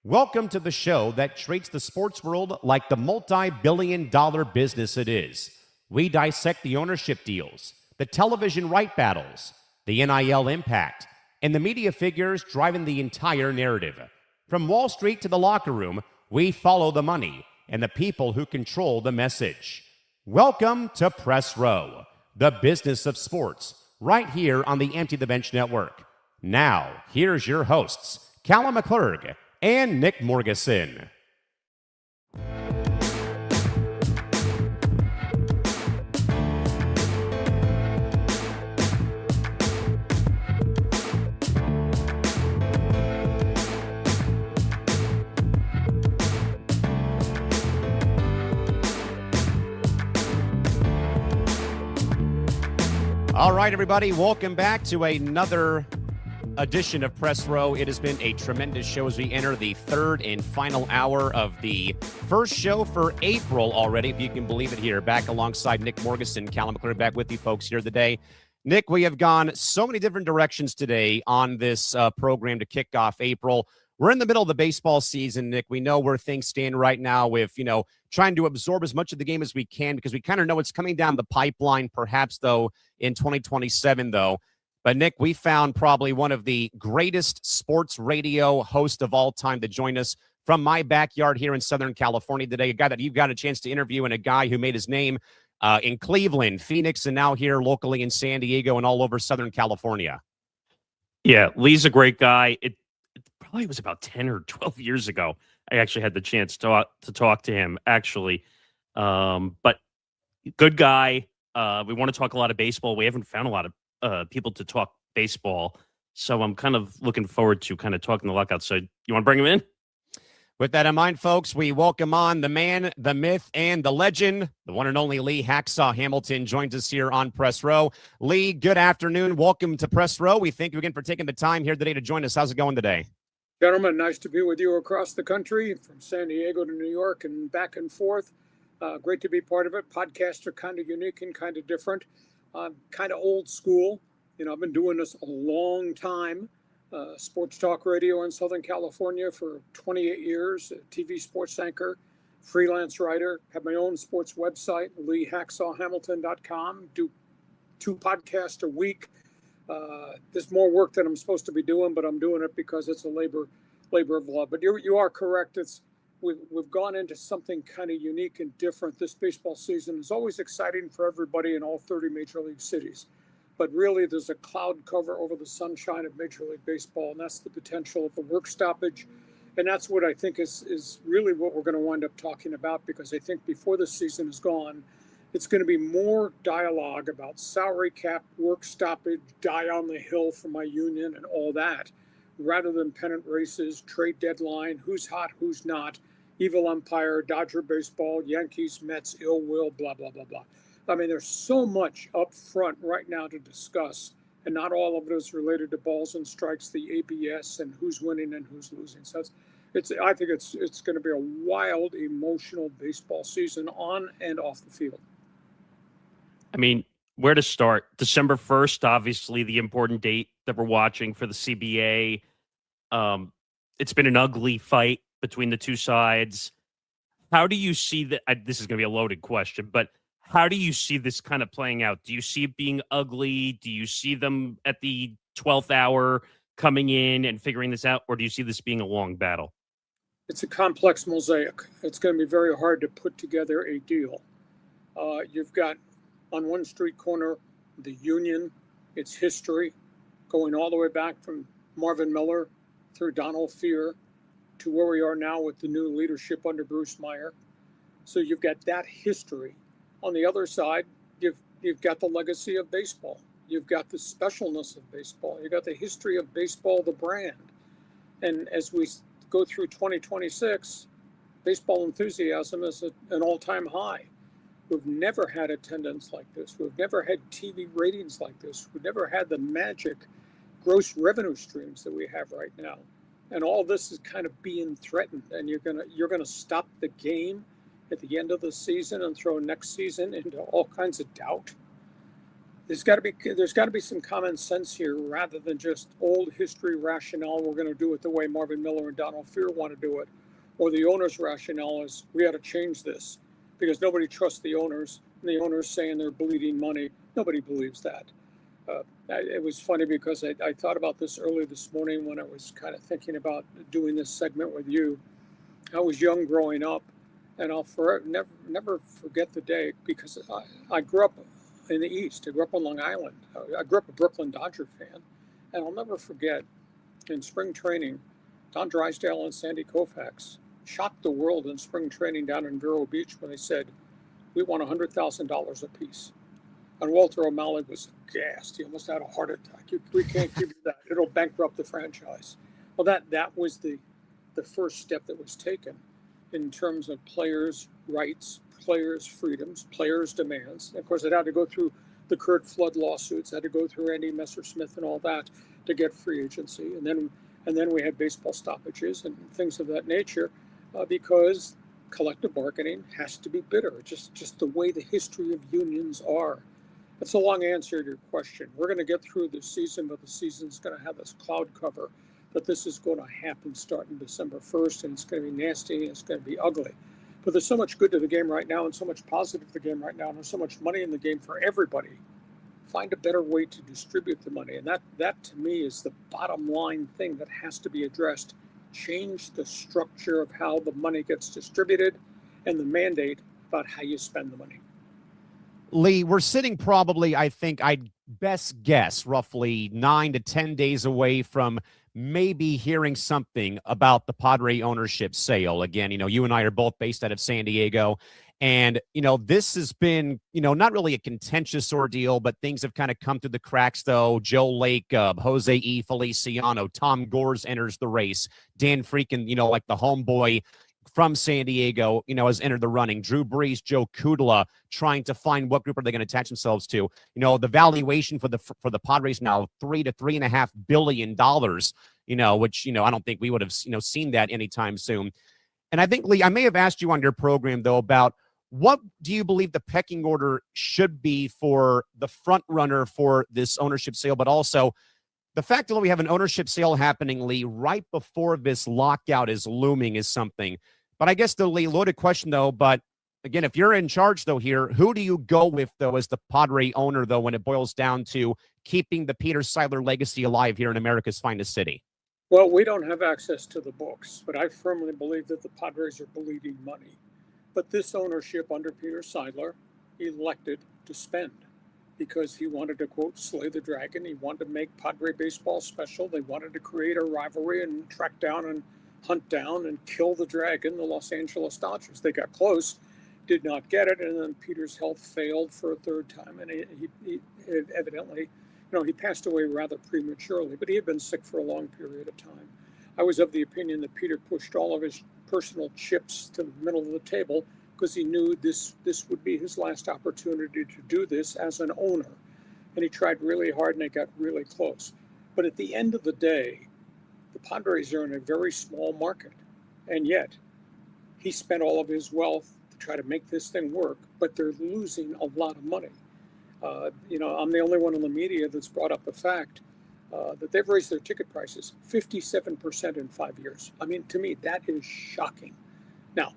Welcome to the show that treats the sports world like the multi-billion-dollar business it is. We dissect the ownership deals, the television right battles, the NIL impact, and the media figures driving the entire narrative. From Wall Street to the locker room, we follow the money and the people who control the message. Welcome to Press Row, the business of sports, right here on the Empty the Bench Network. Now, here's your hosts, Callan McClurg and Nick Morgasen. All right, everybody, welcome back to another edition of Press Row. It has been a tremendous show as we enter the third and final hour of the first show for April already, if you can believe it here. Back alongside Nick Morgasen, Callan McClurg, back with you folks here today. Nick, we have gone so many different directions today on this program to kick off April. We're in the middle of the baseball season, Nick. We know where things stand right now with, trying to absorb as much of the game as we can because we kind of know it's coming down the pipeline, perhaps, though, in 2027, though. But, Nick, we found probably one of the greatest sports radio hosts of all time to join us from my backyard here in Southern California today, a guy that you've got a chance to interview and a guy who made his name in Cleveland, Phoenix, and now here locally in San Diego and all over Southern California. Yeah, Lee's a great guy. It probably was about 10 or 12 years ago. I actually had the chance to talk to him, actually. But good guy. We want to talk a lot of baseball. We haven't found a lot of people to talk baseball. So I'm kind of looking forward to kind of talking the luck out. So you want to bring him in? With that in mind, folks, we welcome on the man, the myth, and the legend, the one and only Lee Hacksaw Hamilton joins us here on Press Row. Lee, good afternoon. Welcome to Press Row. We thank you again for taking the time here today to join us. How's it going today? Gentlemen, nice to be with you across the country, from San Diego to New York and back and forth. Great to be part of it. Podcasts are kind of unique and kind of different, kind of old school. I've been doing this a long time. Sports talk radio in Southern California for 28 years, TV sports anchor, freelance writer, have my own sports website, leehacksawhamilton.com, do 2 podcasts a week. There's more work that I'm supposed to be doing, but I'm doing it because it's a labor of love. But you are correct. We've gone into something kind of unique and different. This baseball season is always exciting for everybody in all 30 major league cities. But really, there's a cloud cover over the sunshine of Major League Baseball, and that's the potential of the work stoppage. And that's what I think is really what we're going to wind up talking about, because I think before the season is gone, it's going to be more dialogue about salary cap, work stoppage, die on the hill for my union, and all that, rather than pennant races, trade deadline, who's hot, who's not, evil umpire, Dodger baseball, Yankees, Mets, ill will, blah, blah, blah, blah. I mean, there's so much up front right now to discuss, and not all of it is related to balls and strikes, the ABS, and who's winning and who's losing. So I think it's going to be a wild, emotional baseball season on and off the field. I mean, where to start? December 1st, obviously the important date that we're watching for the CBA. It's been an ugly fight between the two sides. How do you see that? This is going to be a loaded question, but how do you see this kind of playing out? Do you see it being ugly? Do you see them at the 12th hour coming in and figuring this out? Or do you see this being a long battle? It's a complex mosaic. It's going to be very hard to put together a deal. You've got on one street corner, the union, its history, going all the way back from Marvin Miller through Donald Fear to where we are now with the new leadership under Bruce Meyer. So you've got that history. On the other side, you've got the legacy of baseball. You've got the specialness of baseball. You've got the history of baseball, the brand. And as we go through 2026, baseball enthusiasm is at an all-time high. We've never had attendance like this. We've never had TV ratings like this. We've never had the magic gross revenue streams that we have right now. And all this is kind of being threatened. And you're gonna stop the game at the end of the season and throw next season into all kinds of doubt. there's got to be some common sense here rather than just old history rationale. We're going to do it the way Marvin Miller and Donald Fear want to do it, or the owner's rationale is we got to change this because nobody trusts the owners, and the owners saying they're bleeding money. Nobody believes that. It was funny because I thought about this earlier this morning when I was kind of thinking about doing this segment with you. I was young growing up, and I'll never forget the day because I grew up in the East. I grew up on Long Island. I grew up a Brooklyn Dodger fan, and I'll never forget in spring training, Don Drysdale and Sandy Koufax shocked the world in spring training down in Vero Beach when they said, "We want $100,000 apiece." And Walter O'Malley was gassed. He almost had a heart attack. We can't give you that. It'll bankrupt the franchise. Well, that was the first step that was taken in terms of players' rights, players' freedoms, players' demands. Of course, it had to go through the Curt Flood lawsuits, had to go through Andy Messersmith and all that to get free agency. And then we had baseball stoppages and things of that nature because collective bargaining has to be bitter, just the way the history of unions are. That's a long answer to your question. We're going to get through this season, but the season's going to have this cloud cover that this is going to happen starting December 1st, and it's going to be nasty, and it's going to be ugly. But there's so much good to the game right now and so much positive to the game right now, and there's so much money in the game for everybody. Find a better way to distribute the money, and that to me is the bottom line thing that has to be addressed. Change the structure of how the money gets distributed and the mandate about how you spend the money. Lee, we're sitting probably, I think I'd best guess, roughly 9 to 10 days away from maybe hearing something about the Padre ownership sale. Again, you and I are both based out of San Diego. And, this has been, not really a contentious ordeal, but things have kind of come through the cracks, though. Joe Lake, Jose E. Feliciano, Tom Gores enters the race. Dan Freakin, like the homeboy from San Diego, has entered the running. Drew Brees, Joe Kudla, trying to find what group are they going to attach themselves to. The valuation for the Padres now $3 to $3.5 billion. Which I don't think we would have seen that anytime soon. And I think, Lee, I may have asked you on your program though about what do you believe the pecking order should be for the front runner for this ownership sale, but also the fact that we have an ownership sale happening, Lee, right before this lockout is looming is something. But I guess the Lee, loaded question, though. But again, if you're in charge, though, here, who do you go with, though, as the Padre owner, though, when it boils down to keeping the Peter Seidler legacy alive here in America's finest city? Well, we don't have access to the books, but I firmly believe that the Padres are bleeding money. But this ownership under Peter Seidler elected to spend, because he wanted to, quote, slay the dragon. He wanted to make Padre baseball special. They wanted to create a rivalry and track down and hunt down and kill the dragon, the Los Angeles Dodgers. They got close, did not get it, and then Peter's health failed for a third time, and he evidently, he passed away rather prematurely, but he had been sick for a long period of time. I was of the opinion that Peter pushed all of his personal chips to the middle of the table because he knew this would be his last opportunity to do this as an owner. And he tried really hard and it got really close. But at the end of the day, the Padres are in a very small market. And yet, he spent all of his wealth to try to make this thing work, but they're losing a lot of money. I'm the only one in the media that's brought up the fact that they've raised their ticket prices 57% in 5 years. I mean, to me, that is shocking. Now,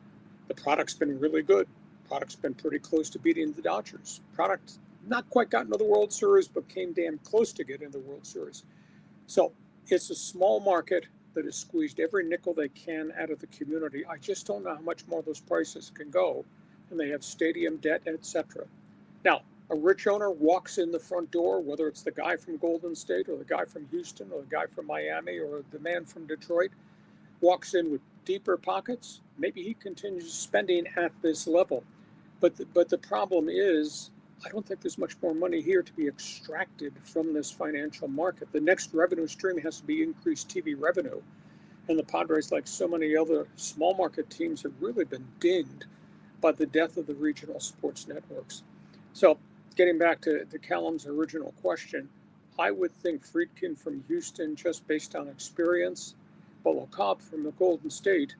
the product's been really good. Product's been pretty close to beating the Dodgers. Product not quite got into the World Series, but came damn close to getting the World Series. So it's a small market that has squeezed every nickel they can out of the community. I just don't know how much more those prices can go. And they have stadium debt, etc. Now, a rich owner walks in the front door, whether it's the guy from Golden State or the guy from Houston or the guy from Miami or the man from Detroit, walks in with deeper pockets. Maybe he continues spending at this level. But the problem is, I don't think there's much more money here to be extracted from this financial market. The next revenue stream has to be increased TV revenue. And the Padres, like so many other small market teams, have really been dinged by the death of the regional sports networks. So getting back to Callan's original question, I would think Friedkin from Houston, just based on experience, but LeCobb from the Golden State,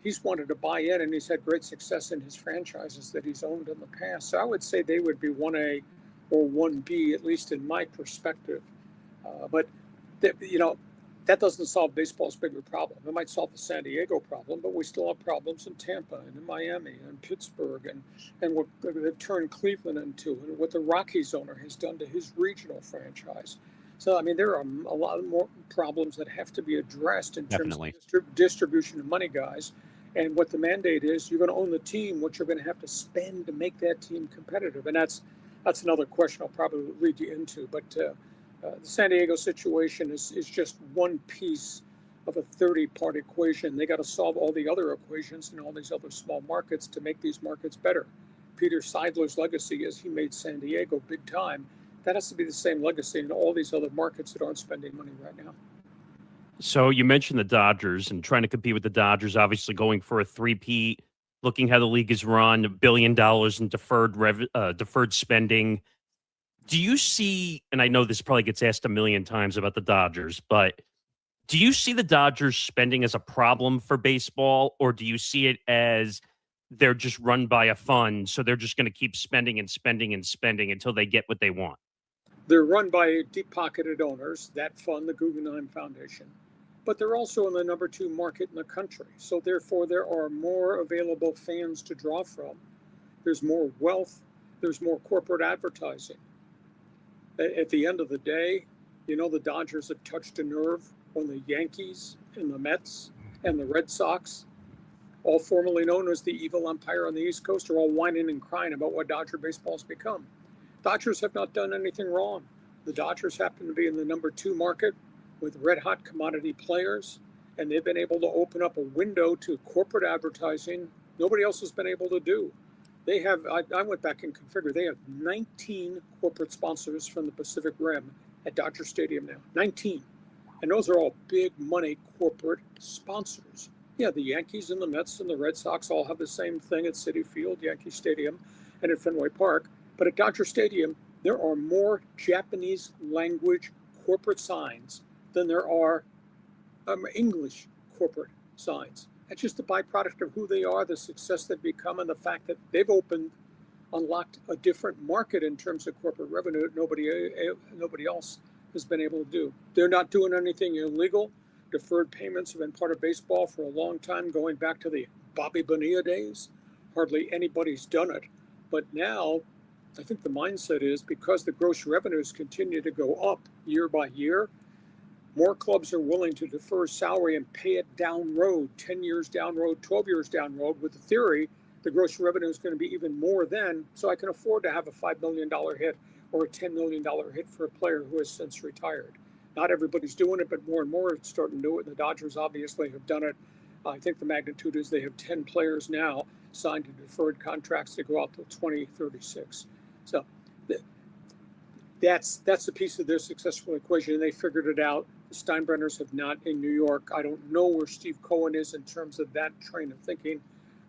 he's wanted to buy in and he's had great success in his franchises that he's owned in the past. So I would say they would be 1A or 1B, at least in my perspective. But that doesn't solve baseball's bigger problem. It might solve the San Diego problem, but we still have problems in Tampa and in Miami and Pittsburgh and what they've turned Cleveland into and what the Rockies owner has done to his regional franchise. So, I mean, there are a lot more problems that have to be addressed in terms of distribution of money, guys. And what the mandate is, you're going to own the team, what you're going to have to spend to make that team competitive. And that's another question I'll probably lead you into. But the San Diego situation is just one piece of a 30-part equation. They got to solve all the other equations in all these other small markets to make these markets better. Peter Seidler's legacy is he made San Diego big time. That has to be the same legacy in all these other markets that aren't spending money right now. So you mentioned the Dodgers and trying to compete with the Dodgers, obviously going for a three-peat, looking how the league is run, $1 billion in deferred spending. Do you see, and I know this probably gets asked a million times about the Dodgers, but do you see the Dodgers spending as a problem for baseball, or do you see it as they're just run by a fund, so they're just going to keep spending and spending and spending until they get what they want? They're run by deep-pocketed owners, that fund, the Guggenheim Foundation. But they're also in the number 2 market in the country. So therefore, there are more available fans to draw from. There's more wealth. There's more corporate advertising. At the end of the day, the Dodgers have touched a nerve when the Yankees and the Mets and the Red Sox, all formerly known as the evil empire on the East Coast, are all whining and crying about what Dodger baseball's become. Dodgers have not done anything wrong. The Dodgers happen to be in the number 2 market with red-hot commodity players, and they've been able to open up a window to corporate advertising nobody else has been able to do. They have, I went back and configured, they have 19 corporate sponsors from the Pacific Rim at Dodger Stadium now. 19. And those are all big money corporate sponsors. Yeah, the Yankees and the Mets and the Red Sox all have the same thing at Citi Field, Yankee Stadium, and at Fenway Park. But at Dodger Stadium, there are more Japanese language corporate signs than there are English corporate signs. That's just a byproduct of who they are, the success they've become, and the fact that they've unlocked a different market in terms of corporate revenue that nobody else has been able to do. They're not doing anything illegal. Deferred payments have been part of baseball for a long time, going back to the Bobby Bonilla days. Hardly anybody's done it. But now, I think the mindset is because the gross revenues continue to go up year by year, more clubs are willing to defer salary and pay it down road, 10 years down road, 12 years down road, with the theory the gross revenue is going to be even more then, so I can afford to have a $5 million hit or a $10 million hit for a player who has since retired. Not everybody's doing it, but more and more are starting to do it. And the Dodgers obviously have done it. I think the magnitude is they have 10 players now signed to deferred contracts that go out to 2036. So that's a piece of their successful equation, and they figured it out. The Steinbrenners have not in New York. I don't know where Steve Cohen is in terms of that train of thinking.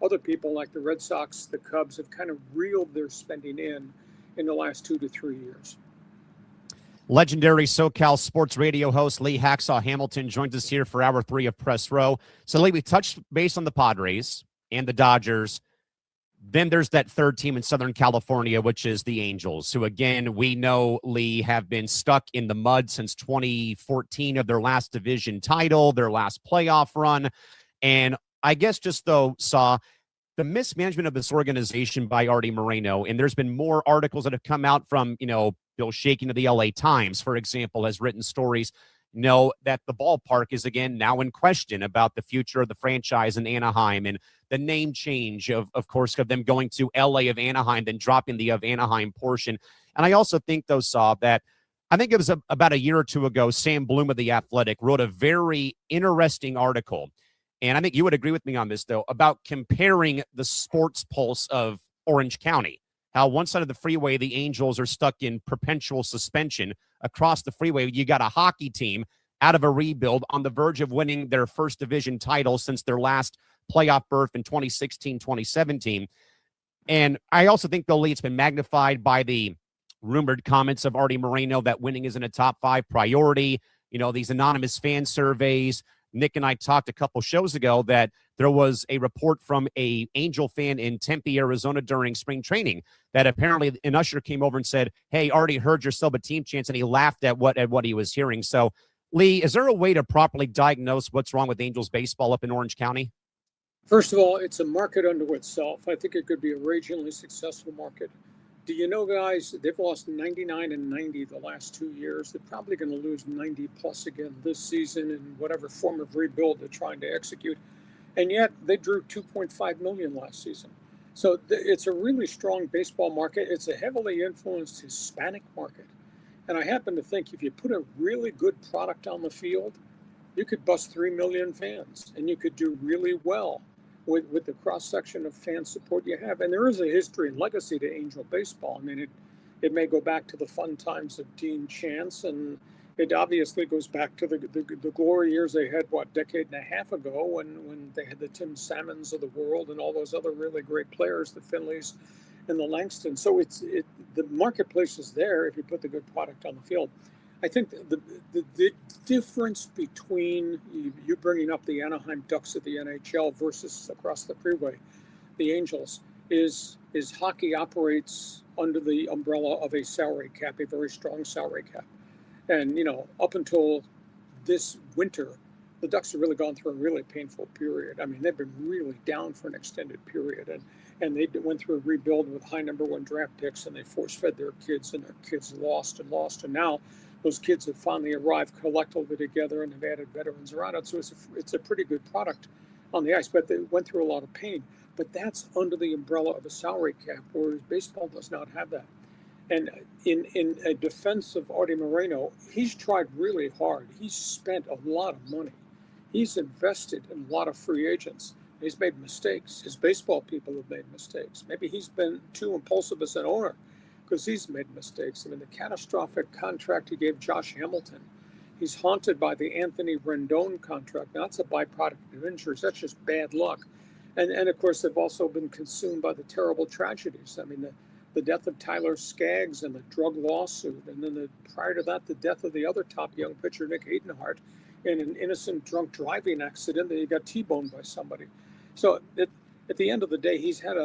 Other people like the Red Sox, the Cubs have kind of reeled their spending in the last 2 to 3 years. Legendary SoCal sports radio host Lee Hacksaw Hamilton joins us here for hour 3 of Press Row. So, Lee, we touched base on the Padres and the Dodgers. Then there's that third team in Southern California, which is the Angels, who, again, we know, Lee, have been stuck in the mud since 2014 of their last division title, their last playoff run. And I guess just though, saw the mismanagement of this organization by Artie Moreno, and there's been more articles that have come out from, Bill Shakin of the LA Times, for example, has written stories, that the ballpark is again now in question about the future of the franchise in Anaheim and the name change of course, of them going to LA of Anaheim, then dropping the of Anaheim portion. And I also think, though, Saw, that I think it was about a year or two ago, Sam Bloom of The Athletic wrote a very interesting article. And I think you would agree with me on this, though, about comparing the sports pulse of Orange County. How one side of the freeway, the Angels are stuck in perpetual suspension. Across the freeway, you got a hockey team out of a rebuild on the verge of winning their first division title since their last playoff berth in 2016, 2017. And I also think, though, Lee, it's been magnified by the rumored comments of Artie Moreno that winning isn't a top 5 priority. These anonymous fan surveys, Nick and I talked a couple shows ago that there was a report from a Angel fan in Tempe, Arizona during spring training that apparently an usher came over and said, "Hey, already heard you're still a team chance," and he laughed at what he was hearing. So, Lee, is there a way to properly diagnose what's wrong with Angels baseball up in Orange County? First of all, it's a market unto itself. I think it could be a ragingly successful market. Do you know, guys, they've lost 99 and 90 the last 2 years. They're probably going to lose 90 plus again this season in whatever form of rebuild they're trying to execute. And yet they drew 2.5 million last season. So it's a really strong baseball market. It's a heavily influenced Hispanic market. And I happen to think if you put a really good product on the field, you could bust 3 million fans and you could do really well with the cross-section of fan support you have. And there is a history and legacy to Angel baseball. I mean, it may go back to the fun times of Dean Chance, and it obviously goes back to the glory years they had, decade and a half ago when they had the Tim Salmons of the world and all those other really great players, the Finleys and the Langston. So the marketplace is there if you put the good product on the field. I think the difference between you bringing up the Anaheim Ducks of the NHL versus across the freeway, the Angels, is hockey operates under the umbrella of a salary cap, a very strong salary cap. And, up until this winter, the Ducks have really gone through a really painful period. I mean, they've been really down for an extended period. And they went through a rebuild with high number 1 draft picks, and they force-fed their kids, and their kids lost. And now those kids have finally arrived collectively together, and they've added veterans around it. So it's a pretty good product on the ice, but they went through a lot of pain. But that's under the umbrella of a salary cap, whereas baseball does not have that. And in a defense of Artie Moreno, he's tried really hard. He's spent a lot of money. He's invested in a lot of free agents. He's made mistakes. His baseball people have made mistakes. Maybe he's been too impulsive as an owner because he's made mistakes. I mean, the catastrophic contract he gave Josh Hamilton, he's haunted by the Anthony Rendon contract. Now, that's a byproduct of injuries. That's just bad luck. And of course, they've also been consumed by the terrible tragedies. I mean, the death of Tyler Skaggs and the drug lawsuit. And then prior to that, the death of the other top young pitcher, Nick Edenhart, in an innocent drunk driving accident that he got T-boned by somebody. So at the end of the day, he's had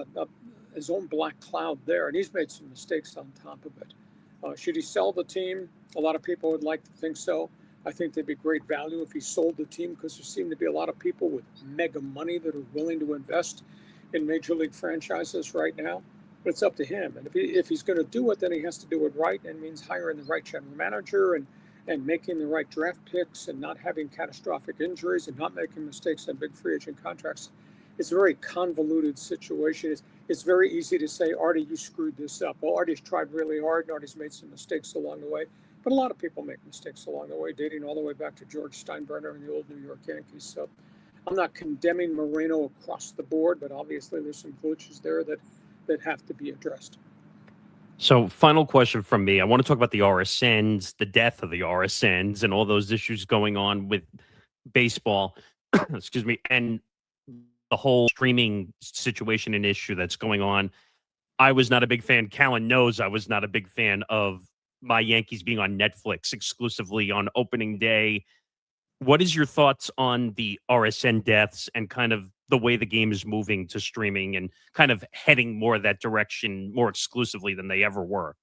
his own black cloud there, and he's made some mistakes on top of it. Should he sell the team? A lot of people would like to think so. I think there'd be great value if he sold the team because there seem to be a lot of people with mega money that are willing to invest in major league franchises right now. But it's up to him. And if he's going to do it, then he has to do it right, and means hiring the right general manager and making the right draft picks and not having catastrophic injuries and not making mistakes on big free agent contracts. It's a very convoluted situation. It's very easy to say, Artie, you screwed this up. Well, Artie's tried really hard, and Artie's made some mistakes along the way. But a lot of people make mistakes along the way, dating all the way back to George Steinbrenner and the old New York Yankees. So I'm not condemning Moreno across the board, but obviously there's some glitches there that have to be addressed. So final question from me. I want to talk about the RSNs, the death of the RSNs, and all those issues going on with baseball. Excuse me. And the whole streaming situation and issue that's going on. I was not a big fan. Callan knows I was not a big fan of my Yankees being on Netflix exclusively on opening day. What is your thoughts on the RSN deaths and kind of the way the game is moving to streaming and kind of heading more that direction more exclusively than they ever were?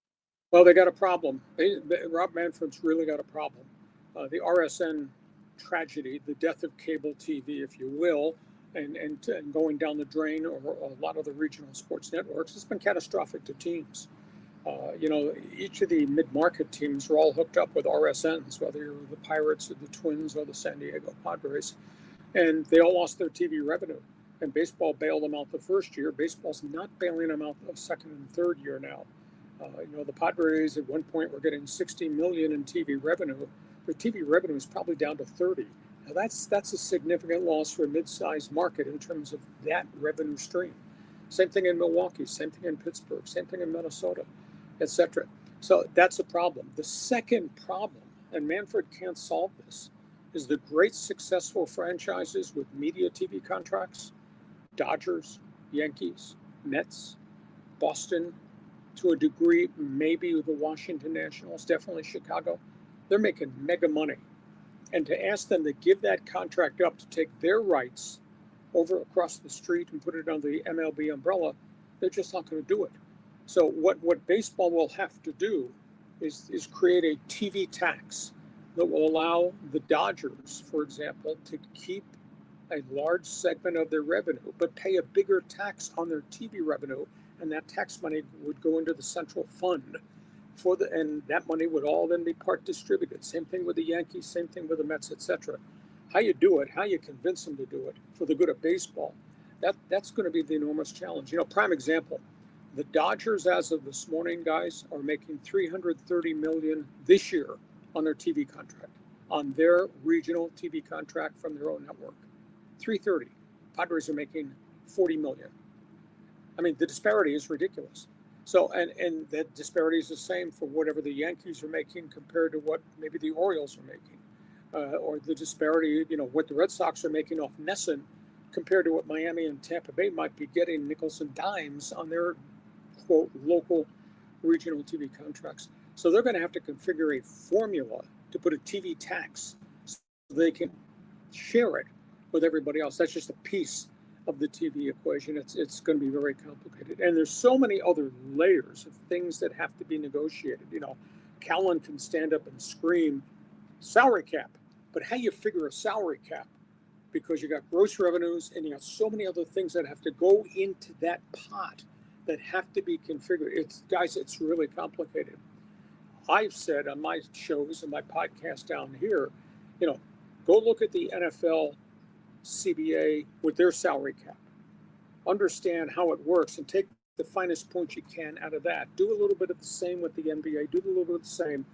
Well, they got a problem. Rob Manfred's really got a problem. The RSN tragedy, the death of cable TV, if you will, and going down the drain, or a lot of the regional sports networks, has been catastrophic to teams. Each of the mid-market teams are all hooked up with RSNs, whether you're the Pirates or the Twins or the San Diego Padres, and they all lost their TV revenue. And baseball bailed them out the first year. Baseball's not bailing them out the second and third year now. The Padres at one point were getting $60 million in TV revenue. Their TV revenue is probably down to 30. Now that's a significant loss for a mid-sized market in terms of that revenue stream. Same thing in Milwaukee, same thing in Pittsburgh, same thing in Minnesota, etc. So that's a problem. The second problem, and Manfred can't solve this, is the great successful franchises with media TV contracts, Dodgers, Yankees, Mets, Boston, to a degree, maybe the Washington Nationals, definitely Chicago. They're making mega money. And to ask them to give that contract up to take their rights over across the street and put it under the MLB umbrella, they're just not going to do it. So what baseball will have to do is create a TV tax that will allow the Dodgers, for example, to keep a large segment of their revenue, but pay a bigger tax on their TV revenue, and that tax money would go into the central fund and that money would all then be part distributed. Same thing with the Yankees, same thing with the Mets, etc. How you do it, how you convince them to do it for the good of baseball, that's going to be the enormous challenge. Prime example, the Dodgers, as of this morning, guys, are making $330 million this year on their TV contract, on their regional TV contract from their own network. 330. Padres are making 40 million. I mean, the disparity is ridiculous. So, and that disparity is the same for whatever the Yankees are making compared to what maybe the Orioles are making, or the disparity, what the Red Sox are making off Nesson compared to what Miami and Tampa Bay might be getting nickels and dimes on their quote local regional TV contracts. So they're going to have to configure a formula to put a TV tax so they can share it with everybody else. That's just a piece of the TV equation. It's going to be very complicated. And there's so many other layers of things that have to be negotiated. Callan can stand up and scream salary cap, but how you figure a salary cap, because you got gross revenues and you got so many other things that have to go into that pot that have to be configured. It's really complicated. I've said on my shows and my podcast down here, go look at the NFL CBA with their salary cap. Understand how it works and take the finest points you can out of that. Do a little bit of the same with the NBA. Do a little bit of the same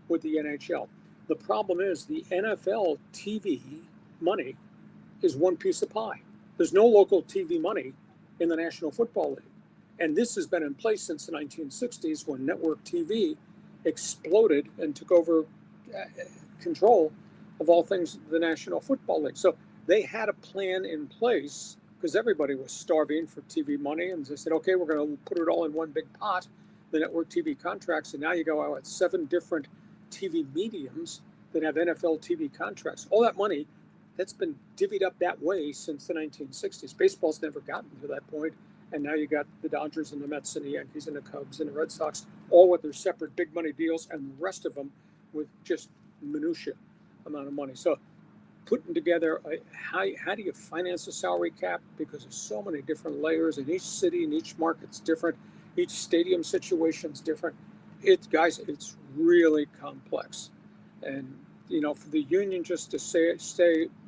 with the NHL. The problem is the NFL TV money is one piece of pie. There's no local TV money in the National Football League. And this has been in place since the 1960s when network TV exploded and took over control of all things the National Football League. So they had a plan in place because everybody was starving for TV money. And they said, okay, we're going to put it all in one big pot, the network TV contracts. And now you go out at 7 different TV mediums that have NFL TV contracts. All that money, that's been divvied up that way since the 1960s. Baseball's never gotten to that point. And now you got the Dodgers and the Mets and the Yankees and the Cubs and the Red Sox, all with their separate big money deals, and the rest of them with just minutia amount of money. So putting together how do you finance a salary cap, because there's so many different layers, and each city and each market's different, each stadium situation's different. It's really complex. And for the union just to say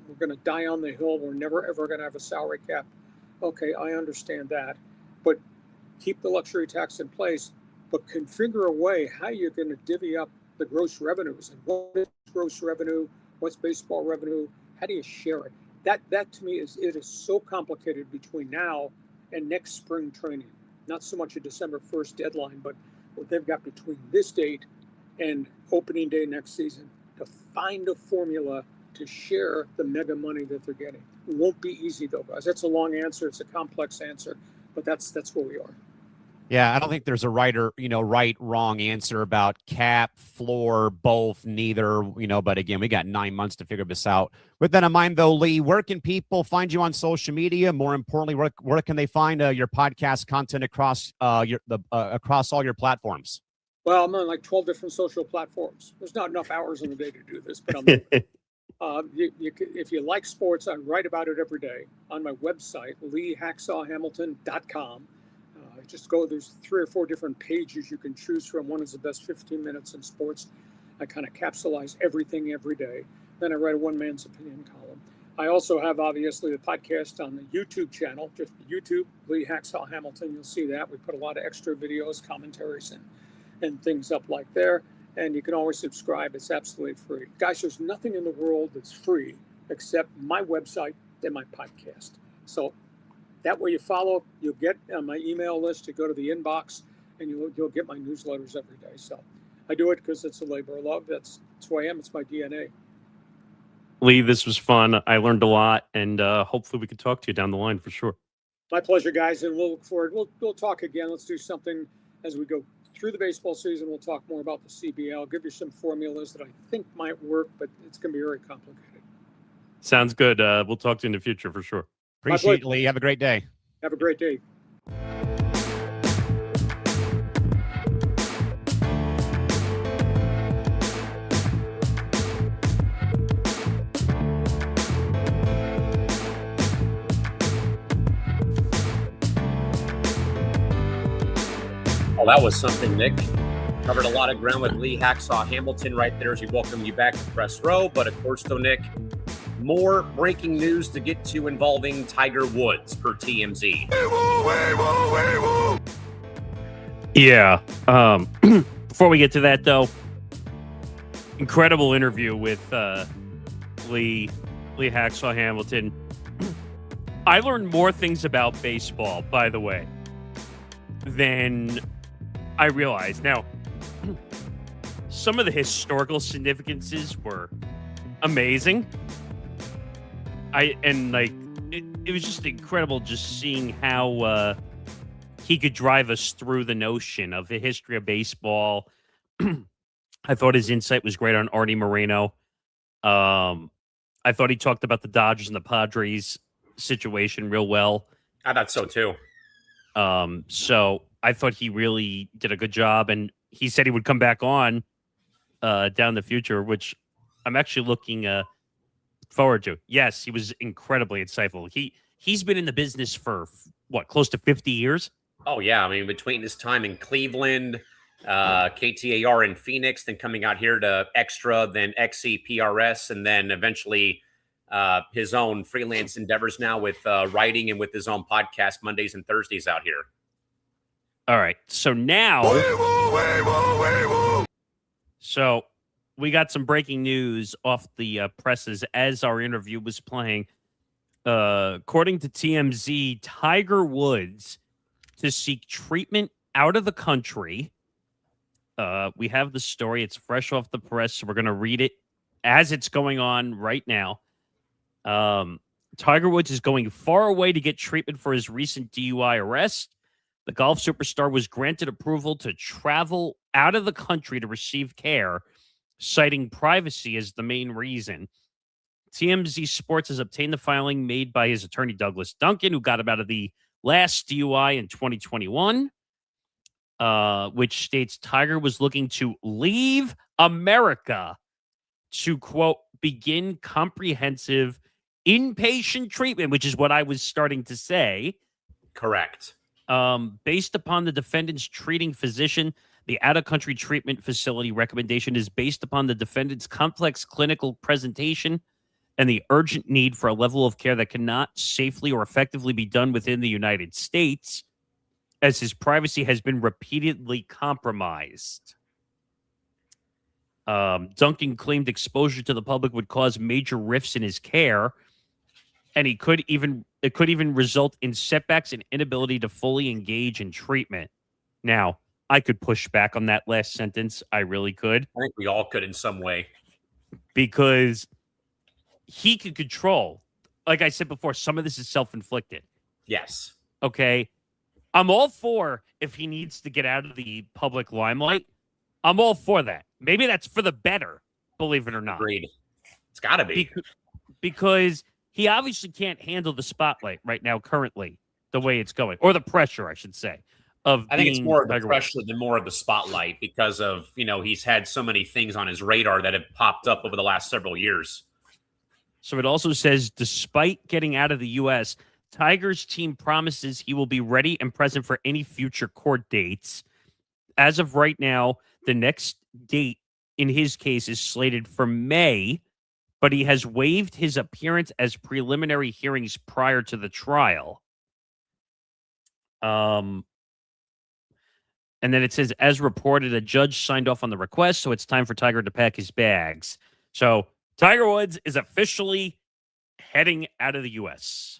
we're going to die on the hill, we're never ever going to have a salary cap. Okay, I understand that, but keep the luxury tax in place, but configure a way how you're going to divvy up the gross revenues. And what is gross revenue? What's baseball revenue? How do you share it? That to me is so complicated between now and next spring training. Not so much a December 1st deadline, but what they've got between this date and opening day next season to find a formula to share the mega money that they're getting. It won't be easy though, guys. That's a long answer. It's a complex answer, but that's where we are. Yeah, I don't think there's a right, wrong answer about cap, floor, both, neither, but again, we got 9 months to figure this out. With that in mind, though, Lee, where can people find you on social media? More importantly, where can they find your podcast content across across all your platforms? Well, I'm on like 12 different social platforms. There's not enough hours in the day to do this, but I'm doing it. If you like sports, I write about it every day on my website, leehacksawhamilton.com. There's 3 or 4 different pages you can choose from. One is the best 15 minutes in sports. I kind of capsulize everything every day. Then I write a one-man's opinion column. I also have, obviously, the podcast on the YouTube channel, just YouTube, Lee Hacksaw Hamilton. You'll see that. We put a lot of extra videos, commentaries, and things up like there. And you can always subscribe. It's absolutely free. Guys, there's nothing in the world that's free except my website and my podcast. So that way you follow, you'll get on my email list, you go to the inbox, and you'll get my newsletters every day. So I do it because it's a labor of love. That's who I am. It's my DNA. Lee, this was fun. I learned a lot, and hopefully we can talk to you down the line for sure. My pleasure, guys, and we'll look forward. We'll talk again. Let's do something as we go through the baseball season, we'll talk more about the CBA. I'll give you some formulas that I think might work, but it's going to be very complicated. Sounds good. We'll talk to you in the future for sure. Appreciate it, Lee. Have a great day. Have a great day. Well, that was something, Nick. Covered a lot of ground with Lee Hacksaw Hamilton right there as we welcome you back to Press Row. But of course, though, Nick, more breaking news to get to involving Tiger Woods per TMZ. Yeah. Before we get to that, though, incredible interview with Lee Hacksaw Hamilton. I learned more things about baseball, by the way, than I realized. Now, some of the historical significances were amazing. It was just incredible just seeing how he could drive us through the notion of the history of baseball. I thought his insight was great on Artie Moreno. I thought he talked about the Dodgers and the Padres situation real well. I thought so too. So I thought he really did a good job, and he said he would come back on down the future, which I'm actually looking forward to. Yes, he was incredibly insightful. He's been in the business for close to 50 years. Oh yeah, I mean between his time in Cleveland, KTAR in Phoenix, then coming out here to Extra, then XCPRS, and then eventually his own freelance endeavors now with writing and with his own podcast Mondays and Thursdays out here. All right, so now, so we got some breaking news off the presses as our interview was playing. According to TMZ, Tiger Woods to seek treatment out of the country. We have the story. It's fresh off the press, so we're going to read it as it's going on right now. Tiger Woods is going far away to get treatment for his recent DUI arrest. The golf superstar was granted approval to travel out of the country to receive care, citing privacy as the main reason. TMZ Sports has obtained the filing made by his attorney, Douglas Duncan, who got him out of the last DUI in 2021, which states Tiger was looking to leave America to, quote, begin comprehensive inpatient treatment, which is what I was starting to say. Correct. Based upon the defendant's treating physician, the out-of-country treatment facility recommendation is based upon the defendant's complex clinical presentation and the urgent need for a level of care that cannot safely or effectively be done within the United States, as his privacy has been repeatedly compromised. Duncan claimed exposure to the public would cause major rifts in his care, and it could even result in setbacks and inability to fully engage in treatment. Now, I could push back on that last sentence. I really could. I think we all could in some way. Because he could control, like I said before, some of this is self-inflicted. Yes. Okay. I'm all for if he needs to get out of the public limelight. I'm all for that. Maybe that's for the better, believe it or not. Agreed. It's got to be. Because he obviously can't handle the spotlight right now, currently, the way it's going. Or the pressure, I should say. I think it's more of the pressure than more of the spotlight because of, he's had so many things on his radar that have popped up over the last several years. So it also says, despite getting out of the U.S., Tiger's team promises he will be ready and present for any future court dates. As of right now, the next date in his case is slated for May, but he has waived his appearance as preliminary hearings prior to the trial. And then it says, as reported, a judge signed off on the request, so it's time for Tiger to pack his bags. So Tiger Woods is officially heading out of the U.S.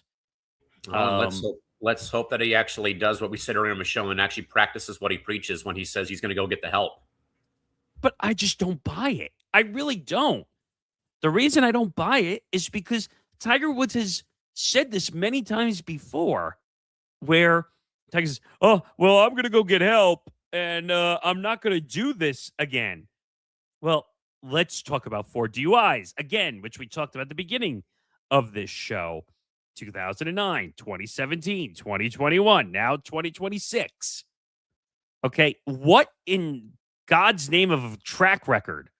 Let's hope that he actually does what we said earlier on the show and actually practices what he preaches when he says he's going to go get the help. But I just don't buy it. I really don't. The reason I don't buy it is because Tiger Woods has said this many times before, where Tiger says, oh, well, I'm going to go get help. and I'm not going to do this again. Well, let's talk about 4 DUIs again, which we talked about at the beginning of this show. 2009, 2017, 2021, now 2026. Okay, what in God's name of track record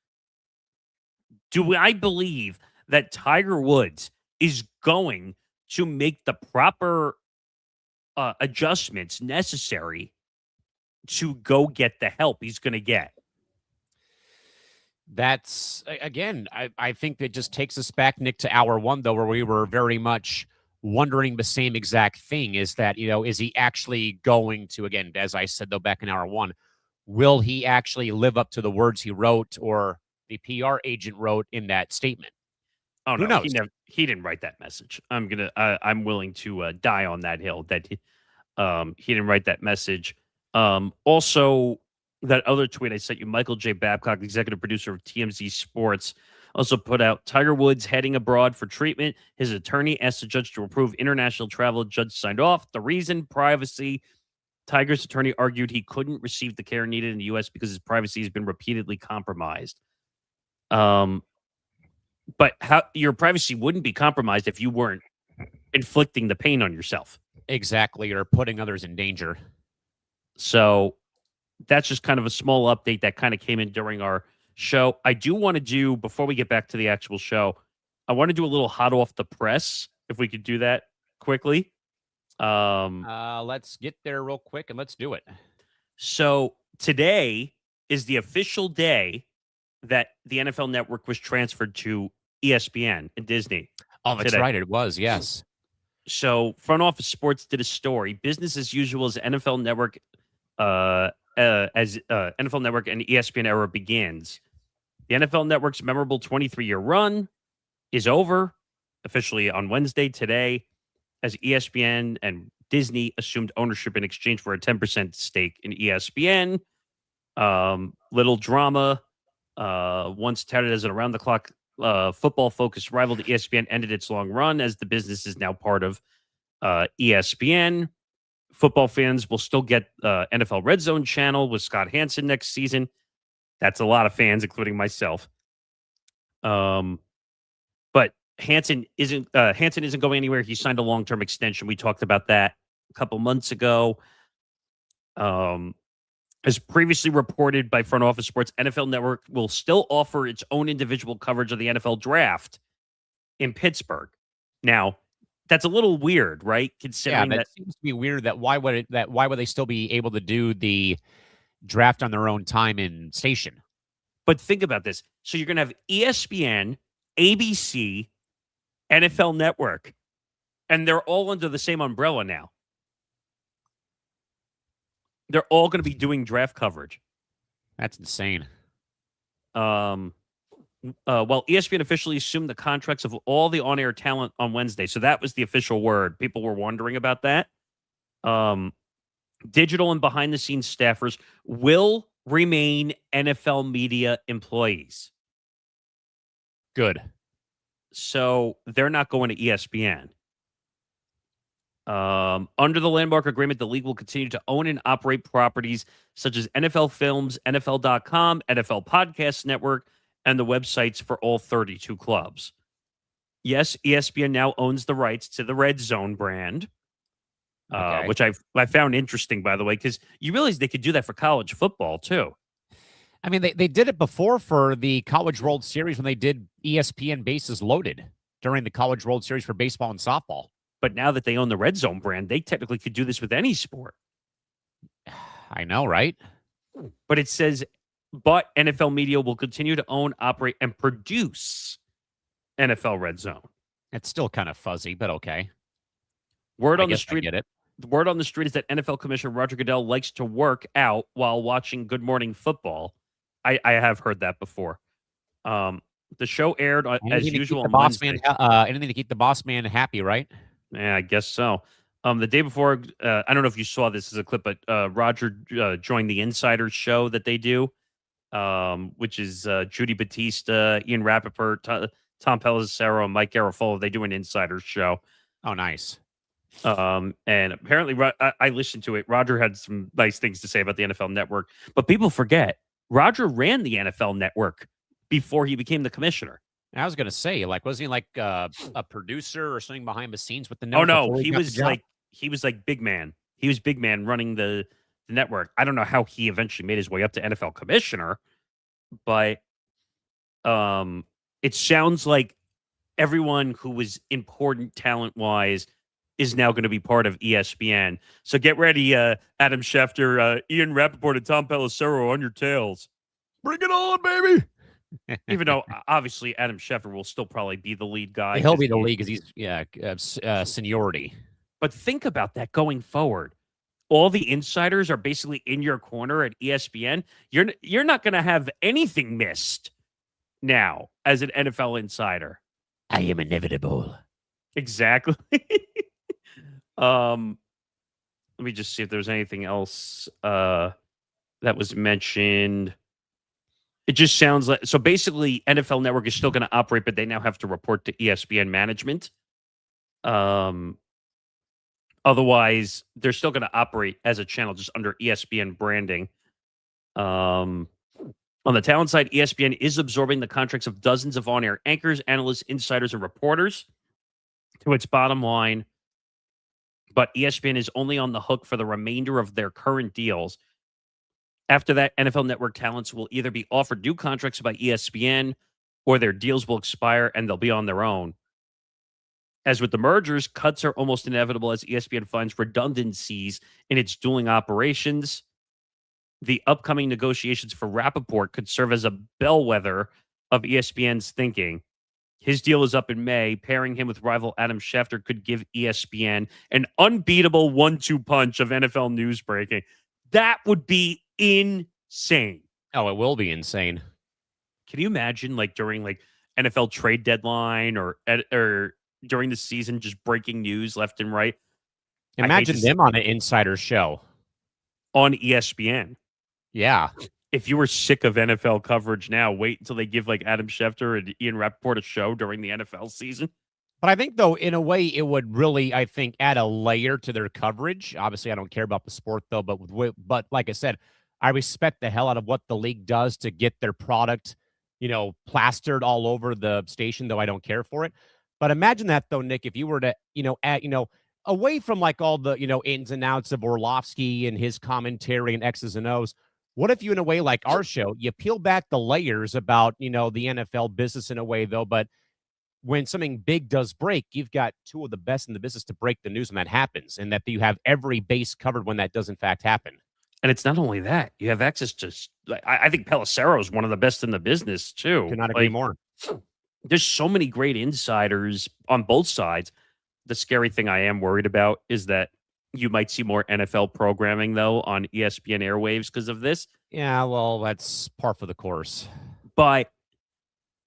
do I believe that Tiger Woods is going to make the proper adjustments necessary to go get the help he's going to get? That's again, I think that just takes us back, Nick, to hour one, though, where we were very much wondering the same exact thing is that, is he actually going to, again, as I said, though, back in hour one, will he actually live up to the words he wrote or the PR agent wrote in that statement? Oh, Who no, knows? he didn't write that message. I'm willing to die on that hill that he didn't write that message. Also, that other tweet I sent you, Michael J. Babcock, executive producer of TMZ Sports, also put out Tiger Woods heading abroad for treatment. His attorney asked the judge to approve international travel. Judge signed off. The reason, privacy. Tiger's attorney argued he couldn't receive the care needed in the U.S. because his privacy has been repeatedly compromised. But how your privacy wouldn't be compromised if you weren't inflicting the pain on yourself. Exactly, or putting others in danger. So that's just kind of a small update that kind of came in during our show. I do want to do, before we get back to the actual show, I want to do a little hot off the press, if we could do that quickly. Let's get there real quick and let's do it. So today is the official day that the NFL Network was transferred to ESPN and Disney. Oh, that's today. right. It was, yes. So Front Office Sports did a story, business as usual as NFL Network, NFL Network and ESPN era begins. The NFL Network's memorable 23-year run is over officially on Wednesday today, as ESPN and Disney assumed ownership in exchange for a 10% stake in ESPN. Little drama. Once touted as an around-the-clock football-focused rival to ESPN, ended its long run as the business is now part of ESPN. Football fans will still get NFL Red Zone channel with Scott Hansen next season. That's a lot of fans, including myself. But Hansen isn't going anywhere. He signed a long-term extension. We talked about that a couple months ago. As previously reported by Front Office Sports, NFL Network will still offer its own individual coverage of the NFL Draft in Pittsburgh. Now, that's a little weird, right? Considering that seems to be weird. Why would they still be able to do the draft on their own time and station? But think about this. So you're going to have ESPN, ABC, NFL Network, and they're all under the same umbrella now. They're all going to be doing draft coverage. That's insane. Well, ESPN officially assumed the contracts of all the on-air talent on Wednesday. So that was the official word. People were wondering about that. Digital and behind-the-scenes staffers will remain NFL media employees. Good. So they're not going to ESPN. Under the landmark agreement, the league will continue to own and operate properties such as NFL Films, NFL.com, NFL Podcast Network, and the websites for all 32 clubs. Yes, ESPN now owns the rights to the Red Zone brand, which I found interesting, by the way, because you realize they could do that for college football, too. I mean, they did it before for the College World Series when they did ESPN Bases Loaded during the College World Series for baseball and softball. But now that they own the Red Zone brand, they technically could do this with any sport. I know, right? But it says, but NFL media will continue to own, operate, and produce NFL Red Zone. It's still kind of fuzzy, but okay. Word on the street. I get it. The word on the street is that NFL Commissioner Roger Goodell likes to work out while watching Good Morning Football. I have heard that before. The show aired as usual on Wednesday. Anything to keep the boss man happy, right? Yeah, I guess so. The day before, I don't know if you saw this as a clip, but Roger joined the Insiders show that they do, which is Judy Batista, Ian Rappaport, Tom Pelissero, and Mike Garafolo. They do an Insiders show. Oh, nice. And apparently, I listened to it. Roger had some nice things to say about the NFL Network, but people forget Roger ran the NFL Network before he became the commissioner. I was gonna say, like, wasn't he like a producer or something behind the scenes with the Oh network no, before he got the job? he was like big man. He was big man running the network. I don't know how he eventually made his way up to NFL commissioner, but it sounds like everyone who was important talent wise is now going to be part of ESPN. So get ready, Adam Schefter, Ian Rappaport, and Tom Pelissero on your tails. Bring it on, baby. Even though obviously Adam Schefter will still probably be the lead guy. He'll be the lead because he's seniority. But think about that going forward. All the insiders are basically in your corner at ESPN. You're not going to have anything missed now as an NFL insider. I am inevitable. Exactly. Let me just see if there's anything else that was mentioned. It just sounds like, so basically NFL Network is still going to operate, but they now have to report to ESPN management. Otherwise, they're still going to operate as a channel just under ESPN branding. On the talent side, ESPN is absorbing the contracts of dozens of on-air anchors, analysts, insiders, and reporters to its bottom line. But ESPN is only on the hook for the remainder of their current deals. After that, NFL Network talents will either be offered new contracts by ESPN or their deals will expire and they'll be on their own. As with the mergers, cuts are almost inevitable as ESPN finds redundancies in its dueling operations. The upcoming negotiations for Rappaport could serve as a bellwether of ESPN's thinking. His deal is up in May. Pairing him with rival Adam Schefter could give ESPN an unbeatable 1-2 punch of NFL news breaking. That would be insane. Oh, it will be insane. Can you imagine, like, during like NFL trade deadline or during the season, just breaking news left and right? Imagine them on an insider show on ESPN. Yeah. If you were sick of NFL coverage now, wait until they give like Adam Schefter and Ian Rappaport a show during the NFL season. But I think, though, in a way, it would really, I think, add a layer to their coverage. Obviously, I don't care about the sport, though. But like I said, I respect the hell out of what the league does to get their product, plastered all over the station, though I don't care for it. But imagine that, though, Nick, if you were to, away from like all the, ins and outs of Orlovsky and his commentary and X's and O's, what if you, in a way like our show, you peel back the layers about, the NFL business in a way, though, but when something big does break, you've got two of the best in the business to break the news when that happens, and that you have every base covered when that does in fact happen. And it's not only that, you have access to, I think Pelissero is one of the best in the business too. Cannot agree more. There's so many great insiders on both sides. The scary thing I am worried about is that you might see more NFL programming, though, on ESPN airwaves because of this. Yeah, well, that's par for the course. But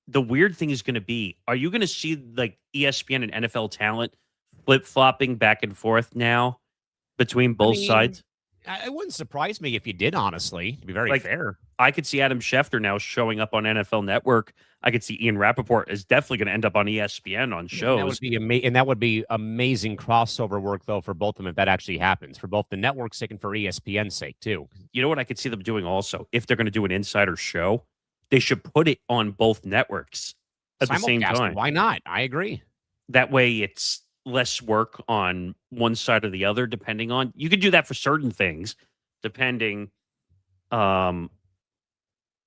the weird thing is going to be, are you going to see like ESPN and NFL talent flip-flopping back and forth now between both sides? It wouldn't surprise me if you did, honestly, to be very fair. I could see Adam Schefter now showing up on NFL Network. I could see Ian Rappaport is definitely going to end up on ESPN on shows. That would be amazing crossover work, though, for both of them if that actually happens, for both the network's sake and for ESPN's sake, too. You know what I could see them doing also? If they're going to do an insider show, they should put it on both networks at the same time. Why not? I agree. That way it's less work on one side or the other, depending on, you could do that for certain things, depending.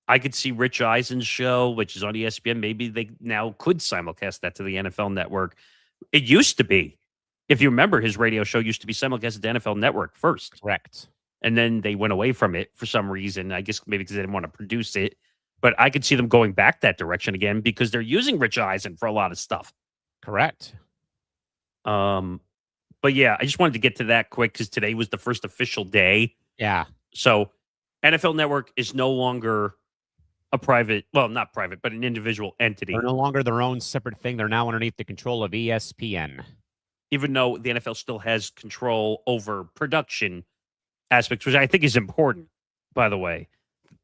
I could see Rich Eisen's show, which is on ESPN. Maybe they now could simulcast that to the NFL Network. It used to be, if you remember, his radio show used to be simulcast to the NFL Network first. Correct. And then they went away from it for some reason. I guess maybe because they didn't want to produce it. But I could see them going back that direction again because they're using Rich Eisen for a lot of stuff. Correct. But yeah, I just wanted to get to that quick because today was the first official day. Yeah. So NFL Network is no longer a private, well, not private, but an individual entity. They're no longer their own separate thing. They're now underneath the control of ESPN. Even though the NFL still has control over production aspects, which I think is important, by the way,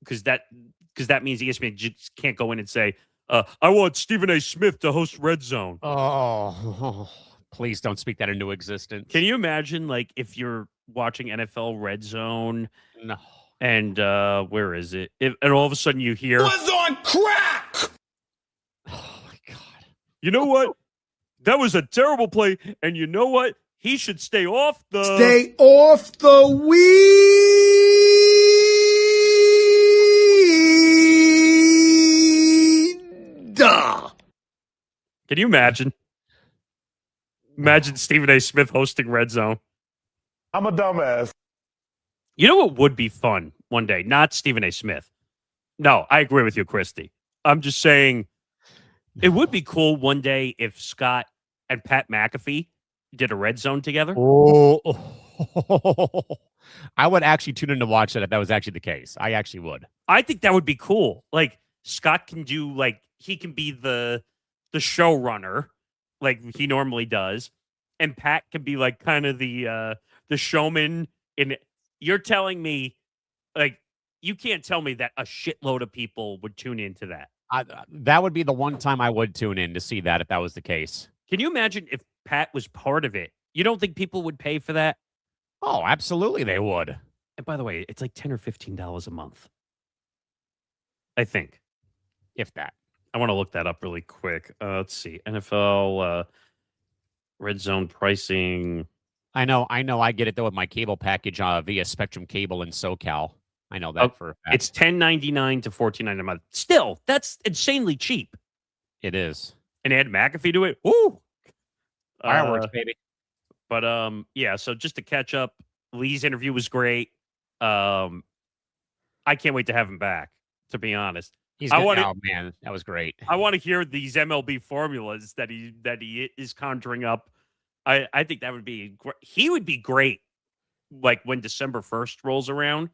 because that means ESPN just can't go in and say, I want Stephen A. Smith to host Red Zone. Oh, Please don't speak that into existence. Can you imagine, like, if you're watching NFL Red Zone No. and where is it? And all of a sudden you hear, Was on crack. Oh my God. you know what? That was a terrible play. And you know what? He should stay off the. Stay off the weed. Can you imagine? Imagine Stephen A. Smith hosting Red Zone. I'm a dumbass. You know what would be fun one day? Not Stephen A. Smith. No, I agree with you, Christy. I'm just saying it would be cool one day if Scott and Pat McAfee did a Red Zone together. Oh, I would actually tune in to watch that if that was actually the case. I actually would. I think that would be cool. Like Scott can do, like, he can be the showrunner, like he normally does, and Pat can be like kind of the showman. And you're telling me, like, you can't tell me that a shitload of people would tune into that. That would be the one time I would tune in to see that if that was the case. Can you imagine if Pat was part of it? You don't think people would pay for that? Oh, absolutely they would. And by the way, it's like $10 or $15 a month. I think. If that. I want to look that up really quick. Let's see. NFL Red Zone pricing. I know. I get it though with my cable package via Spectrum Cable in SoCal. I know that for a fact. It's $10.99 to $14.99 a month. Still, that's insanely cheap. It is. And add McAfee to it. Woo! Fireworks, baby. But yeah. So just to catch up, Lee's interview was great. I can't wait to have him back. To be honest, oh man, that was great. I want to hear these MLB formulas that he is conjuring up. I think that would be he would be great. Like when December 1st rolls around,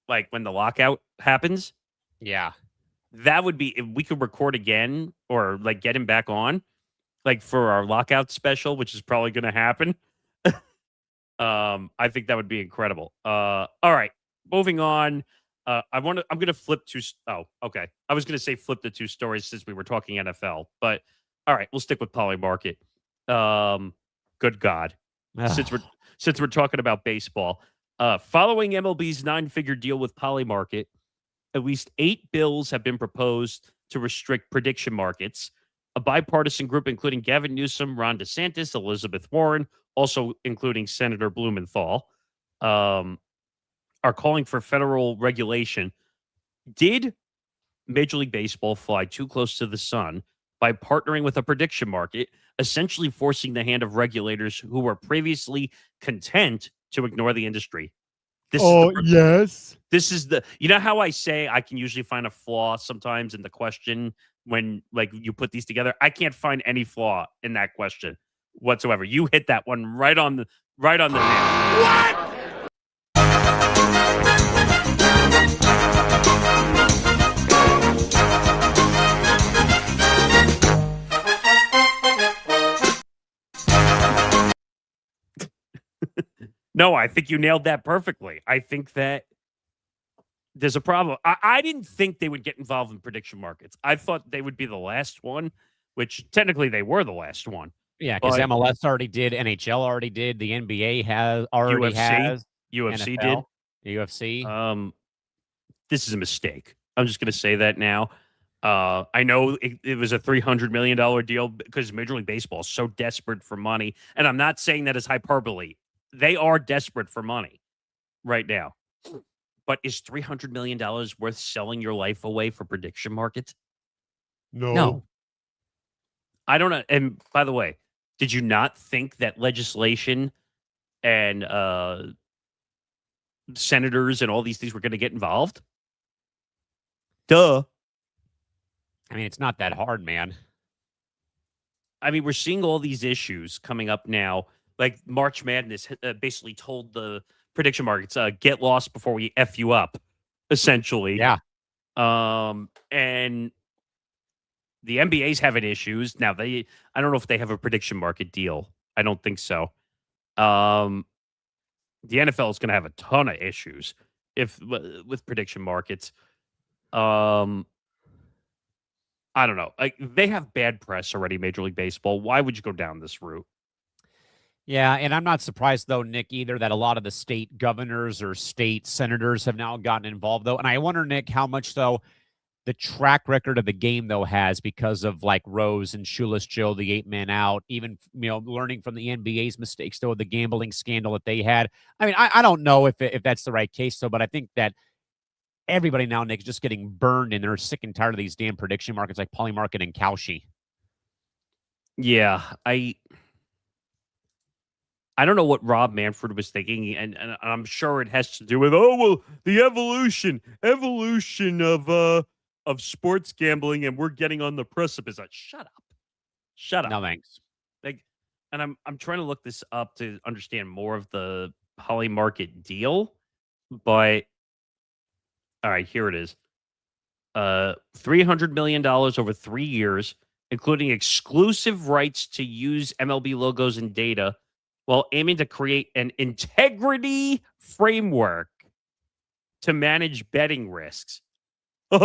like when the lockout happens. Yeah, that would be if we could record again or like get him back on, like for our lockout special, which is probably going to happen. I think that would be incredible. All right, moving on. I'm going to flip to. Oh, okay. I was going to say flip the two stories since we were talking NFL, but all right, we'll stick with Polymarket. Good God, since we're talking about baseball, following MLB's 9-figure deal with Polymarket, at least 8 bills have been proposed to restrict prediction markets. A bipartisan group, including Gavin Newsom, Ron DeSantis, Elizabeth Warren, also including Senator Blumenthal, are calling for federal regulation. Did Major League Baseball fly too close to the sun by partnering with a prediction market, essentially forcing the hand of regulators who were previously content to ignore the industry? Yes. This is you know how I say I can usually find a flaw sometimes in the question when like you put these together? I can't find any flaw in that question whatsoever. You hit that one right on the nail. What? No, I think you nailed that perfectly. I think that there's a problem. I didn't think they would get involved in prediction markets. I thought they would be the last one, which technically they were the last one. Yeah, because MLS already did, NHL already did, the NBA has already has, UFC NFL, did. UFC. This is a mistake. I'm just going to say that now. I know it was a $300 million deal because Major League Baseball is so desperate for money, and I'm not saying that as hyperbole. They are desperate for money right now. But is $300 million worth selling your life away for prediction markets? No. I don't know. And by the way, did you not think that legislation and senators and all these things were going to get involved? Duh. I mean, it's not that hard, man. I mean, we're seeing all these issues coming up now. Like March Madness basically told the prediction markets, get lost before we F you up, essentially. Yeah. And the NBA's having issues. Now, I don't know if they have a prediction market deal. I don't think so. The NFL is going to have a ton of issues with prediction markets. I don't know. Like they have bad press already, Major League Baseball. Why would you go down this route? Yeah, and I'm not surprised, though, Nick, either, that a lot of the state governors or state senators have now gotten involved, though. And I wonder, Nick, how much, though, the track record of the game, though, has because of like Rose and Shoeless Joe, the 8 man out, even, learning from the NBA's mistakes, though, the gambling scandal that they had. I mean, I don't know if that's the right case, though, but I think that everybody now, Nick, is just getting burned and they're sick and tired of these damn prediction markets like Polymarket and Kalshi. Yeah, I don't know what Rob Manfred was thinking, and I'm sure it has to do with the evolution of sports gambling, and we're getting on the precipice. Shut up. No thanks. Like, and I'm trying to look this up to understand more of the Polymarket deal, but all right, here it is. $300 million over 3 years, including exclusive rights to use MLB logos and data, while aiming to create an integrity framework to manage betting risks. Make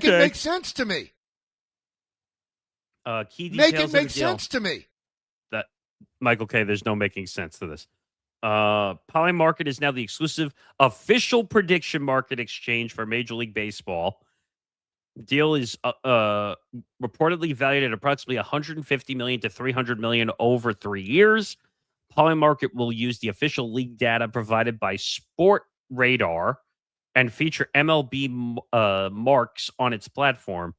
it Okay. make sense to me. Key details Make it of the make deal. sense to me. That Michael K. There's no making sense to this. Polymarket is now the exclusive official prediction market exchange for Major League Baseball. The deal is reportedly valued at approximately $150 million to $300 million over 3 years. Polymarket will use the official league data provided by Sport Radar and feature MLB marks on its platform.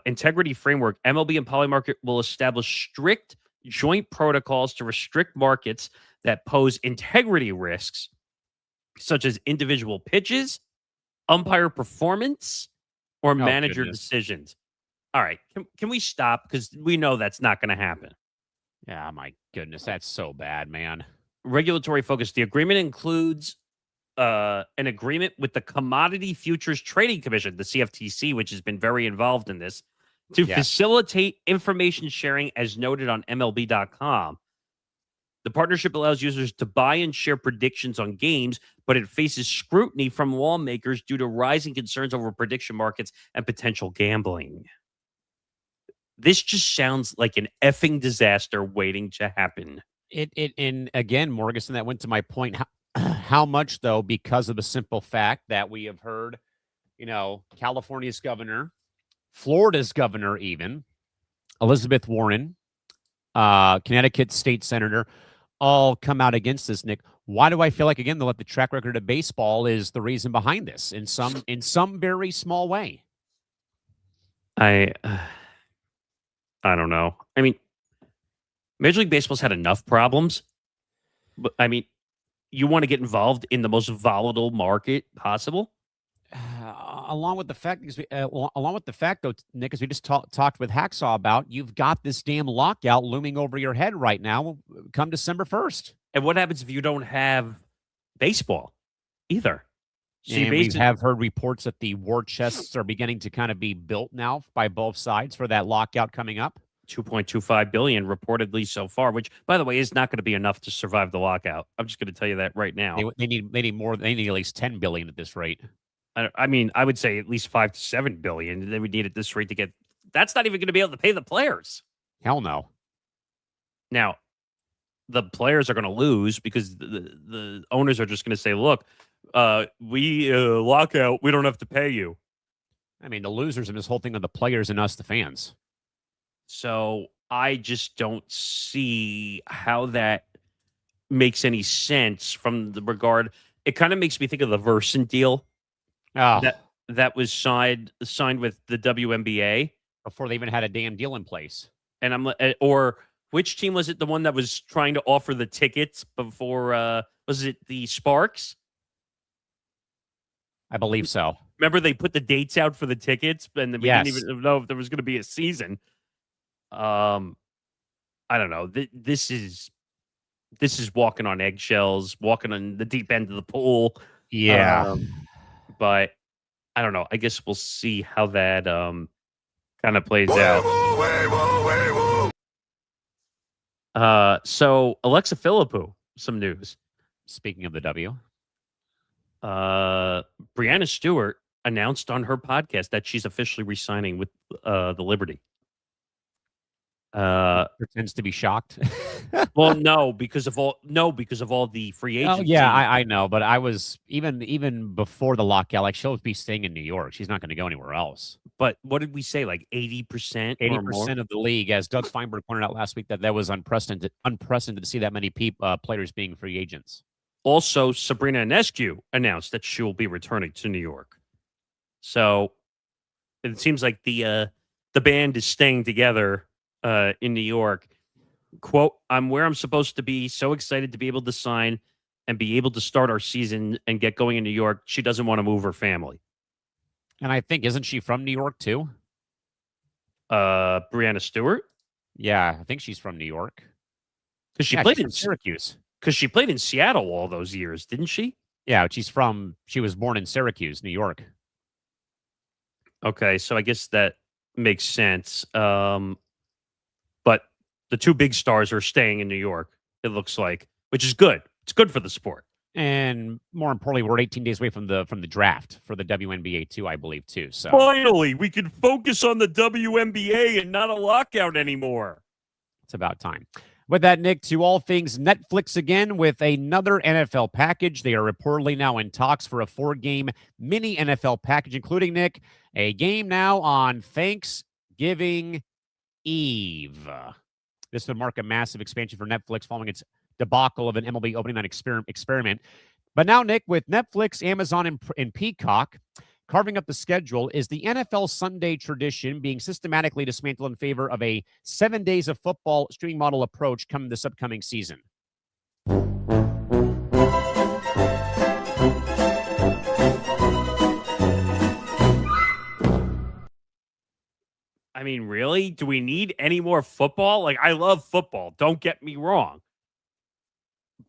Integrity framework. MLB and Polymarket will establish strict joint protocols to restrict markets that pose integrity risks, such as individual pitches, umpire performance, or manager decisions. All right, can we stop? Because we know that's not going to happen. Yeah, my goodness, that's so bad, man. Regulatory focus. The agreement includes an agreement with the Commodity Futures Trading Commission, the CFTC, which has been very involved in this, to facilitate information sharing as noted on MLB.com. The partnership allows users to buy and share predictions on games, but it faces scrutiny from lawmakers due to rising concerns over prediction markets and potential gambling. This just sounds like an effing disaster waiting to happen. And again, Morgasen, that went to my point. How much, though, because of the simple fact that we have heard, California's governor, Florida's governor, even Elizabeth Warren, Connecticut's state senator, all come out against this, Nick. Why do I feel like, again, the track record of baseball is the reason behind this in some very small way? I don't know. I mean, Major League Baseball's had enough problems, but I mean, you want to get involved in the most volatile market possible? Along with the fact, though, Nick, as we just talked with Hacksaw about, you've got this damn lockout looming over your head right now come December 1st. And what happens if you don't have baseball either? So we have heard reports that the war chests are beginning to kind of be built now by both sides for that lockout coming up. $2.25 billion reportedly so far, which, by the way, is not going to be enough to survive the lockout. I'm just going to tell you that right now. They need more. They need at least $10 billion at this rate. I mean, I would say at least $5 to $7 billion. They would need at this rate to get. That's not even going to be able to pay the players. Hell no. Now, the players are going to lose because the owners are just going to say, "Look, we lockout. We don't have to pay you." I mean, the losers in this whole thing are the players and us, the fans. So I just don't see how that makes any sense from the regard. It kind of makes me think of the Versant deal. Oh. That was signed with the WNBA before they even had a damn deal in place. And I'm or which team was it? The one that was trying to offer the tickets before? Was it the Sparks? I believe so. Remember they put the dates out for the tickets, and we didn't even know if there was going to be a season. I don't know. This is walking on eggshells, walking on the deep end of the pool. Yeah. But I don't know. I guess we'll see how that kind of plays out. So Alexa Philippou, some news. Speaking of the W. Brianna Stewart announced on her podcast that she's officially re-signing with the Liberty. Pretends to be shocked. Well, no, because of all the free agency. Oh yeah, I know, but I was even before the lockout, like she'll be staying in New York. She's not going to go anywhere else. But what did we say? Like 80% or more? 80% of the league, as Doug Feinberg pointed out last week, that was unprecedented to see that many players being free agents. Also, Sabrina Ionescu announced that she will be returning to New York. So it seems like the band is staying together in New York. Quote, "I'm where I'm supposed to be. So excited to be able to sign and be able to start our season and get going in New York. She doesn't want to move her family." And I think, isn't she from New York too? Brianna Stewart? Yeah, I think she's from New York. Because she played in Syracuse. Because she played in Seattle all those years, didn't she? Yeah, she was born in Syracuse, New York. Okay, so I guess that makes sense. But the two big stars are staying in New York, it looks like, which is good. It's good for the sport. And more importantly, we're 18 days away from the draft for the WNBA too, I believe, too. So finally, we can focus on the WNBA and not a lockout anymore. It's about time. With that, Nick, to all things Netflix again with another NFL package. They are reportedly now in talks for a 4-game mini NFL package, including, Nick, a game now on Thanksgiving Eve. This would mark a massive expansion for Netflix following its debacle of an MLB opening night experiment. But now, Nick, with Netflix, Amazon, and Peacock carving up the schedule, is the NFL Sunday tradition being systematically dismantled in favor of a 7 days of football streaming model approach coming this upcoming season? I mean, really? Do we need any more football? Like, I love football. Don't get me wrong.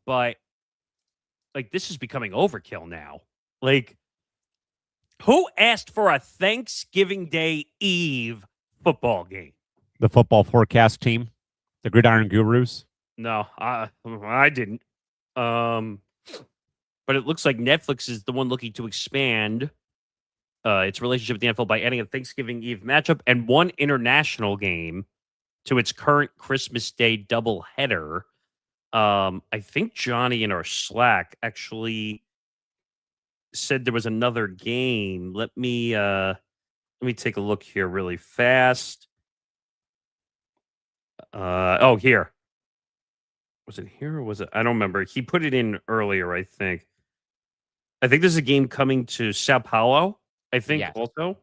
But, like, this is becoming overkill now. Like, who asked for a Thanksgiving Day Eve football game? The football forecast team, the Gridiron Gurus. No, I didn't. But it looks like Netflix is the one looking to expand its relationship with the NFL by adding a Thanksgiving Eve matchup and one international game to its current Christmas Day doubleheader. I think Johnny in our Slack actually said there was another game. Let me take a look here really fast. Here. Was it here or was it? I don't remember. He put it in earlier, I think. I think there's a game coming to Sao Paulo, I think, Yes. also.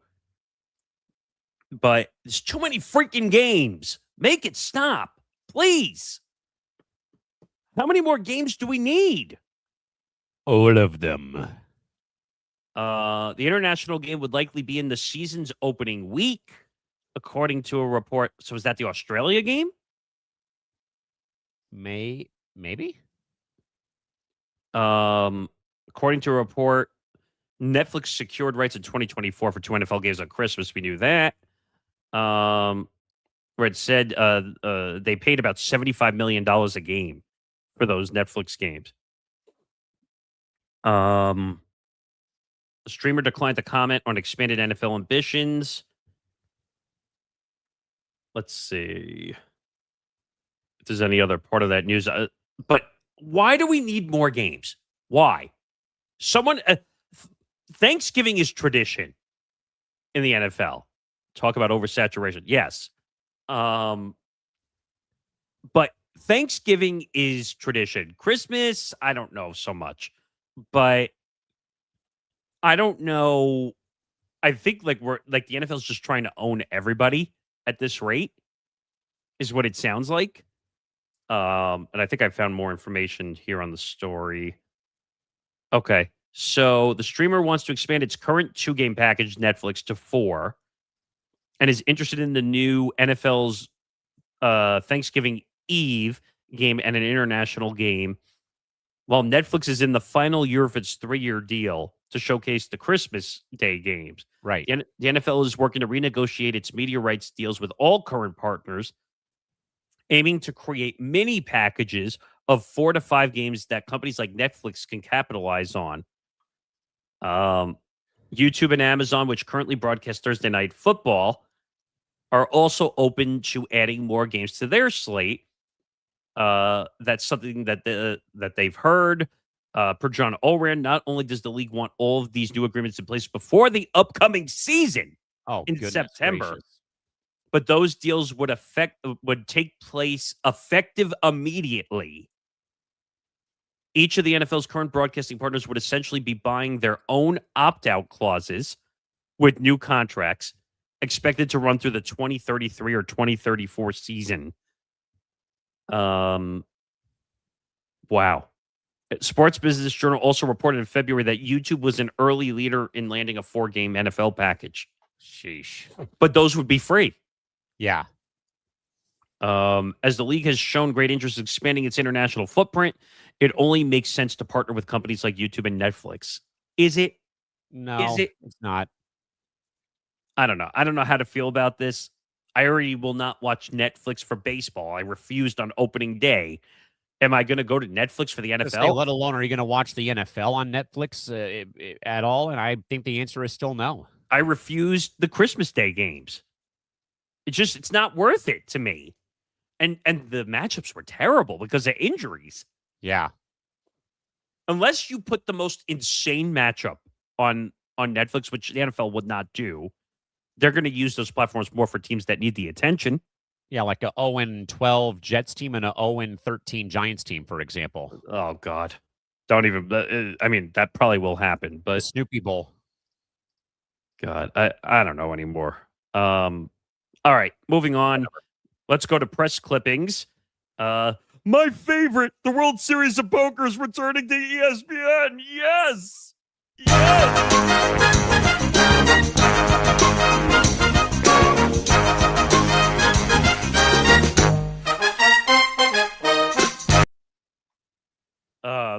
But there's too many freaking games. Make it stop, please. How many more games do we need? All of them. The international game would likely be in the season's opening week, according to a report. So is that the Australia game? Maybe. According to a report, Netflix secured rights in 2024 for 2 NFL games on Christmas. We knew that. Where it said they paid about $75 million a game for those Netflix games. The streamer declined to comment on expanded NFL ambitions. Let's see if there's any other part of that news. But why do we need more games? Why? Thanksgiving is tradition in the NFL. Talk about oversaturation. Yes. But Thanksgiving is tradition. Christmas, I don't know so much. But I don't know. I think the NFL's just trying to own everybody at this rate, is what it sounds like. And I think I found more information here on the story. Okay. So the streamer wants to expand its current 2-game package, Netflix, to 4, and is interested in the new NFL's Thanksgiving Eve game and an international game, while Netflix is in the final year of its 3-year deal to showcase the Christmas Day games. Right. The NFL is working to renegotiate its media rights deals with all current partners, aiming to create mini packages of 4 to 5 games that companies like Netflix can capitalize on. YouTube and Amazon, which currently broadcast Thursday Night Football, are also open to adding more games to their slate. That's something that they've heard. Per John Oran, not only does the league want all of these new agreements in place before the upcoming season in September, gracious. but those deals would take place effective immediately. Each of the NFL's current broadcasting partners would essentially be buying their own opt-out clauses with new contracts expected to run through the 2033 or 2034 season. Wow. Sports Business Journal also reported in February that YouTube was an early leader in landing a 4-game NFL package. Sheesh. But those would be free. Yeah. As the league has shown great interest in expanding its international footprint, it only makes sense to partner with companies like YouTube and Netflix. Is it? No, it's not. I don't know. I don't know how to feel about this. I already will not watch Netflix for baseball. I refused on opening day. Am I going to go to Netflix for the NFL? Let alone, are you going to watch the NFL on Netflix at all? And I think the answer is still no. I refused the Christmas Day games. It's not worth it to me. And the matchups were terrible because of injuries. Yeah. Unless you put the most insane matchup on Netflix, which the NFL would not do, they're going to use those platforms more for teams that need the attention. Yeah, like a 0-12 Jets team and a 0-13 Giants team, for example. Oh, God. Don't even... I mean, that probably will happen, but... The Snoopy Bowl. God, I don't know anymore. All right, moving on. Let's go to press clippings. My favorite, the World Series of Poker is returning to ESPN. Yes!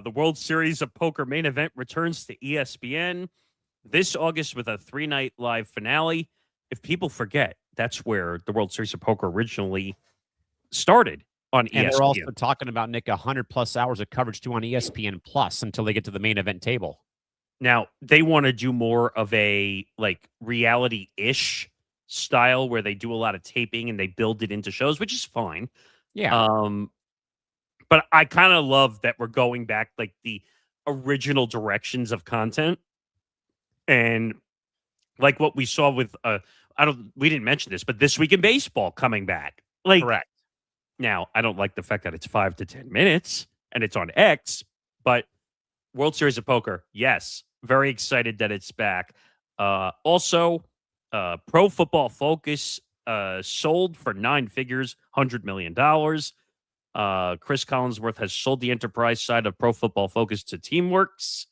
The World Series of Poker main event returns to ESPN this August with a 3-night live finale. If people forget, that's where the World Series of Poker originally started on ESPN. And they're also talking about, Nick, 100+ hours of coverage too on ESPN Plus until they get to the main event table. Now, they want to do more of a like reality-ish style where they do a lot of taping and they build it into shows, which is fine. Yeah. But I kind of love that we're going back like the original directions of content. And like what we saw with we didn't mention this, but This Week in Baseball coming back. Like, correct. Now, I don't like the fact that it's 5 to 10 minutes and it's on X, but World Series of Poker, yes, very excited that it's back. Also, Pro Football Focus sold for 9 figures, $100 million. Chris Collinsworth has sold the enterprise side of Pro Football Focus to Teamworks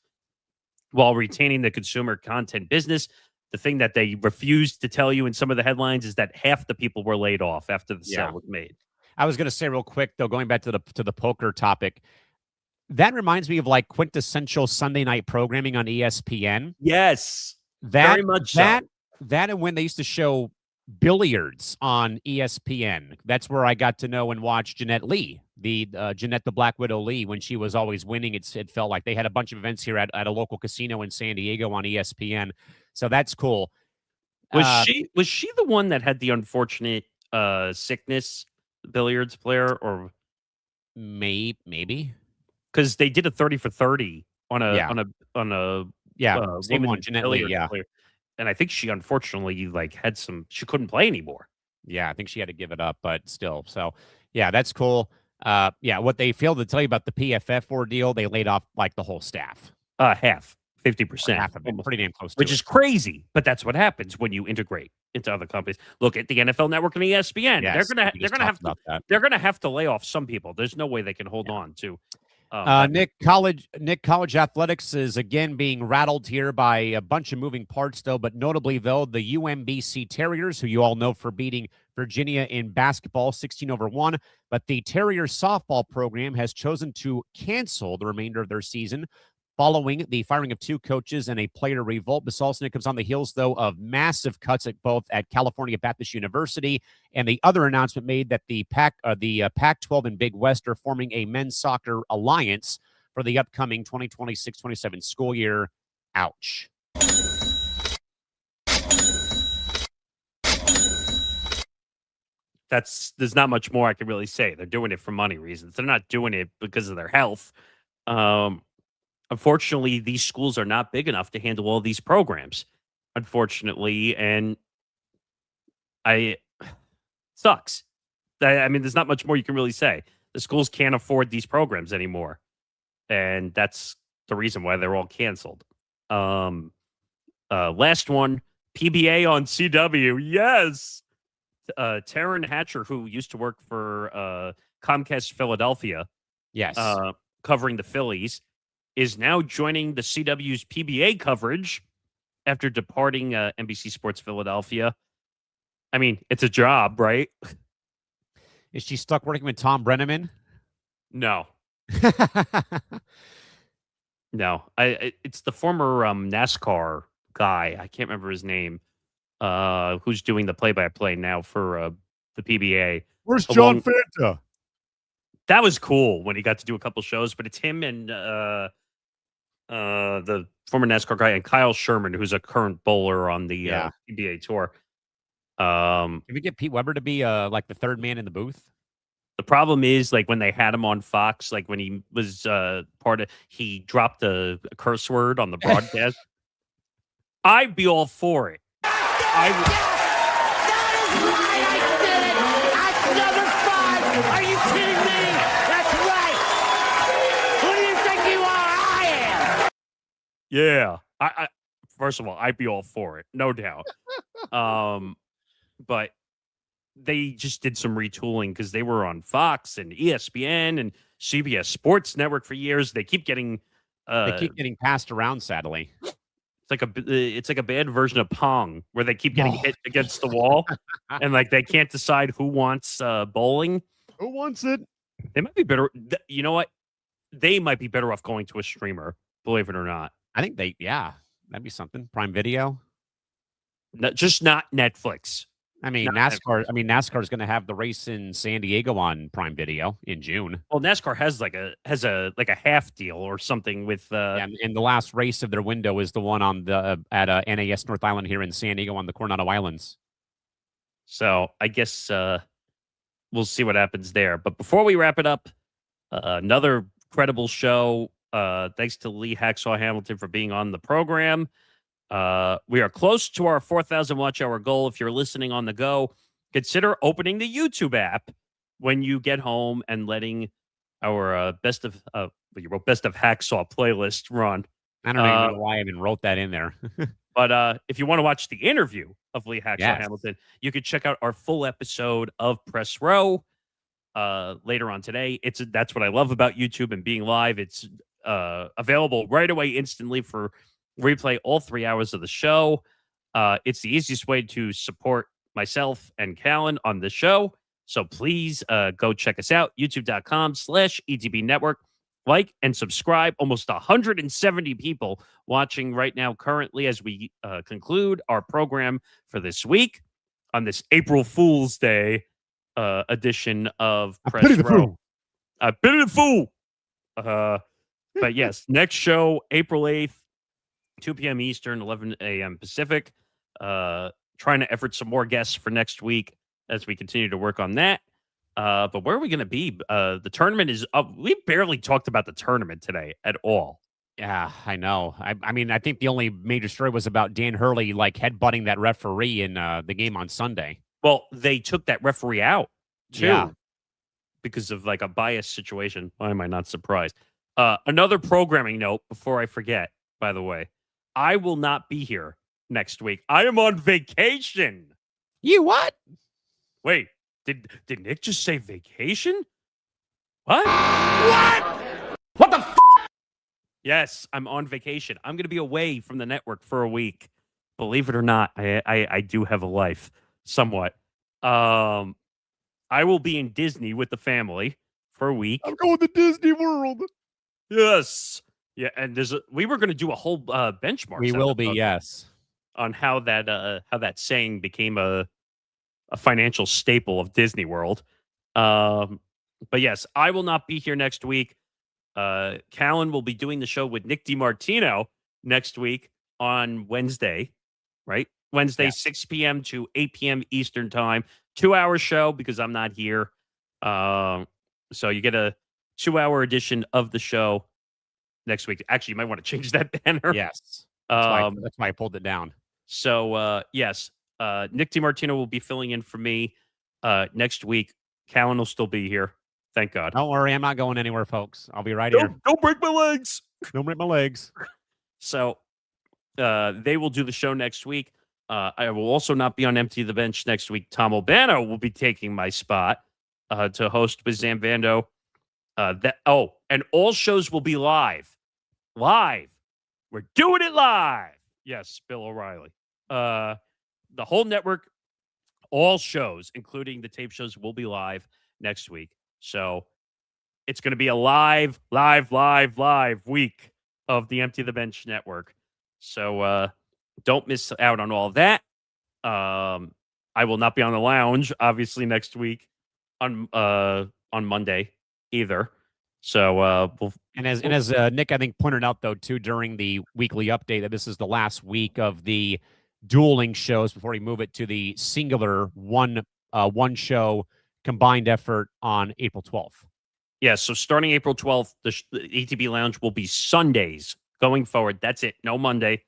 while retaining the consumer content business. The thing that they refused to tell you in some of the headlines is that half the people were laid off after the sale was made. I was going to say real quick, though, going back to the poker topic, that reminds me of like quintessential Sunday night programming on ESPN. Yes, very much so. That and when they used to show billiards on ESPN. That's where I got to know and watch Jeanette Lee, Jeanette the Black Widow Lee, when she was always winning. It felt like they had a bunch of events here at a local casino in San Diego on ESPN. So that's cool. Was she the one that had the unfortunate sickness, billiards player, or maybe? Because they did a 30 for 30 on a same one, Jeanette Lee, player. And I think she unfortunately she couldn't play anymore. Yeah, I think she had to give it up, but still. So yeah, that's cool. What they failed to tell you about the PFF ordeal, they laid off like the whole staff. Half. 50%. Half of it, pretty damn close to which is crazy, but that's what happens when you integrate into other companies. Look at the NFL Network and ESPN. Yes, they're gonna have to lay off some people. There's no way they can hold on to. Nick, college athletics is again being rattled here by a bunch of moving parts, though. But notably, though, the UMBC Terriers, who you all know for beating Virginia in basketball 16-1, but the Terrier softball program has chosen to cancel the remainder of their season following the firing of 2 coaches and a player revolt. This also comes on the heels, though, of massive cuts at California Baptist University, and the other announcement made that the Pac-12 and Big West are forming a men's soccer alliance for the upcoming 2026-27 school year. Ouch. there's not much more I can really say. They're doing it for money reasons. They're not doing it because of their health. Unfortunately, these schools are not big enough to handle all these programs. Unfortunately, and I sucks. I mean, there's not much more you can really say. The schools can't afford these programs anymore, and that's the reason why they're all canceled. Last one, PBA on CW. Yes. Taryn Hatcher, who used to work for Comcast Philadelphia, Yes. covering the Phillies, is now joining the CW's PBA coverage after departing NBC Sports Philadelphia. I mean, it's a job, right? Is she stuck working with Tom Brenneman? No. No. It's the former NASCAR guy. I can't remember his name. Who's doing the play-by-play now for the PBA. Where's John Fanta? That was cool when he got to do a couple shows, but it's him and the former NASCAR guy and Kyle Sherman, who's a current bowler on the PBA Tour. Can we get Pete Weber to be like the third man in the booth? The problem is, like, when they had him on Fox, like when he was he dropped a curse word on the broadcast. I'd be all for it. That is right, I did it! At number 5! Are you kidding me? That's right! Who do you think you are? I am! Yeah. I first of all, I'd be all for it, no doubt. But they just did some retooling because they were on Fox and ESPN and CBS Sports Network for years. They keep getting passed around, sadly. It's like a bad version of Pong where they keep getting hit against the wall and like they can't decide who wants bowling. Who wants it? They might be better. You know what? They might be better off going to a streamer, believe it or not. I think that'd be something. Prime Video. Just not Netflix. I mean, NASCAR. I mean, NASCAR is going to have the race in San Diego on Prime Video in June. Well, NASCAR has a half deal or something with. And the last race of their window is the one on at NAS North Island here in San Diego on the Coronado Islands. So I guess we'll see what happens there. But before we wrap it up, another credible show. Thanks to Lee Hacksaw Hamilton for being on the program. We are close to our 4,000 watch hour goal. If you're listening on the go, consider opening the YouTube app when you get home and letting our best of Hacksaw playlist run. I don't even know why I even wrote that in there. But if you want to watch the interview of Lee Hacksaw Hamilton, you could check out our full episode of Press Row later on today. That's what I love about YouTube and being live. It's available right away instantly for replay all 3 hours of the show. It's the easiest way to support myself and Callan on the show. So please go check us out, youtube.com/ETB Network. Like and subscribe. Almost 170 people watching right now currently as we conclude our program for this week on this April Fool's Day edition of Press Row. I've been a fool. But yes, next show, April 8th. 2 p.m. Eastern, 11 a.m. Pacific. Trying to effort some more guests for next week as we continue to work on that. But where are we going to be? The tournament is up. We barely talked about the tournament today at all. Yeah, I know. I mean, I think the only major story was about Dan Hurley like headbutting that referee in the game on Sunday. Well, they took that referee out too because of like a bias situation. Why am I not surprised? Another programming note before I forget, by the way. I will not be here next week. I am on vacation. You what? Wait, did Nick just say vacation? What? What the f***? Yes, I'm on vacation. I'm going to be away from the network for a week. Believe it or not, I do have a life, somewhat. I will be in Disney with the family for a week. I'm going to Disney World. Yes. Yeah, and we were going to do a whole benchmark. We will be, yes, on how that saying became a financial staple of Disney World. But yes, I will not be here next week. Callan will be doing the show with Nick DiMartino next week on Wednesday, right? Wednesday, 6 p.m. to 8 p.m. Eastern time. 2-hour show because I'm not here. So you get a 2-hour edition of the show next week. Actually, you might want to change that banner. Yes. That's why I pulled it down. So, yes, Nick DiMartino will be filling in for me next week. Callan will still be here. Thank God. Don't worry. I'm not going anywhere, folks. I'll be right here. Don't break my legs. Don't break my legs. So they will do the show next week. I will also not be on Empty the Bench next week. Tom Albano will be taking my spot to host with Zambando. And all shows will be live. Live. We're doing it live. Yes, Bill O'Reilly. The whole network, all shows, including the tape shows, will be live next week. So it's going to be a live week of the Empty the Bench network. So don't miss out on all of that. I will not be on the lounge, obviously, next week on Monday either. So as Nick, I think, pointed out, though, too, during the weekly update, that this is the last week of the dueling shows before we move it to the singular one show combined effort on April 12th. Yeah, so starting April 12th, the ATB Lounge will be Sundays going forward. That's it. No Monday.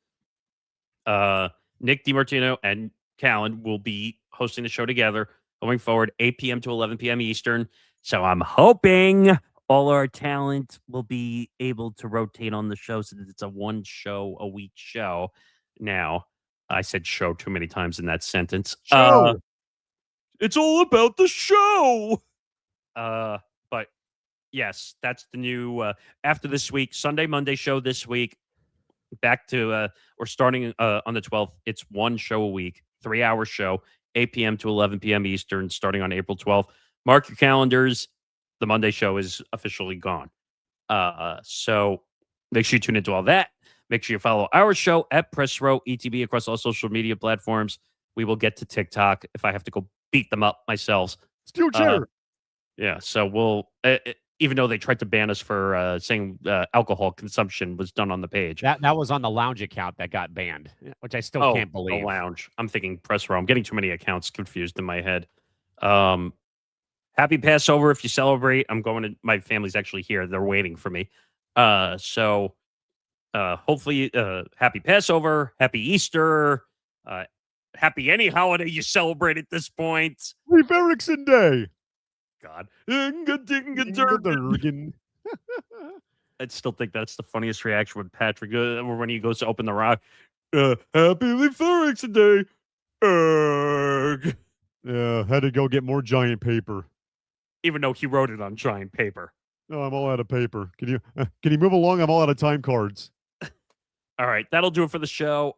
Nick DiMartino and Callan will be hosting the show together going forward, 8 p.m. to 11 p.m. Eastern. So I'm hoping all our talent will be able to rotate on the show so that it's a one show a week show. Now, I said show too many times in that sentence. Show. It's all about the show. But yes, that's the new after this week, Sunday, Monday show this week. Back to or starting on the 12th, it's one show a week, 3-hour show, 8 p.m. to 11 p.m. Eastern, starting on April 12th. Mark your calendars. The Monday show is officially gone. So make sure you tune into all that. Make sure you follow our show at Press Row ETB across all social media platforms. We will get to TikTok if I have to go beat them up myself. Steel chair. Yeah, so we'll even though they tried to ban us for saying alcohol consumption was done on the page. That was on the lounge account that got banned, which I still can't believe. The lounge. I'm thinking Press Row. I'm getting too many accounts confused in my head. Happy Passover if you celebrate. I'm going to, my family's actually here. They're waiting for me. So hopefully happy Passover, happy Easter, happy any holiday you celebrate at this point. Leif Erikson Day. God. I still think that's the funniest reaction when Patrick, when he goes to open the rock. Happy Leif Erikson Day. Yeah, had to go get more giant paper. Even though he wrote it on giant paper. No, I'm all out of paper. Can you move along? I'm all out of time cards. All right, that'll do it for the show.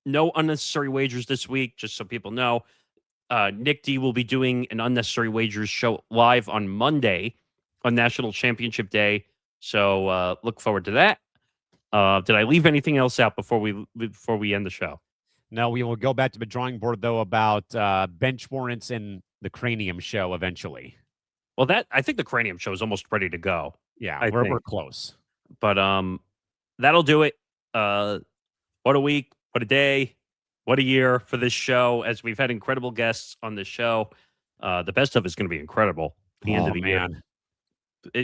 No unnecessary wagers this week, just so people know. Nick D will be doing an unnecessary wagers show live on Monday on National Championship Day. So look forward to that. Did I leave anything else out before we end the show? No, we will go back to the drawing board, though, about bench warrants and the Cranium show eventually. Well, I think the Cranium show is almost ready to go. Yeah, we're close. But that'll do it. What a week, what a day, what a year for this show, as we've had incredible guests on this show. The best of it is going to be incredible at the end of the year.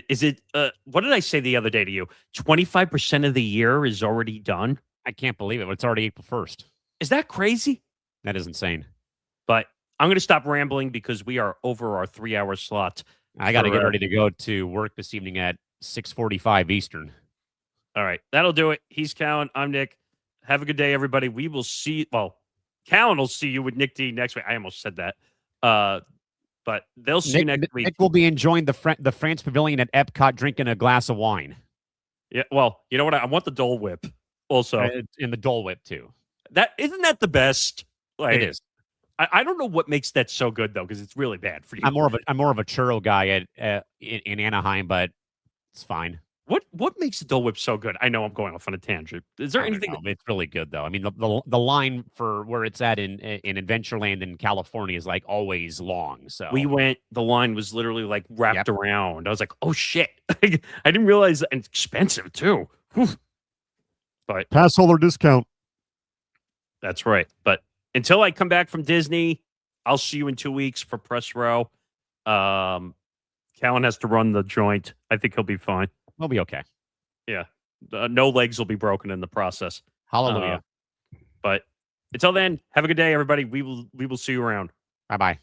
Is it, what did I say the other day to you? 25% of the year is already done? I can't believe it. It's already April 1st. Is that crazy? That is insane. But I'm going to stop rambling because we are over our 3-hour slot. I got to get ready to go to work this evening at 6:45 Eastern. All right. That'll do it. He's Callan. I'm Nick. Have a good day, everybody. We will see. Well, Callan will see you with Nick D next week. I almost said that. But they'll see you next week. Nick will be enjoying the France Pavilion at Epcot, drinking a glass of wine. Yeah. Well, you know what? I want the Dole Whip also. In the Dole Whip, too. Isn't that the best? Like, it is. I don't know what makes that so good, though, because it's really bad for you. I'm more of a churro guy in Anaheim, but it's fine. What makes the Dole Whip so good? I know I'm going off on a tangent. Is there anything? It's really good, though. I mean, the line for where it's at in Adventureland in California is like always long. So we went. The line was literally like wrapped around. I was like, oh shit! I didn't realize, and it's expensive too. Whew. But pass holder discount. That's right. But until I come back from Disney, I'll see you in 2 weeks for press row. Callan has to run the joint. I think he'll be fine. We'll be okay. Yeah. No legs will be broken in the process. Hallelujah. But until then, have a good day, everybody. We will see you around. Bye-bye.